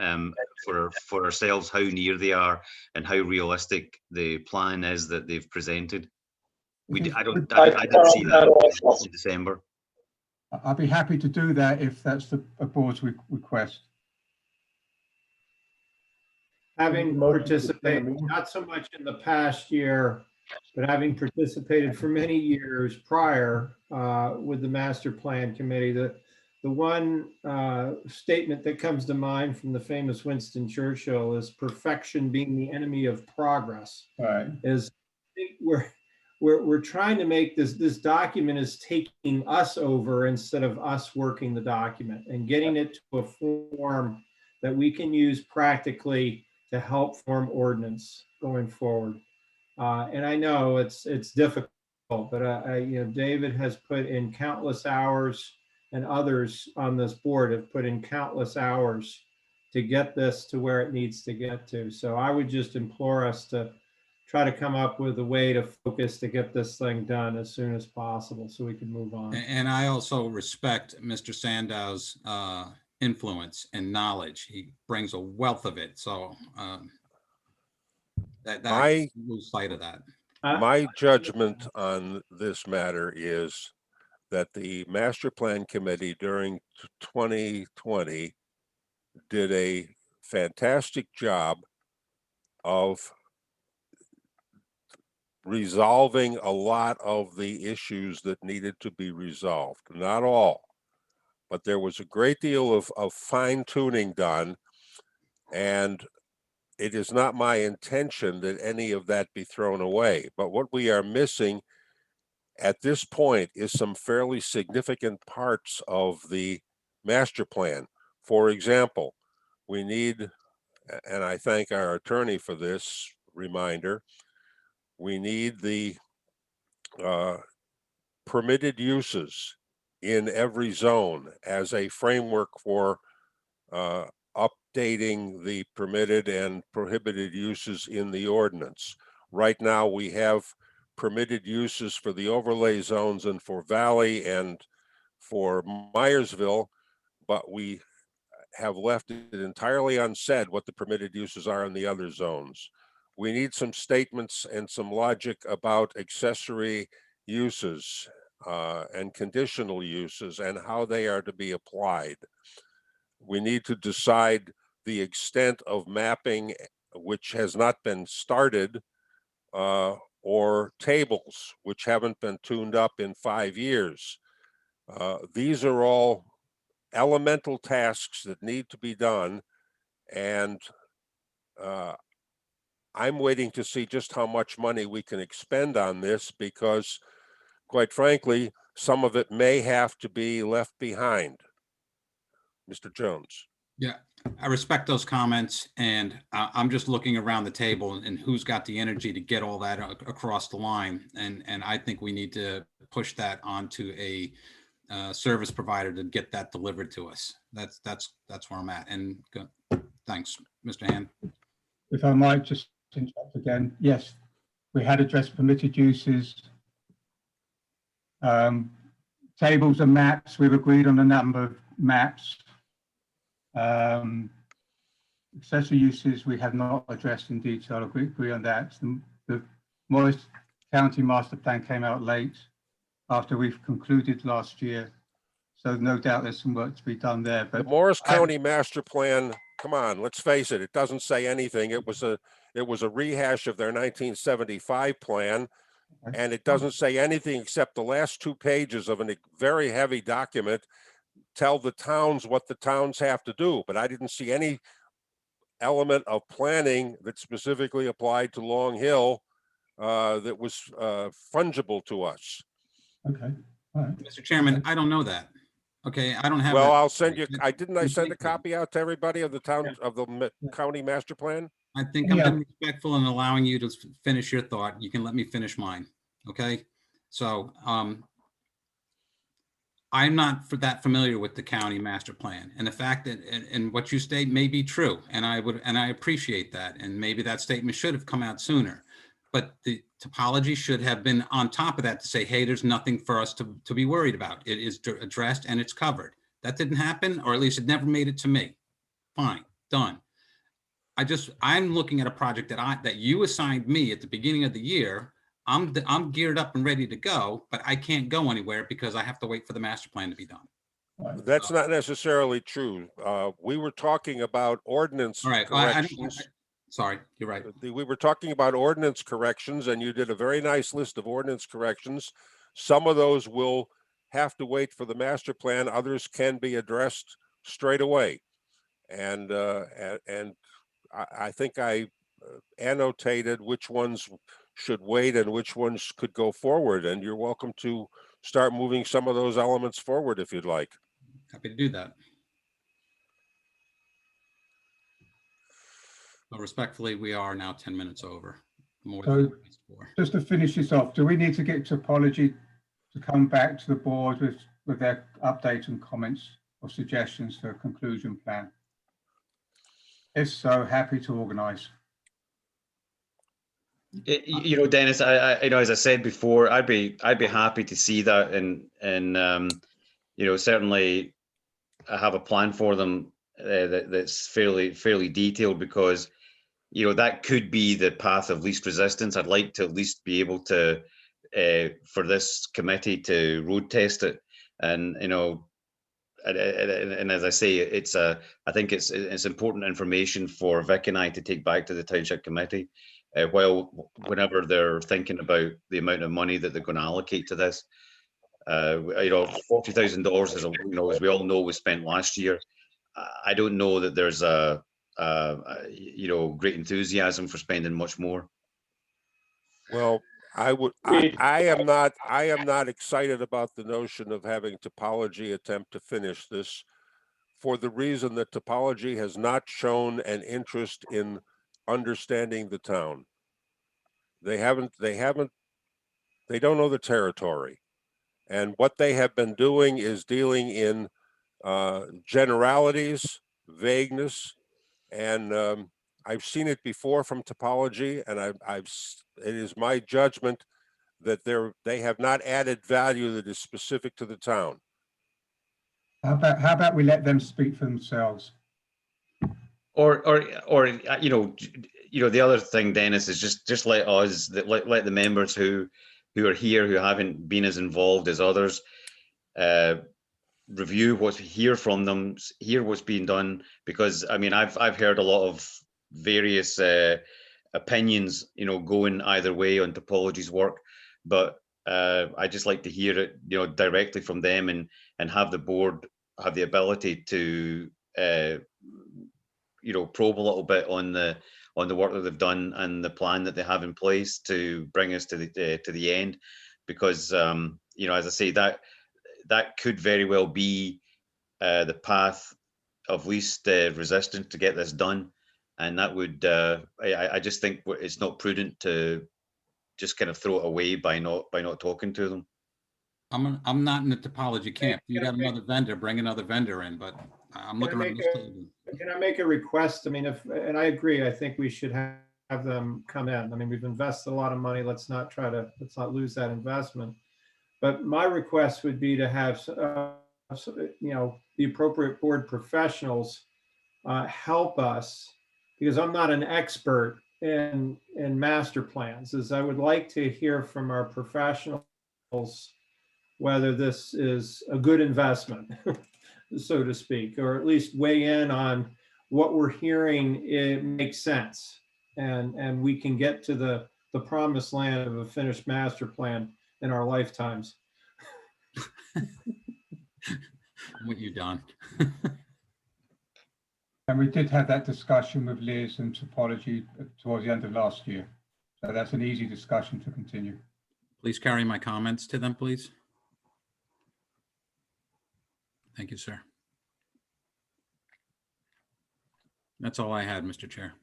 for ourselves how near they are and how realistic the plan is that they've presented. I didn't see that in December. I'd be happy to do that if that's the board's request. Having participated, not so much in the past year, but having participated for many years prior with the Master Plan Committee, the one statement that comes to mind from the famous Winston Churchill is perfection being the enemy of progress. Right. We're trying to make this document is taking us over instead of us working the document and getting it to a form that we can use practically to help form ordinance going forward. And I know it's difficult, but David has put in countless hours, and others on this board have put in countless hours to get this to where it needs to get to. So I would just implore us to try to come up with a way to focus to get this thing done as soon as possible so we can move on. And I also respect Mr. Sandow's influence and knowledge. He brings a wealth of it. So I lose sight of that. My judgment on this matter is that the Master Plan Committee during 2020 did a fantastic job of resolving a lot of the issues that needed to be resolved. Not all, but there was a great deal of fine tuning done. And it is not my intention that any of that be thrown away. But what we are missing at this point is some fairly significant parts of the master plan. For example, we need, and I thank our attorney for this reminder, we need the permitted uses in every zone as a framework for updating the permitted and prohibited uses in the ordinance. Right now, we have permitted uses for the overlay zones and for Valley and for Myersville, but we have left it entirely unsaid what the permitted uses are in the other zones. we need some statements and some logic about accessory uses and conditional uses and how they are to be applied. We need to decide the extent of mapping, which has not been started, or tables, which haven't been tuned up in 5 years. These are all elemental tasks that need to be done, and I'm waiting to see just how much money we can expend on this, because quite frankly, some of it may have to be left behind. Mr. Jones. Yeah, I respect those comments, and I'm just looking around the table and who's got the energy to get all that across the line. And I think we need to push that onto a service provider to get that delivered to us. That's where I'm at. And thanks, Mr. Hand. If I might just interrupt again, yes, we had addressed permitted uses. Tables and maps, we've agreed on a number of maps. Accessory uses we have not addressed in detail. Agree on that. The Morris County Master Plan came out late after we've concluded last year, so no doubt there's some work to be done there. But the Morris County Master Plan, come on, let's face it, it doesn't say anything. It was a rehash of their 1975 plan, and it doesn't say anything except the last 2 pages of a very heavy document tell the towns what the towns have to do. But I didn't see any element of planning that specifically applied to Long Hill that was fungible to us. Okay. All right. Mr. Chairman, I don't know that. Okay, I don't have. Well, that. I'll send you. I send a copy out to everybody of the town of the county master plan. I think I'm being respectful in allowing you to finish your thought. You can let me finish mine. Okay, so I'm not that familiar with the county master plan, and the fact that and what you state may be true, and I appreciate that, and maybe that statement should have come out sooner, but the topology should have been on top of that to say, hey, there's nothing for us to be worried about. It is addressed and it's covered. That didn't happen, or at least it never made it to me. Fine, done. I'm looking at a project that you assigned me at the beginning of the year. I'm geared up and ready to go, but I can't go anywhere because I have to wait for the master plan to be done. That's not necessarily true. We were talking about ordinance corrections. Sorry, you're right. We were talking about ordinance corrections, and you did a very nice list of ordinance corrections. Some of those will have to wait for the master plan. Others can be addressed straight away. And I think I annotated which ones should wait and which ones could go forward. And you're welcome to start moving some of those elements forward if you'd like. Happy to do that. But respectfully, we are now 10 minutes over. More so just to finish this off, do we need to get topology to come back to the board with their updates and comments or suggestions for a conclusion plan? If so, happy to organize. You know, Dennis, I as I said before, I'd be happy to see that, and you know, certainly I have a plan for them that's fairly detailed, because you know that could be the path of least resistance. I'd like to at least be able to for this committee to road test it, and you know, and as I say, I think it's important information for Vic and I to take back to the Township Committee. Whenever they're thinking about the amount of money that they're going to allocate to this, you know, $40,000 is, you know, as we all know, was spent last year. I don't know that there's you know, great enthusiasm for spending much more. Well, I am not excited about the notion of having topology attempt to finish this, for the reason that topology has not shown an interest in understanding the town. They don't know the territory, and what they have been doing is dealing in generalities, vagueness, and I've seen it before from topology, and it is my judgment that they have not added value that is specific to the town. How about we let them speak for themselves? Or you know, you know, the other thing, Dennis, is just let us, let the members who are here, who haven't been as involved as others, review what's, hear from them, hear what's being done, because I mean, I've heard a lot of various opinions, you know, going either way on topology's work, but I just like to hear it, you know, directly from them, and have the board have the ability to you know, probe a little bit on the work that they've done and the plan that they have in place to bring us to the end, because you know, as I say, that could very well be the path of least resistance to get this done, and that would I just think it's not prudent to just kind of throw it away by not talking to them. I'm not in the topology camp. You got another vendor, bring another vendor in, but I'm looking around this table. Can I make a request? I mean, and I agree, I think we should have them come in. I mean, we've invested a lot of money. Let's not lose that investment. But my request would be to have, you know, the appropriate board professionals help us, because I'm not an expert in master plans, as I would like to hear from our professionals whether this is a good investment, so to speak, or at least weigh in on what we're hearing. It makes sense, and we can get to the promised land of a finished master plan in our lifetimes. I'm with you, Don. And we did have that discussion with Liz and topology towards the end of last year. So that's an easy discussion to continue. Please carry my comments to them, please. Thank you, sir. That's all I had, Mr. Chair.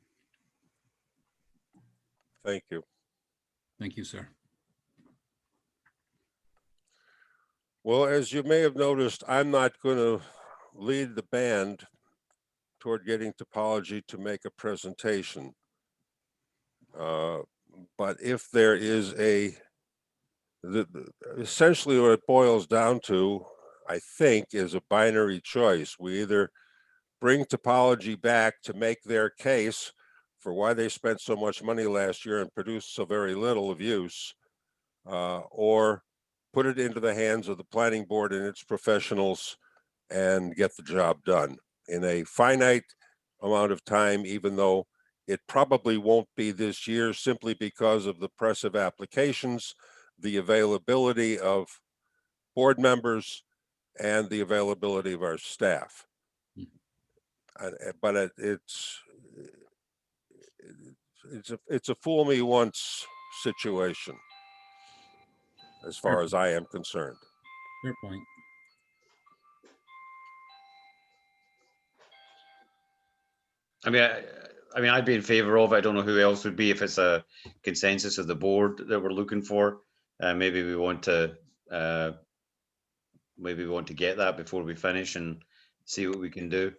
Thank you. Thank you, sir. Well, as you may have noticed, I'm not going to lead the band toward getting topology to make a presentation. But if there is essentially what it boils down to, I think, is a binary choice. We either bring topology back to make their case for why they spent so much money last year and produced so very little of use, or put it into the hands of the planning board and its professionals and get the job done in a finite amount of time, even though it probably won't be this year, simply because of the press of applications, the availability of board members, and the availability of our staff. But it's a fool me once situation, as far as I am concerned. Fair point. I mean, I'd be in favor of it. I don't know who else would be, if it's a consensus of the board that we're looking for. Maybe we want to get that before we finish and see what we can do.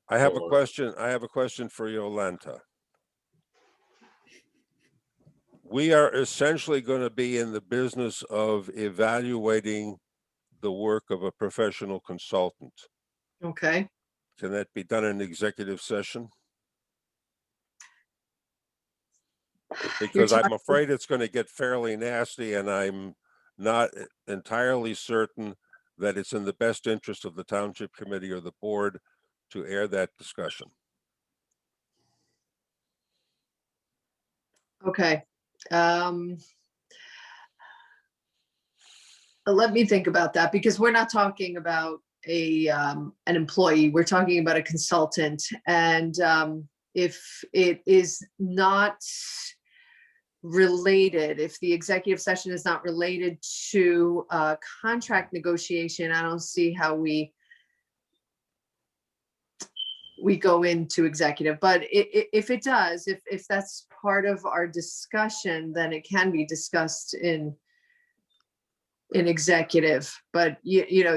I have a question. I have a question for Yolanta. We are essentially going to be in the business of evaluating the work of a professional consultant. Okay. Can that be done in executive session? Because I'm afraid it's going to get fairly nasty, and I'm not entirely certain that it's in the best interest of the Township Committee or the board to air that discussion. Okay. Let me think about that, because we're not talking about an employee. We're talking about a consultant. And if it is not related, if the executive session is not related to contract negotiation, I don't see how we go into executive. But if it does, if that's part of our discussion, then it can be discussed in executive. But you know,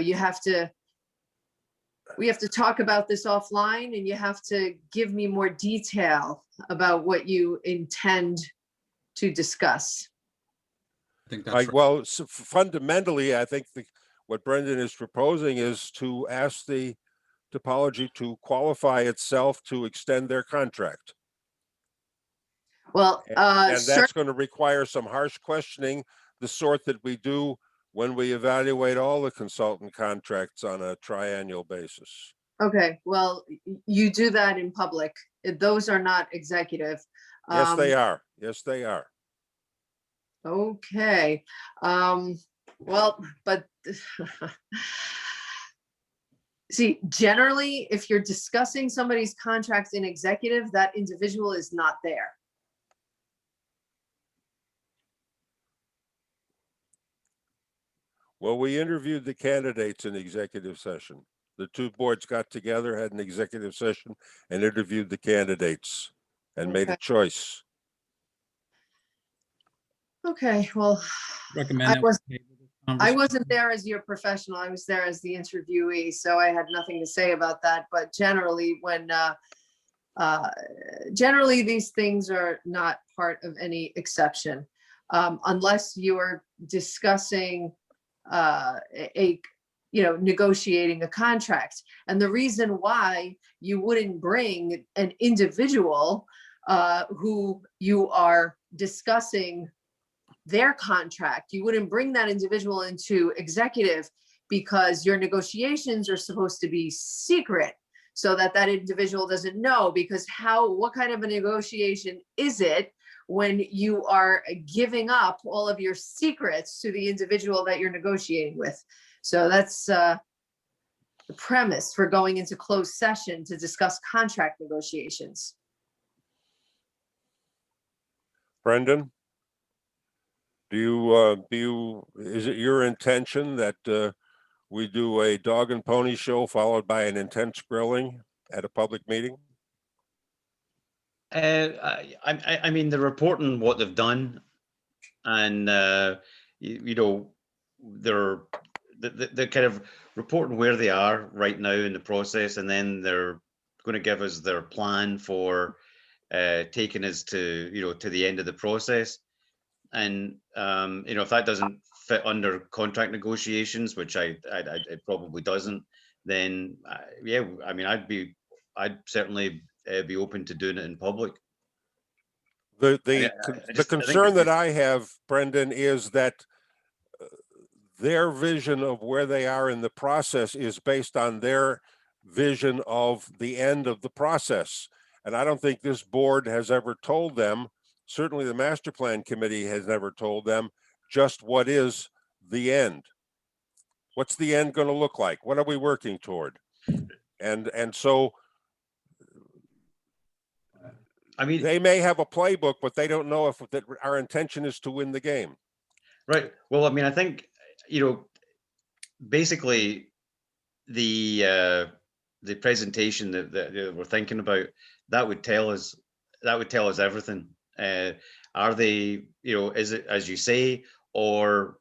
we have to talk about this offline, and you have to give me more detail about what you intend to discuss. I think that's well, so fundamentally, I think what Brendan is proposing is to ask the topology to qualify itself to extend their contract. Well, And sir, that's going to require some harsh questioning, the sort that we do when we evaluate all the consultant contracts on a triennial basis. okay, well, you do that in public. Those are not executive. Yes, they are. Yes, they are. Okay, well, but see, generally, if you're discussing somebody's contracts in executive, that individual is not there. Well, we interviewed the candidates in executive session. The two boards got together, had an executive session, and interviewed the candidates and made a Okay. choice. Okay, well, Recommend. I wasn't there as your professional. I was there as the interviewee, so I had nothing to say about that. But generally, when generally these things are not part of any exception, unless you are discussing negotiating a contract. And the reason why you wouldn't bring an individual who you are discussing their contract, you wouldn't bring that individual into executive because your negotiations are supposed to be secret so that that individual doesn't know, because what kind of a negotiation is it when you are giving up all of your secrets to the individual that you're negotiating with? So that's the premise for going into closed session to discuss contract negotiations. Brendan, is it your intention that we do a dog and pony show followed by an intense grilling at a public meeting? I mean, they're reporting what they've done, and they're kind of reporting where they are right now in the process, and then they're going to give us their plan for taking us to the end of the process. And if that doesn't fit under contract negotiations, which it probably doesn't, then yeah, I mean, I'd certainly be open to doing it in public. The concern that I have, Brendan, is that their vision of where they are in the process is based on their vision of the end of the process. And I don't think this board has ever told them, certainly the master plan committee has never told them, just what is the end. What's the end going to look like? What are we working toward? And so I mean, they may have a playbook, but they don't know if our intention is to win the game. Right. Well, I mean, I think, basically the presentation that we're thinking about, that would tell us everything. Are they, is it as you say, or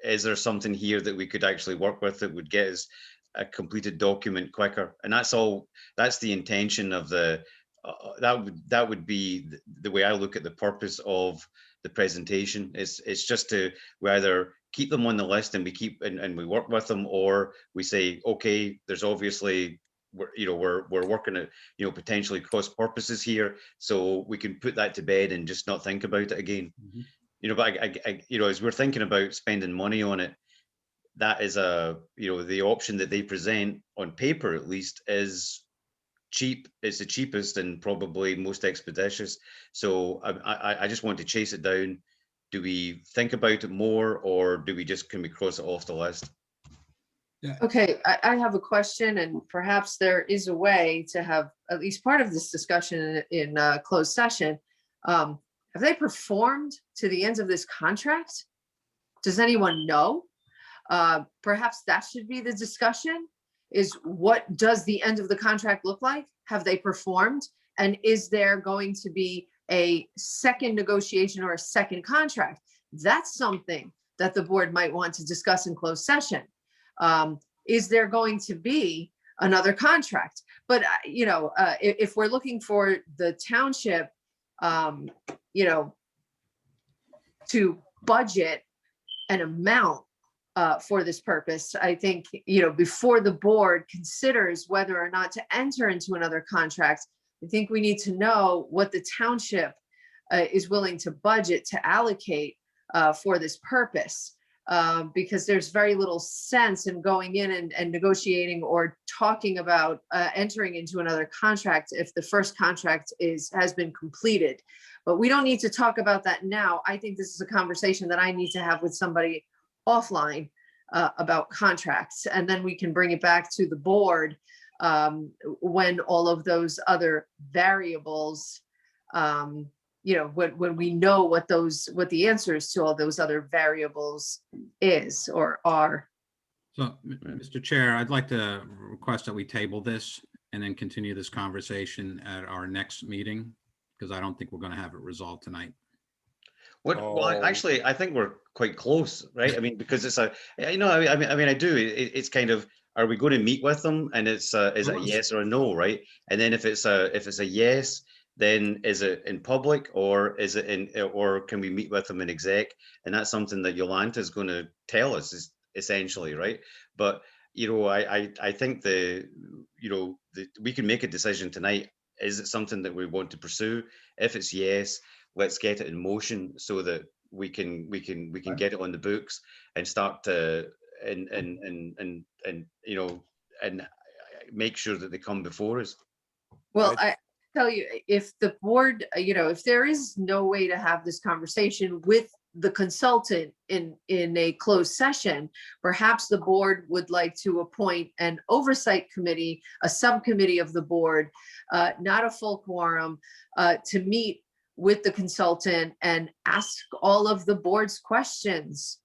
is there something here that we could actually work with that would get us a completed document quicker? And that's the intention of that would be the way I look at the purpose of the presentation. It's just we either keep them on the list and we work with them, or we say, okay, there's obviously we're working at potentially cross purposes here, so we can put that to bed and just not think about it again. Mm-hmm. But as we're thinking about spending money on it, that is the option that they present on paper, at least, is cheap. It's the cheapest and probably most expeditious. So I just want to chase it down. Do we think about it more, or can we cross it off the list? Yeah. Okay, I have a question, and perhaps there is a way to have at least part of this discussion in closed session. Have they performed to the end of this contract? Does anyone know? Perhaps that should be the discussion, is what does the end of the contract look like? Have they performed? And is there going to be a second negotiation or a second contract? That's something that the board might want to discuss in closed session. Is there going to be another contract? But, if we're looking for the township, to budget an amount for this purpose, I think, before the board considers whether or not to enter into another contract, I think we need to know what the township is willing to budget to allocate for this purpose. Because there's very little sense in going in and negotiating or talking about entering into another contract if the first contract has been completed. But we don't need to talk about that now. I think this is a conversation that I need to have with somebody offline about contracts, and then we can bring it back to the board when all of those other variables, when we know what the answers to all those other variables is or are. So, Mr. Chair, I'd like to request that we table this and then continue this conversation at our next meeting, because I don't think we're going to have it resolved tonight. Well, actually, I think we're quite close, right? I mean, because it's I do. It's kind of, are we going to meet with them? And is it a yes or a no, right? And then if it's a yes, then is it in public, or is it or can we meet with them in exec? And that's something that Yolanta is going to tell us, is essentially, right? But I think we can make a decision tonight. Is it something that we want to pursue? If it's yes, let's get it in motion so that we can get it on the books and start to and make sure that they come before us. Well, I tell you, if the board, if there is no way to have this conversation with the consultant in a closed session, perhaps the board would like to appoint an oversight committee, a subcommittee of the board, not a full quorum, to meet with the consultant and ask all of the board's questions.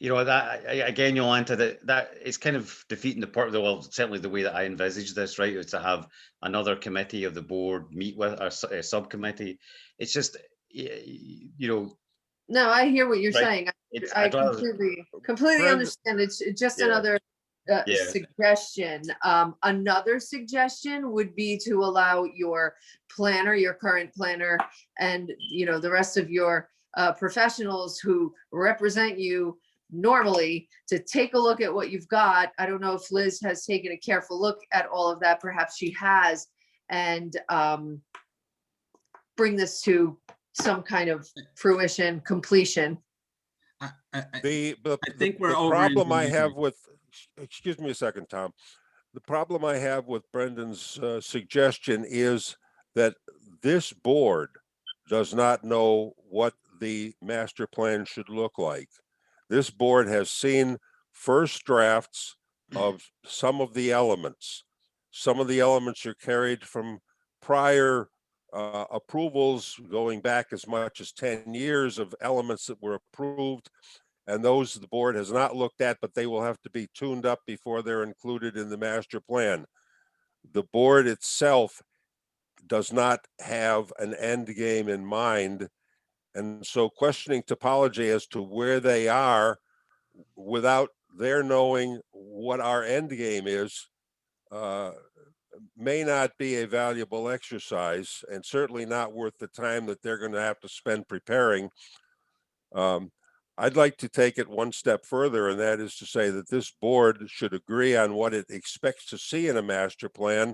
That again, Yolanta, that is kind of defeating the part of the, well, certainly the way that I envisage this, right, is to have another committee of the board meet with a subcommittee. It's just, No, I hear what you're right? saying. I completely understand. It's just another suggestion. Another suggestion would be to allow your planner, your current planner, and the rest of your professionals who represent you normally to take a look at what you've got. I don't know if Liz has taken a careful look at all of that. Perhaps she has, and bring this to some kind of fruition, completion. The problem I have with, excuse me a second, Tom. The problem I have with Brendan's suggestion is that this board does not know what the master plan should look like. This board has seen first drafts of some of the elements. Some of the elements are carried from prior approvals going back as much as 10 years of elements that were approved. And those the board has not looked at, but they will have to be tuned up before they're included in the master plan. The board itself does not have an end game in mind. And so questioning topology as to where they are without their knowing what our end game is may not be a valuable exercise, and certainly not worth the time that they're going to have to spend preparing. I'd like to take it one step further, and that is to say that this board should agree on what it expects to see in a master plan,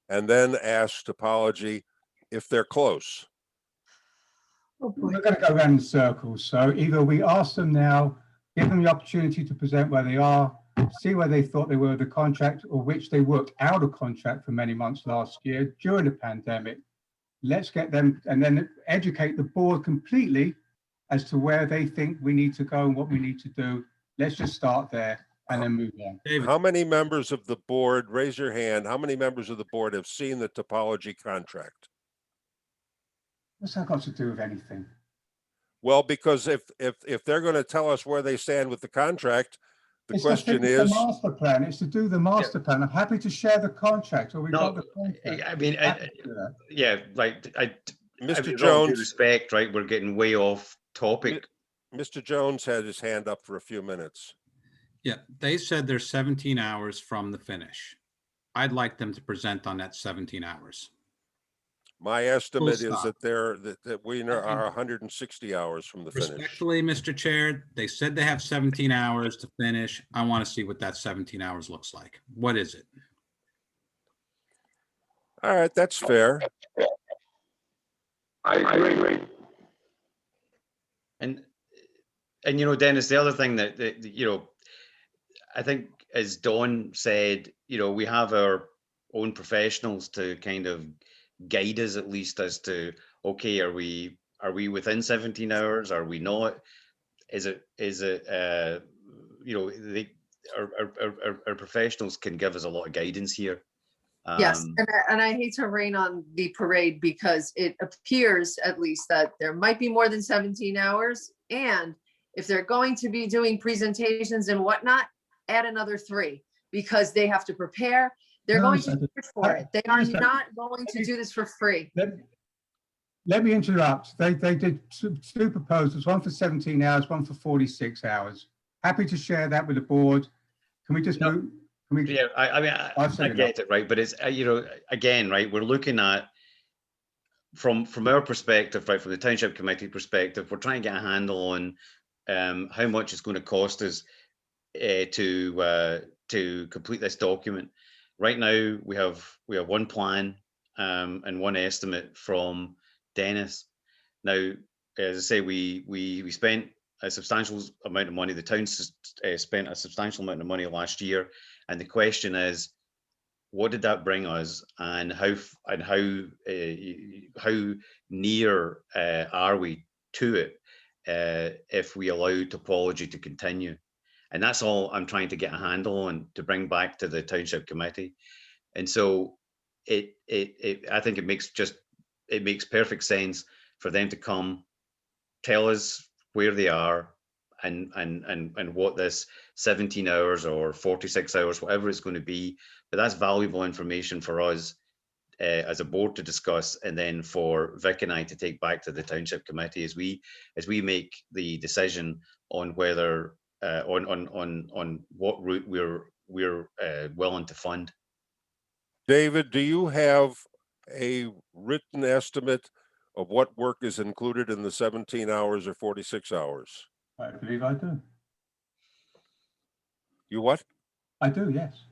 and then ask topology if they're close. We're going to go around in circles. So either we ask them now, give them the opportunity to present where they are, see where they thought they were with the contract, or which they worked out of contract for many months last year during the pandemic. Let's get them, and then educate the board completely as to where they think we need to go and what we need to do. Let's just start there and then move on. How many members of the board, raise your hand, how many members of the board have seen the topology contract? What's that got to do with anything? Well, because if they're going to tell us where they stand with the contract, the question is the master plan. It's to do the master plan. I'm happy to share the contract, or we've got the contract. I mean, Mr. Jones, due respect, right? We're getting way off topic. Mr. Jones had his hand up for a few minutes. Yeah, they said there's 17 hours from the finish. I'd like them to present on that 17 hours. My estimate is that we are 160 hours from the finish. Respectfully, Mr. Chair, they said they have 17 hours to finish. I want to see what that 17 hours looks like. What is it? All right, that's fair. I agree. And you know, Dennis, the other thing that you know, I think as Dawn said, you know, we have our own professionals to kind of guide us at least as to, okay, are we within 17 hours? Are we not? Is it you know, our professionals can give us a lot of guidance here. Yes, and I hate to rain on the parade because it appears at least that there might be more than 17 hours. And if they're going to be doing presentations and whatnot, add another 3 because they have to prepare. They're going to charge for it. They are not going to do this for free. Let me interrupt. They did two proposals, one for 17 hours, one for 46 hours. Happy to share that with the board. Can we just move? Can we? Yeah, I mean, I get it, right? But it's, you know, again, right, we're looking at, from our perspective, right, from the Township Committee perspective, we're trying to get a handle on how much it's going to cost us to complete this document. Right now, we have one plan and one estimate from Dennis. Now, as I say, we spent a substantial amount of money. The town spent a substantial amount of money last year, and the question is, what did that bring us, and how near are we to it if we allow topology to continue? And that's all I'm trying to get a handle on to bring back to the Township Committee. And so I think it makes perfect sense for them to come, tell us where they are and what this 17 hours or 46 hours, whatever it's going to be. But that's valuable information for us as a board to discuss, and then for Vic and I to take back to the Township Committee as we make the decision on whether on what route we're willing to fund. David, do you have a written estimate of what work is included in the 17 hours or 46 hours? I believe I do. You what? I do, yes.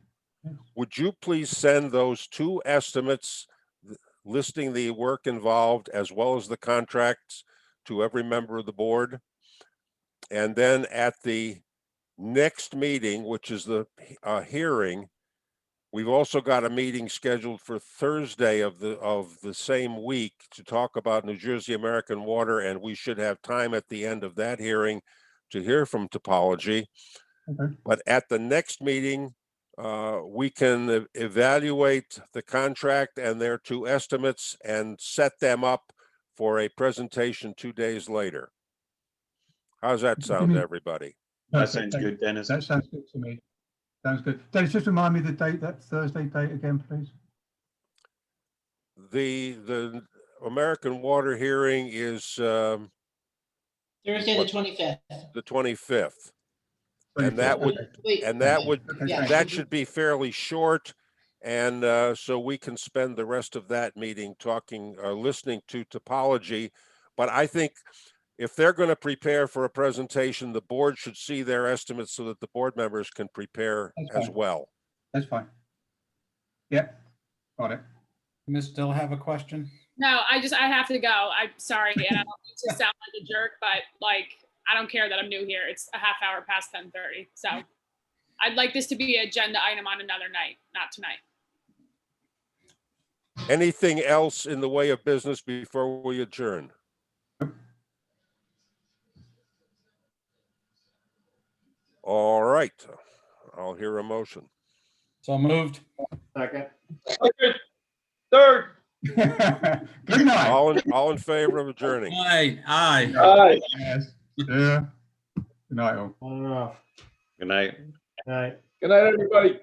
Would you please send those 2 estimates listing the work involved as well as the contracts to every member of the board? And then at the next meeting, which is the hearing, we've also got a meeting scheduled for Thursday of the same week to talk about New Jersey American Water, and we should have time at the end of that hearing to hear from topology. Okay. But at the next meeting, we can evaluate the contract and their 2 estimates and set them up for a presentation 2 days later. How's that sound to everybody? That sounds good, Dennis. That sounds good to me. Sounds good. Dennis, just remind me the date, that Thursday date again, please. The American Water hearing is Thursday, the 25th. the 25th. And that would, that should be fairly short. And so we can spend the rest of that meeting talking, listening to topology. But I think if they're going to prepare for a presentation, the board should see their estimates so that the board members can prepare as well. That's fine. Yep, got it. Ms. Still have a question? No, I have to go. I'm sorry, and I don't mean to sound like a jerk, but like, I don't care that I'm new here. It's a half hour past 10:30. So I'd like this to be an agenda item on another night, not tonight. Anything else in the way of business before we adjourn? All right, I'll hear a motion. So moved. Second. Third. Good night. All in favor of adjourning? Aye, aye. Aye. Yes. Yeah. Good night, all. On and off. Good night. Night. Good night, everybody.